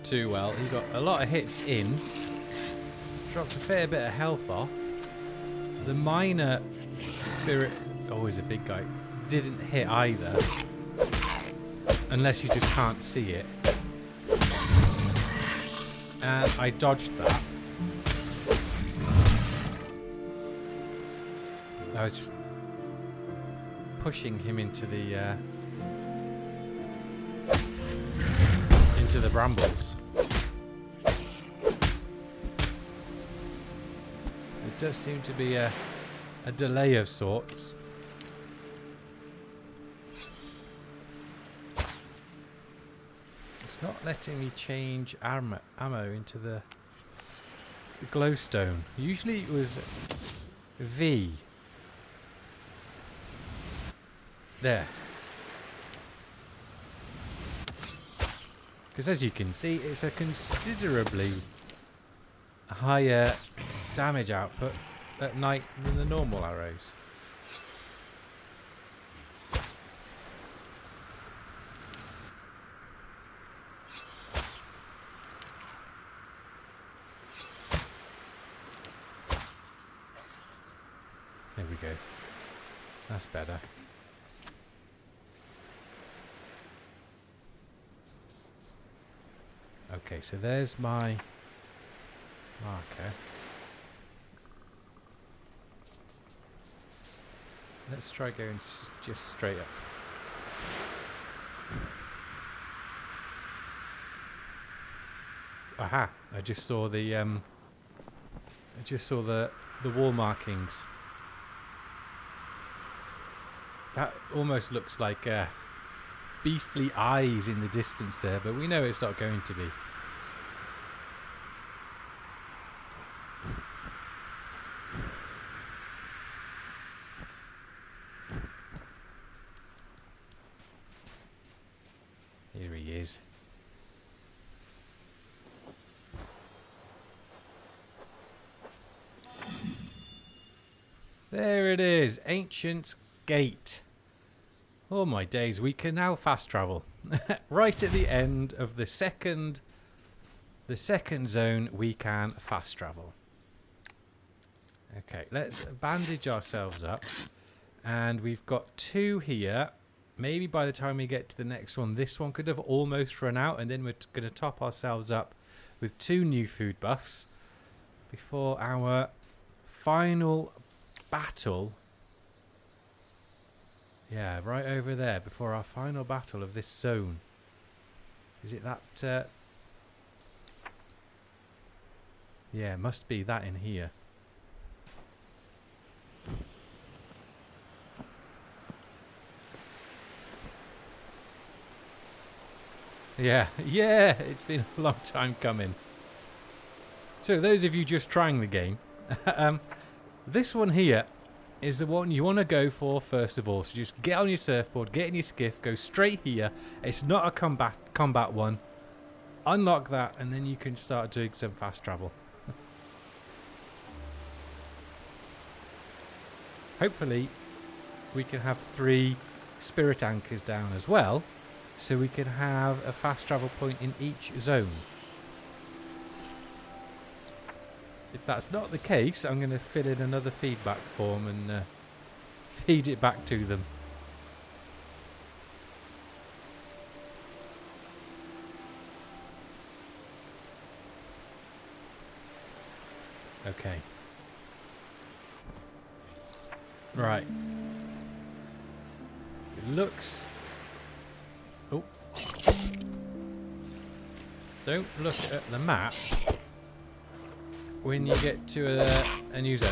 too well. He got a lot of hits in. Dropped a fair bit of health off. The minor spirit, always a big guy, didn't hit either. Unless you just can't see it. And I dodged that. I was just pushing him into the brambles. It does seem to be a delay of sorts. It's not letting me change ammo into the glowstone. Usually it was V. There. Because as you can see, it's a considerably higher damage output at night than the normal arrows. There we go. That's better. Okay, so there's my marker. Let's try going just straight up. Aha! I just saw the wall markings. That almost looks like beastly eyes in the distance there, but we know it's not going to be. Here he is. There it is, Ancient Gate. Oh my days, we can now fast travel. Right at the end of the second zone, we can fast travel. Okay, let's bandage ourselves up. And we've got 2 here. Maybe by the time we get to the next one, this one could have almost run out. And then we're going to top ourselves up with 2 new food buffs before our final battle. Yeah, right over there before our final battle of this zone. Is it that? Yeah, must be that in here. Yeah, it's been a long time coming. So those of you just trying the game, this one here is the one you want to go for first of all. So just get on your surfboard, get in your skiff, go straight here. It's not a combat one. Unlock that and then you can start doing some fast travel. Hopefully we can have 3 spirit anchors down as well. So we can have a fast travel point in each zone. If that's not the case, I'm going to fill in another feedback form and feed it back to them. Okay. Right. It looks... Oh. Don't look at the map when you get to a new zone.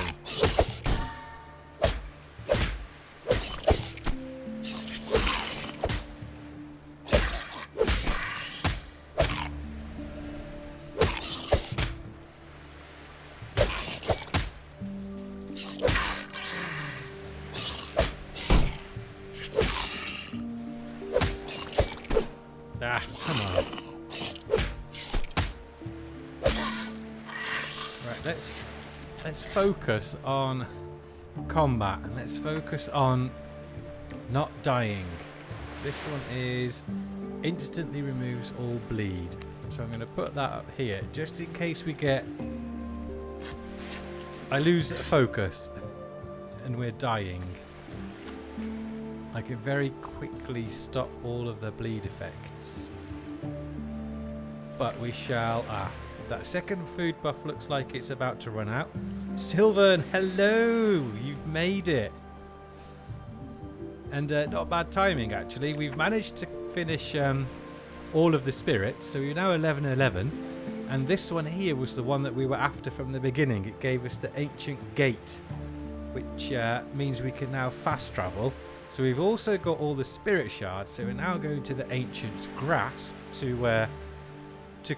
Ah, come on. Right, let's focus on combat and let's focus on not dying. This one is instantly removes all bleed. So I'm going to put that up here just in case I lose focus and we're dying. I can very quickly stop all of the bleed effects. But we shall... that second food buff looks like it's about to run out. Sylvan, hello! You've made it. And not bad timing, actually. We've managed to finish all of the spirits. So we're now 11-11. And this one here was the one that we were after from the beginning. It gave us the Ancient Gate, which means we can now fast travel. So we've also got all the spirit shards, so we're now going to the Ancient's Grasp to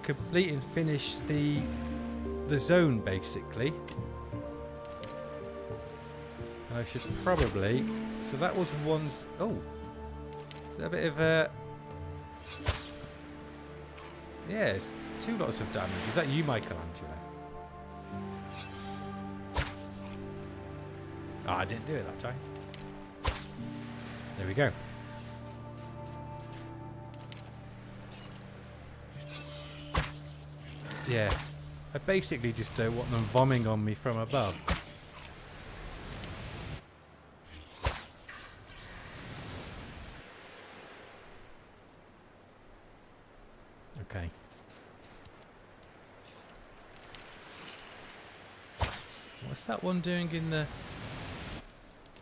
complete and finish the zone, basically. And I should probably... So that was one's... Oh! Is that a bit of a... Yeah, it's 2 lots of damage. Is that you, Michelangelo? Oh, I didn't do it that time. There we go. Yeah, I basically just don't want them vomiting on me from above. Okay. What's that one doing in the...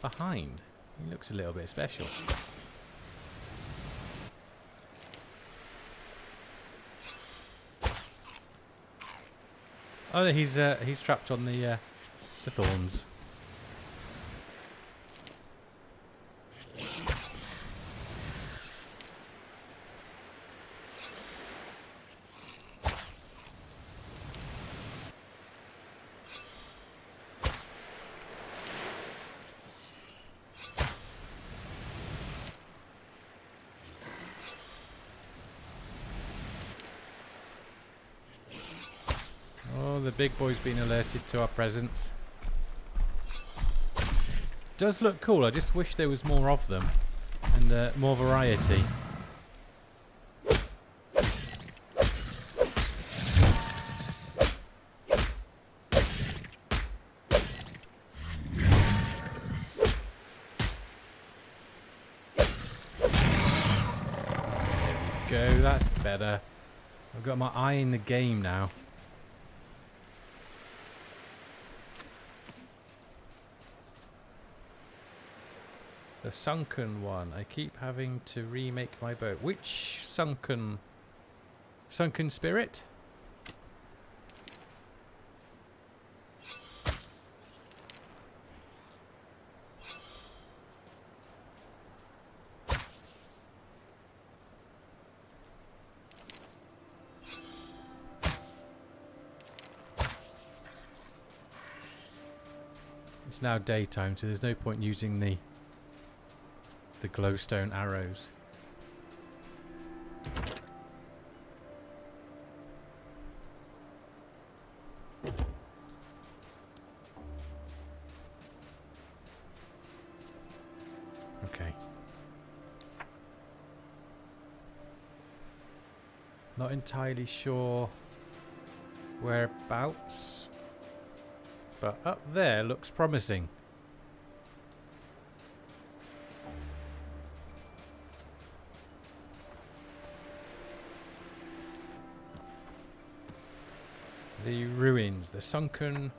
behind? He looks a little bit special. Oh, no, he's trapped on the thorns. the big boy's been alerted to our presence. Does look cool. I just wish there was more of them and more variety. There we go. That's better. I've got my eye in the game now. The sunken one. I keep having to remake my boat. Which sunken spirit? It's now daytime, so there's no point using the glowstone arrows. Okay. Not entirely sure whereabouts, but up there looks promising. The ruins, the sunken...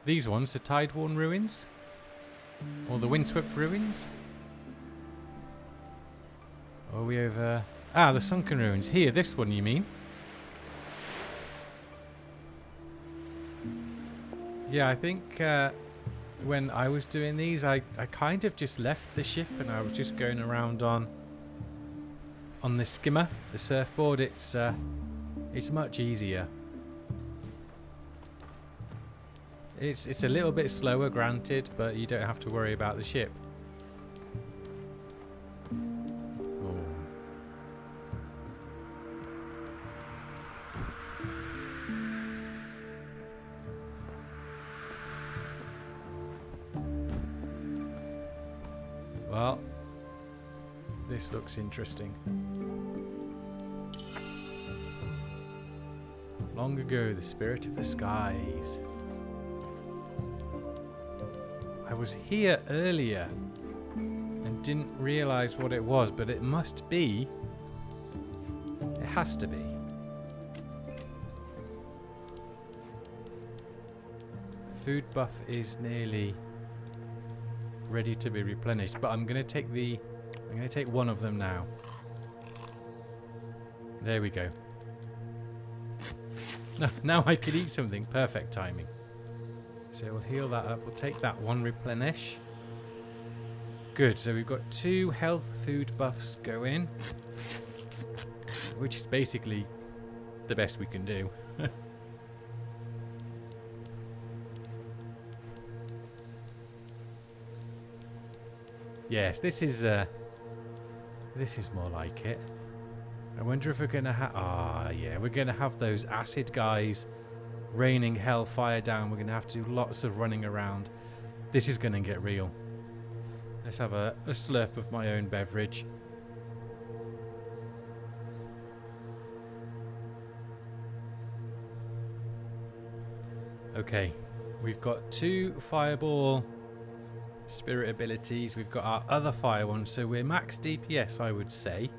These ones, the tide-worn ruins? Or the windswept ruins? Or are we over... Ah, the sunken ruins. Here, this one you mean? Yeah, I think when I was doing these, I kind of just left the ship and I was just going around on the skimmer, the surfboard. It's much easier. It's a little bit slower, granted, but you don't have to worry about the ship. Oh. Well, this looks interesting. Long ago, the spirit of the skies. I was here earlier and didn't realize what it was, but it must be. It has to be. Food buff is nearly ready to be replenished, but I'm going to take one of them now. There we go. Now I can eat something. Perfect timing. So we'll heal that up. We'll take that one, replenish. Good, so we've got 2 health food buffs going, which is basically the best we can do. Yes, this is more like it. I wonder if we're gonna have... Ah, yeah, we're gonna have those acid guys raining hellfire down. We're gonna have to do lots of running around. This is gonna get real. Let's have a slurp of my own beverage. Okay, we've got 2 fireball spirit abilities. We've got our other fire one, so we're max DPS, I would say.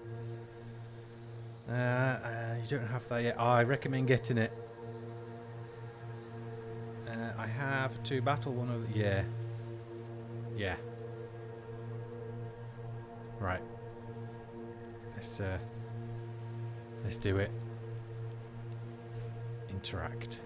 You don't have that yet. Oh, I recommend getting it. I have to battle one of the... Yeah. Right. Let's do it. Interact.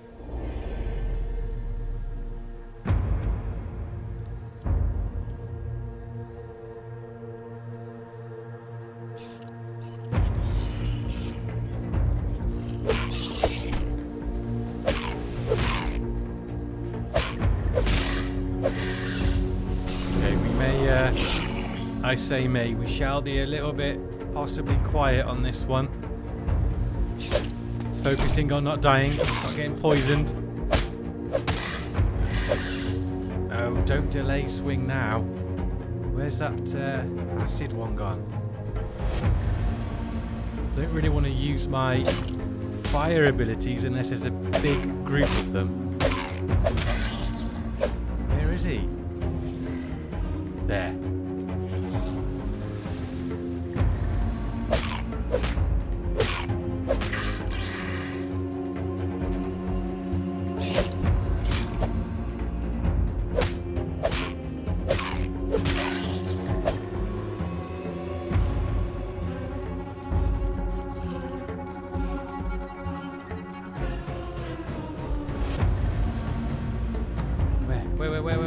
I say may, we shall be a little bit possibly quiet on this one. Focusing on not dying, not getting poisoned. Oh, don't delay swing now. Where's that acid one gone? Don't really want to use my fire abilities unless there's a big group of them. Where is he? There.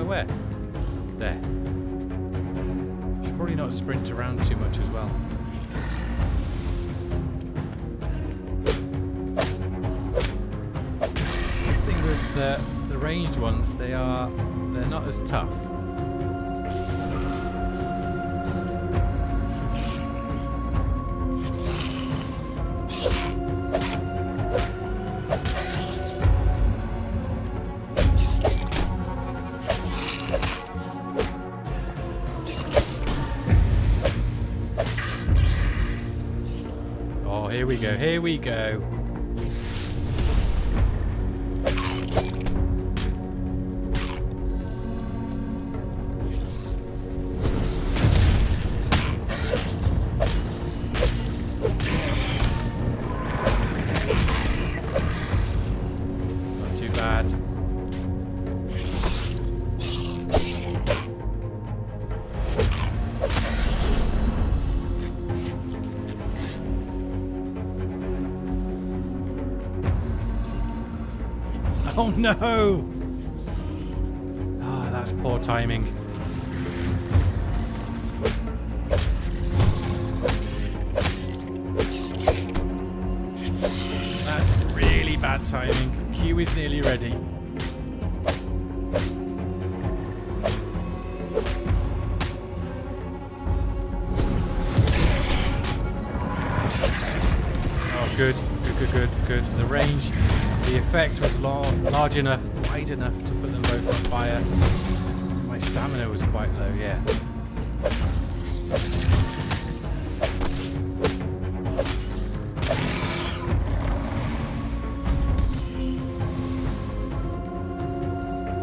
Where? There. Should probably not sprint around too much as well. The thing with the ranged ones, they're not as tough. Here we go. Not too bad. Oh no! Oh, that's poor timing. That's really bad timing. Q is nearly ready. Oh, good. The range. The effect was large enough, wide enough to put them both on fire. My stamina was quite low, yeah.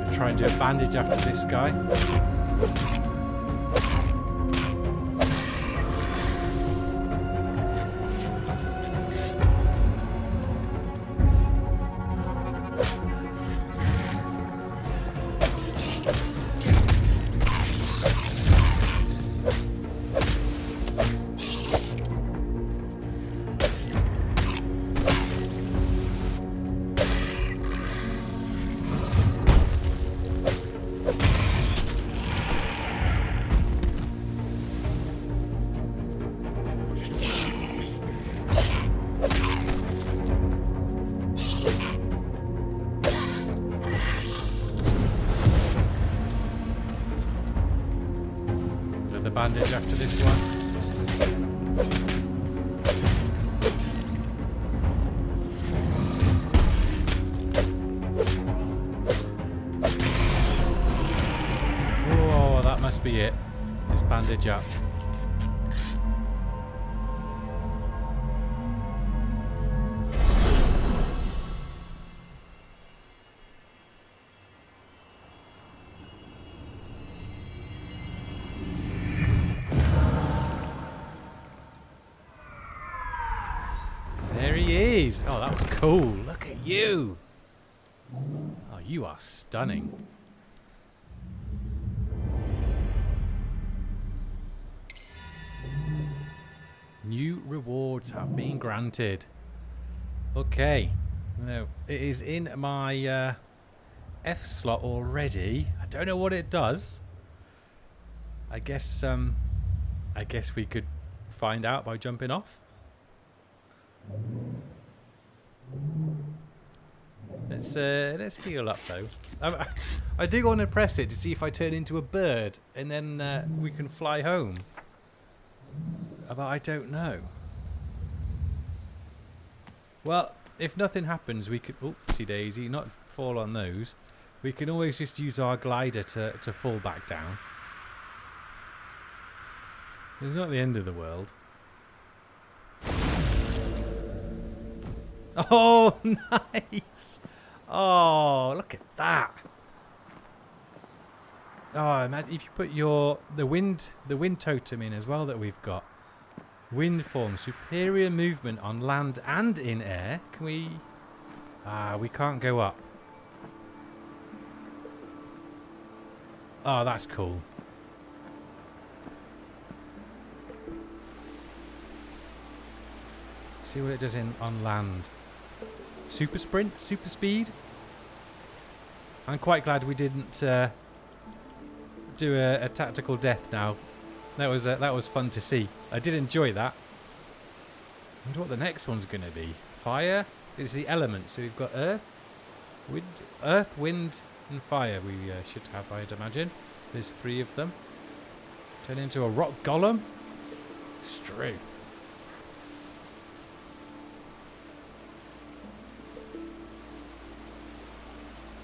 I'll try and do a bandage after this guy. Bandage after this one. Whoa, that must be it. Let's bandage up. Oh, that was cool. Look at you. Oh, you are stunning. New rewards have been granted. Okay. Now, it is in my F slot already. I don't know what it does. I guess we could find out by jumping off. Let's heal up though. I do want to press it to see if I turn into a bird and then we can fly home. But I don't know. Well, if nothing happens, we could... Oopsie daisy, not fall on those. We can always just use our glider to fall back down. It's not the end of the world. Oh, nice! Oh, look at that! Oh, imagine if you put the wind totem in as well that we've got. Wind form, superior movement on land and in air. Can we? We can't go up. Oh, that's cool. See what it does on land. Super sprint, super speed. I'm quite glad we didn't do a tactical death now. That was fun to see. I did enjoy that. I wonder what the next one's going to be. Fire is the element. So we've got earth, wind, and fire. We should have, I'd imagine. There's 3 of them. Turn into a rock golem. Struth.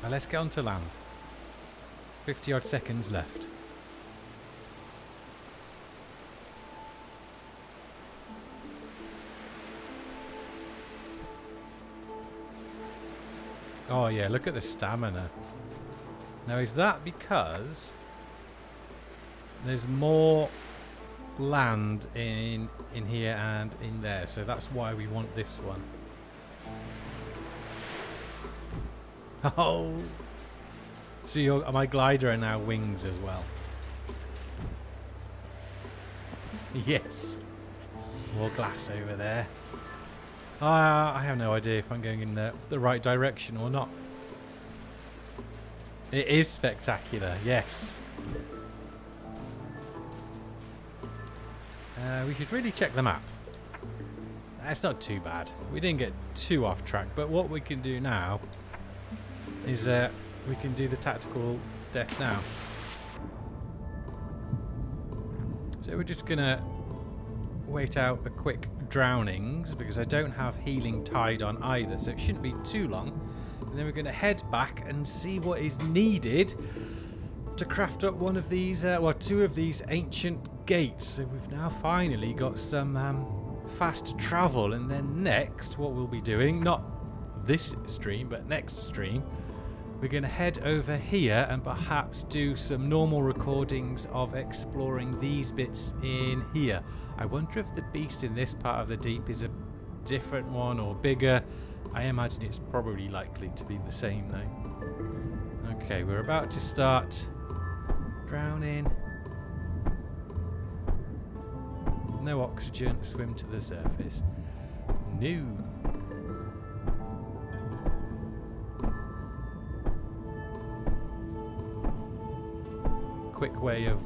Now let's get onto land. 50 odd seconds left. Oh yeah, look at the stamina. Now is that because there's more land in here and in there, so that's why we want this one. Oh, so my glider are now wings as well. Yes, more glass over there. I have no idea if I'm going in the right direction or not. It is spectacular, yes. We should really check the map. That's not too bad. We didn't get too off track, but what we can do now is we can do the tactical death now. So we're just gonna wait out a quick drownings because I don't have healing tide on either, so it shouldn't be too long. And then we're gonna head back and see what is needed to craft up one of these, well, 2 of these ancient gates. So we've now finally got some fast travel, and then next what we'll be doing, not this stream but next stream, we're going to head over here and perhaps do some normal recordings of exploring these bits in here. I wonder if the beast in this part of the deep is a different one or bigger. I imagine it's probably likely to be the same though. Okay, we're about to start drowning. No oxygen, swim to the surface. No. Quick way of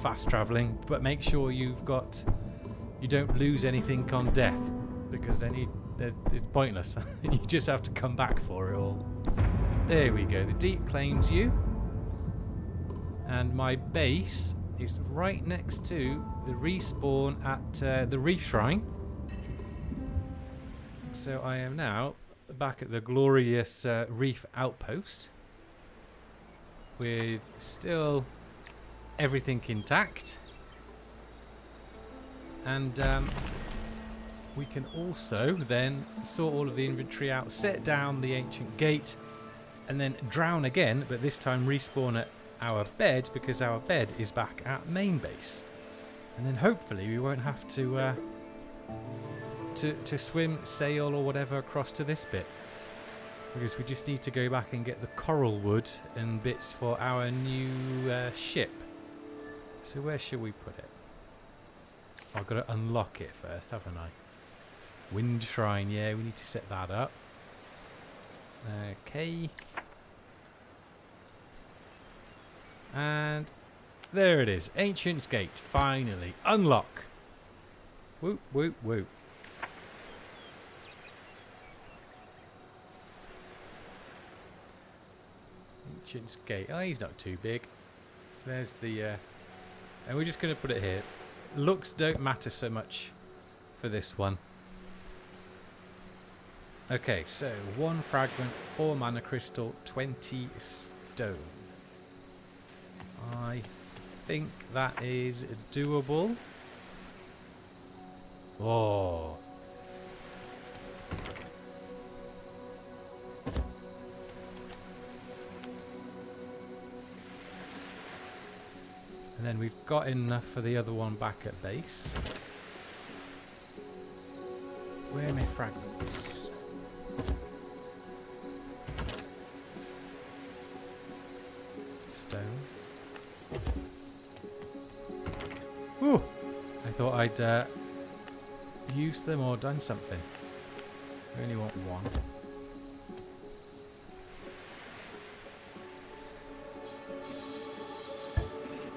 fast traveling, but make sure you don't lose anything on death, because then it's pointless. You just have to come back for it all. There we go. The deep claims you, and my base is right next to the respawn at the Reef Shrine. So I am now back at the glorious Reef Outpost with still everything intact, and we can also then sort all of the inventory out, set down the ancient gate, and then drown again, but this time respawn at our bed, because our bed is back at main base, and then hopefully we won't have to swim, sail or whatever across to this bit, because we just need to go back and get the coral wood and bits for our new ship. So where should we put it? I've got to unlock it first, haven't I? Wind Shrine, yeah, we need to set that up. Okay. And there it is. Ancient's Gate, finally. Unlock. Whoop, whoop, whoop. Ancient's Gate. Oh, he's not too big. There's the... and we're just going to put it here. Looks don't matter so much for this one. Okay, so 1 fragment, 4 mana crystal, 20 stone. I think that is doable. Oh. And then we've got enough for the other one back at base. Where are my fragments? Stone. Ooh! I thought I'd used them or done something. I only want 1.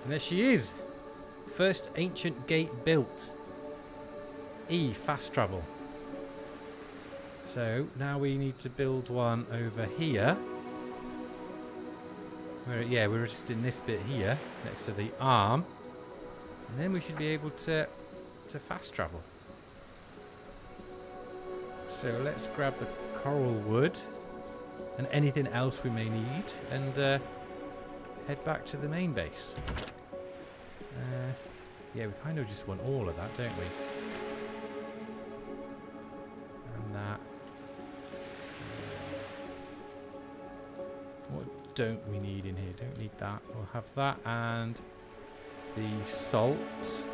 And there she is. First ancient gate built. E, fast travel. So now we need to build one over here. Yeah, we're just in this bit here, next to the arm. And then we should be able to fast travel. So let's grab the coral wood and anything else we may need and head back to the main base. Yeah, we kind of just want all of that, don't we? And that. What don't we need in here? Don't need that. We'll have that and the salt.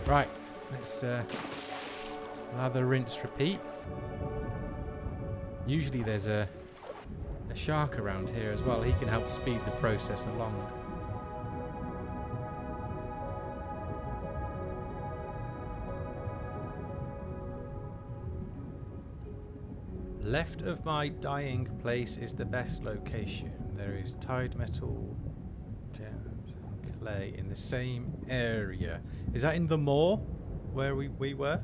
Right, let's lather, rinse, repeat. Usually there's a shark around here as well. He can help speed the process along. Left of my dying place is the best location. There is tide metal, gems, and clay in the same area. Is that in the moor where we were?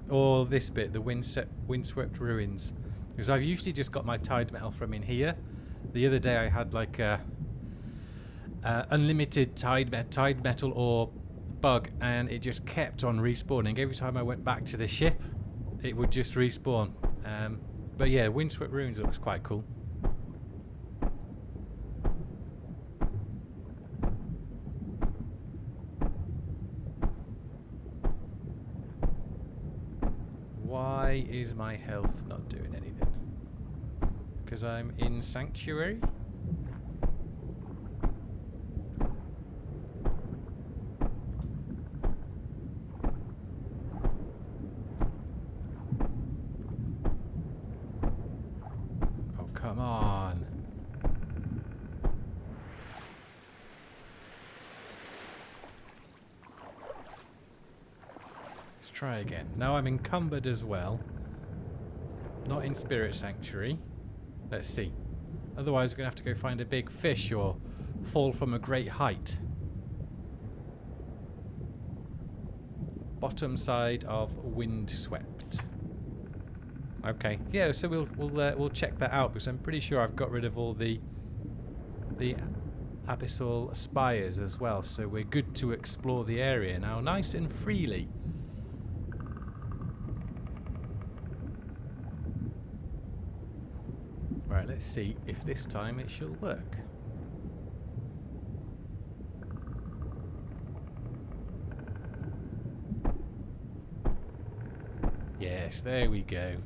Or this bit, the windswept ruins? Because I've usually just got my tide metal from in here. The other day I had like a unlimited tide metal or bug, and it just kept on respawning. Every time I went back to the ship, it would just respawn. But yeah, windswept ruins looks quite cool. Why is my health not doing anything? Because I'm in sanctuary? Oh, come on. Let's try again. Now I'm encumbered as well. Not in Spirit Sanctuary. Let's see. Otherwise we're going to have to go find a big fish or fall from a great height. Bottom side of windswept. Okay. Yeah, so we'll check that out because I'm pretty sure I've got rid of all the abyssal spires as well. So we're good to explore the area now nice and freely. Right, let's see if this time it shall work. Yes, there we go.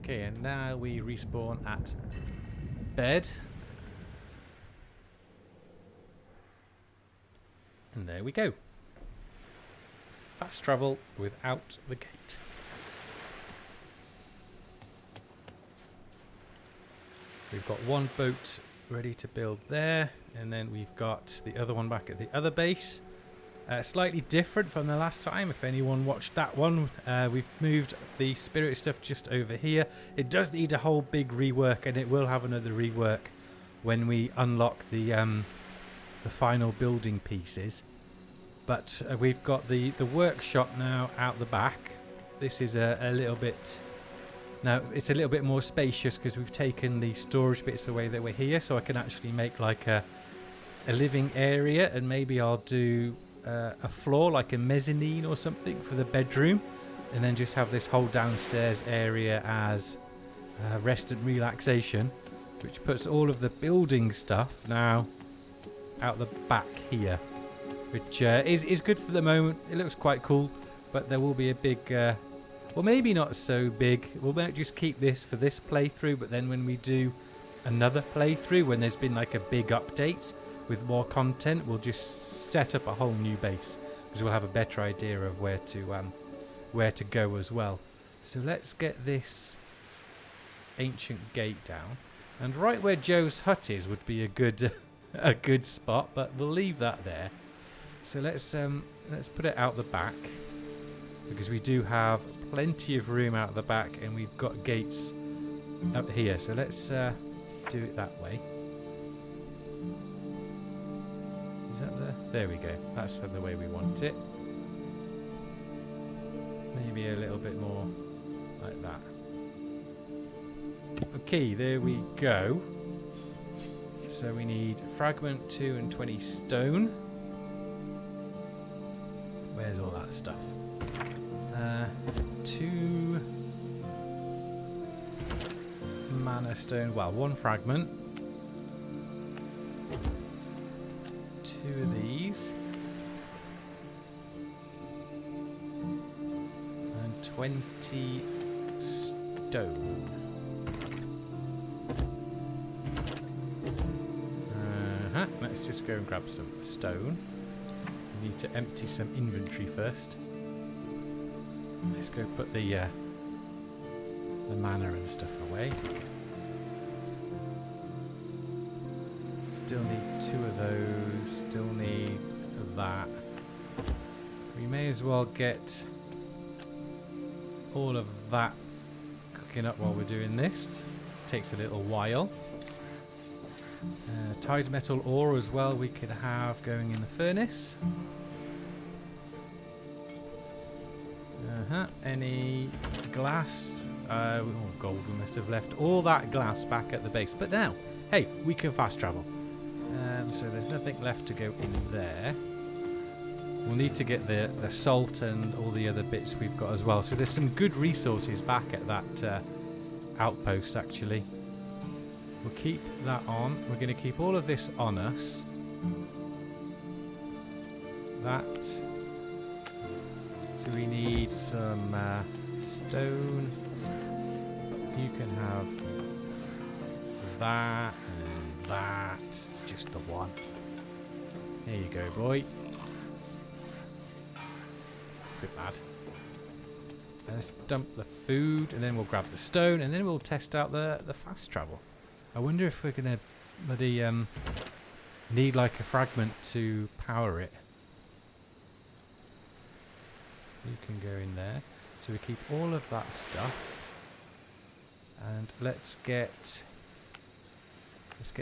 Okay, and now we respawn at bed. And there we go. Fast travel without the gate. We've got one boat ready to build there, and then we've got the other one back at the other base. Slightly different from the last time, if anyone watched that one. We've moved the spirit stuff just over here. It does need a whole big rework, and it will have another rework when we unlock the final building pieces. But we've got the workshop now out the back. This is a little bit... Now, it's a little bit more spacious because we've taken the storage bits away that were here, so I can actually make like a living area, and maybe I'll do a floor, like a mezzanine or something for the bedroom, and then just have this whole downstairs area as rest and relaxation, which puts all of the building stuff now out the back here, which is good for the moment. It looks quite cool, but there will be a big... well, maybe not so big. We'll just keep this for this playthrough, but then when we do another playthrough, when there's been like a big update with more content, we'll just set up a whole new base, because we'll have a better idea of where to go as well. So let's get this ancient gate down, and right where Joe's hut is would be a good spot, but we'll leave that there. So let's put it out the back, because we do have plenty of room out the back, and we've got gates up here. So let's do it that way. Is that there we go. That's the way we want it. Maybe a little bit more like that. Okay, there we go. So we need fragment 2 and 20 stone. Where's all that stuff? 2 mana stone. Well, 1 fragment. 2 of these. And 20 stone. Let's just go and grab some stone. We need to empty some inventory first. Let's go put the mana and stuff away. Still need 2 of those. Still need that. We may as well get all of that cooking up while we're doing this. Takes a little while. Tide metal ore as well we could have going in the furnace. Any glass? Gold. We must have left all that glass back at the base. But now, hey, we can fast travel. So there's nothing left to go in there. We'll need to get the salt and all the other bits we've got as well. So there's some good resources back at that outpost, actually. We'll keep that on. We're going to keep all of this on us. That. So we need some stone. You can have that and that. Just the one. There you go, boy. Good lad. Let's dump the food, and then we'll grab the stone, and then we'll test out the fast travel. I wonder if we're gonna bloody need like a fragment to power it. You can go in there. So we keep all of that stuff, and let's get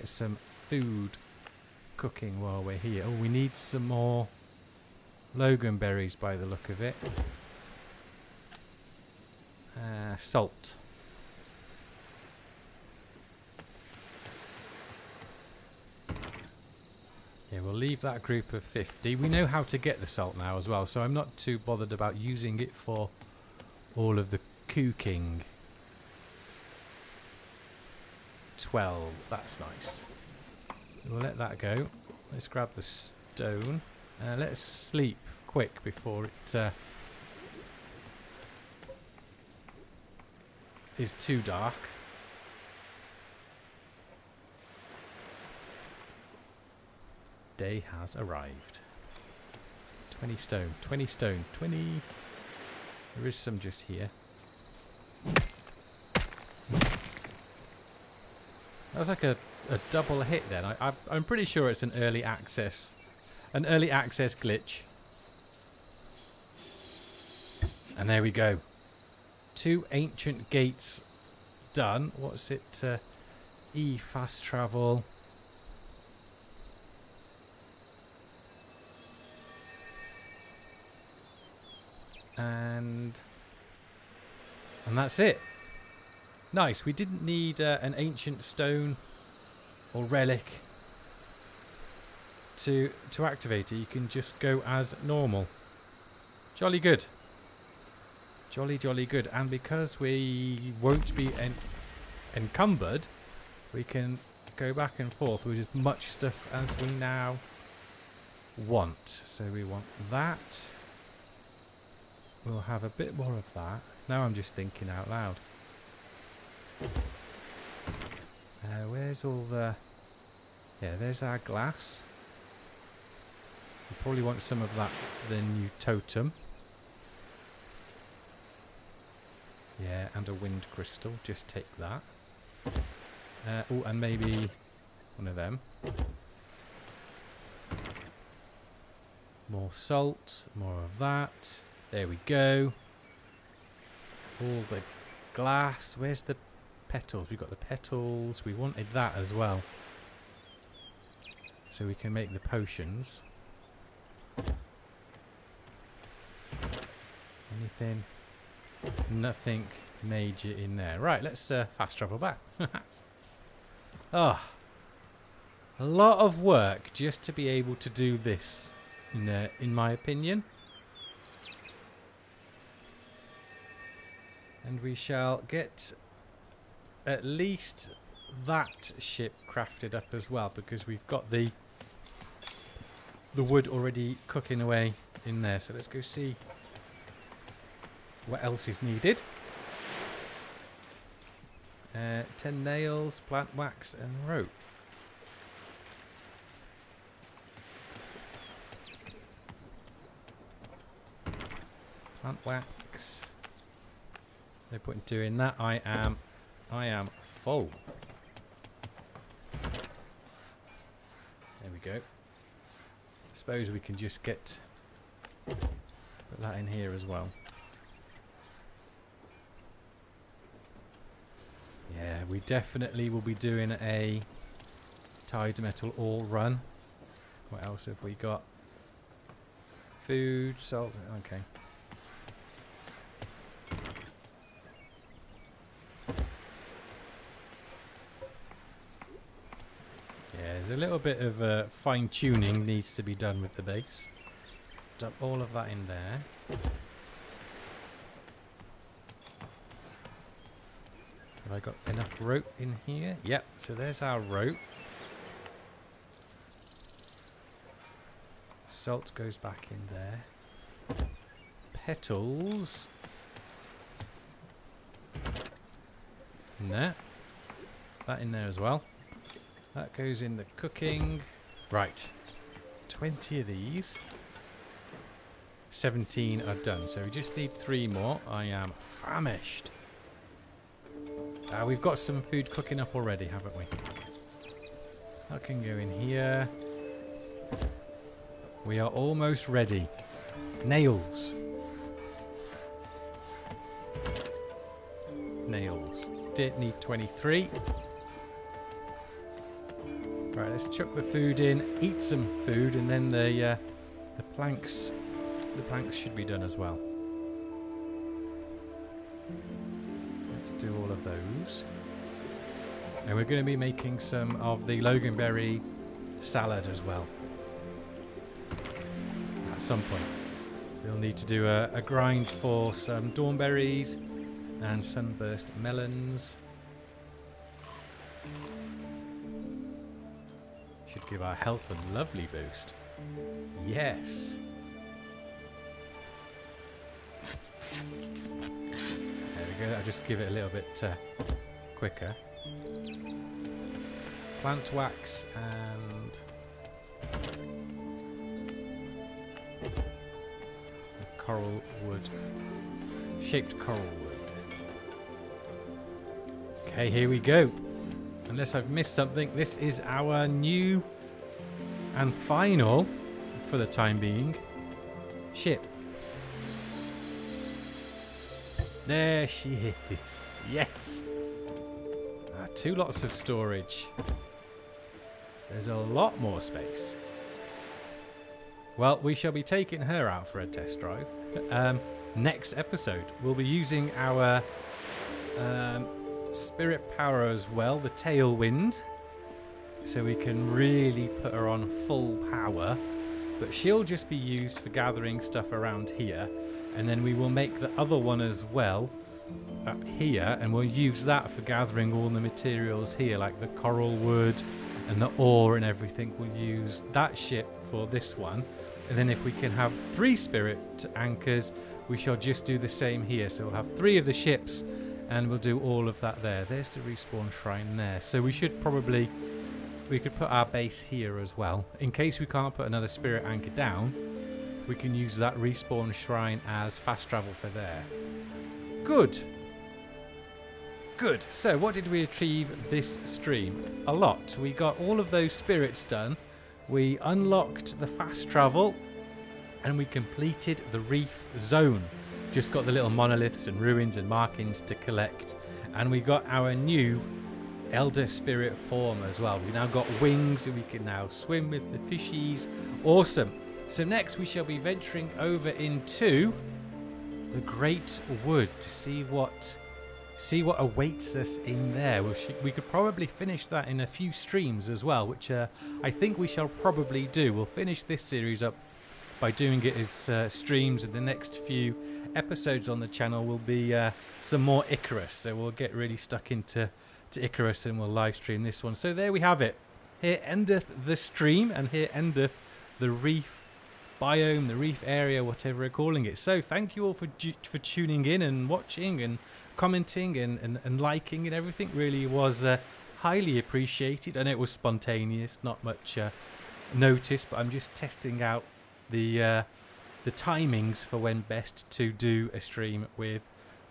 some food cooking while we're here. Oh, we need some more Logan berries by the look of it. Salt. Yeah, we'll leave that group of 50. We know how to get the salt now as well, so I'm not too bothered about using it for all of the cooking. 12, that's nice. We'll let that go. Let's grab the stone. Let's sleep quick before it is too dark. Day has arrived. 20 stone, 20 stone, 20. There is some just here. That was like a double hit then. I'm pretty sure it's an early access glitch. And there we go. 2 ancient gates done. What's it? E fast travel. And that's it. Nice. We didn't need an ancient stone or relic to activate it. You can just go as normal. Jolly good. Jolly good. And because we won't be encumbered, we can go back and forth with as much stuff as we now want. So we want that. We'll have a bit more of that. Now I'm just thinking out loud. Where's all the... Yeah, there's our glass. We probably want some of that for the new totem. Yeah, and a wind crystal. Just take that. Oh, and maybe one of them. More salt. More of that. There we go. All the glass. Where's the petals? We've got the petals. We wanted that as well. So we can make the potions. Anything? Nothing major in there. Right, let's fast travel back. Oh, a lot of work just to be able to do this, in my opinion. And we shall get at least that ship crafted up as well, because we've got the wood already cooking away in there. So let's go see what else is needed. 10 nails, plant wax and rope. Plant wax. No point in doing that. I am full. There we go. Suppose we can just put that in here as well. Yeah, we definitely will be doing a tide metal ore run. What else have we got? Food, salt. Okay. Yeah, there's a little bit of fine tuning needs to be done with the base. Dump all of that in there. Have I got enough rope in here? Yep, so there's our rope. Salt goes back in there. Petals. In there. That in there as well. That goes in the cooking. Right. 20 of these. 17 are done, so we just need 3 more. I am famished. We've got some food cooking up already, haven't we? That can go in here. We are almost ready. Nails. Nails. Did need 23. Right, let's chuck the food in, eat some food, and then the planks should be done as well. Do all of those, and we're going to be making some of the loganberry salad as well at some point. We'll need to do a grind for some dawnberries and sunburst melons. Should give our health a lovely boost. Yes. I'll just give it a little bit quicker. Plant wax and coral wood. Shaped coral wood. Okay, here we go. Unless I've missed something, this is our new and final, for the time being, ship. There she is. Yes. 2 lots of storage. There's a lot more space. Well, we shall be taking her out for a test drive. Next episode, we'll be using our spirit power as well, the tailwind, so we can really put her on full power. But she'll just be used for gathering stuff around here, and then we will make the other one as well up here, and we'll use that for gathering all the materials here, like the coral wood and the ore and everything. We'll use that ship for this one, and then if we can have 3 spirit anchors, we shall just do the same here. So we'll have 3 of the ships, and we'll do all of that there. There's the respawn shrine there. So we should probably, we could put our base here as well. In case we can't put another spirit anchor down, we can use that respawn shrine as fast travel for there. Good. Good. So what did we achieve this stream? A lot. We got all of those spirits done. We unlocked the fast travel, and we completed the reef zone. Just got the little monoliths and ruins and markings to collect, and we got our new elder spirit form as well. We now got wings, and we can now swim with the fishies. Awesome. So next we shall be venturing over into the Great Wood to see what awaits us in there. We could probably finish that in a few streams as well, which I think we shall probably do. We'll finish this series up by doing it as streams, and the next few episodes on the channel will be some more Icarus. So we'll get really stuck into Icarus, and we'll live stream this one. So there we have it. Here endeth the stream, and here endeth the reef biome, the reef area, whatever we're calling it. So thank you all for tuning in and watching and commenting and liking and everything. Really was highly appreciated. I know it was spontaneous, not much notice, but I'm just testing out the timings for when best to do a stream with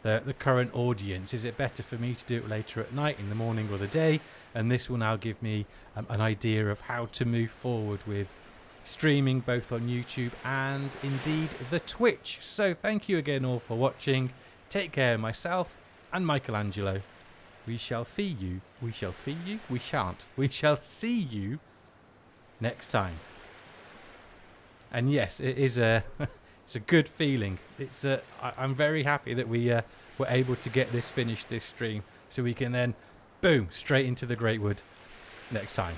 the current audience. Is it better for me to do it later at night, in the morning, or the day? And this will now give me an idea of how to move forward with streaming both on YouTube and indeed the Twitch. So thank you again all for watching. Take care of myself and Michelangelo. We shall fee you. We shall fee you. We shan't. We shall see you next time. And yes, it is it's a good feeling. I'm very happy that we were able to get this finished, this stream, so we can then boom straight into the Great Wood next time.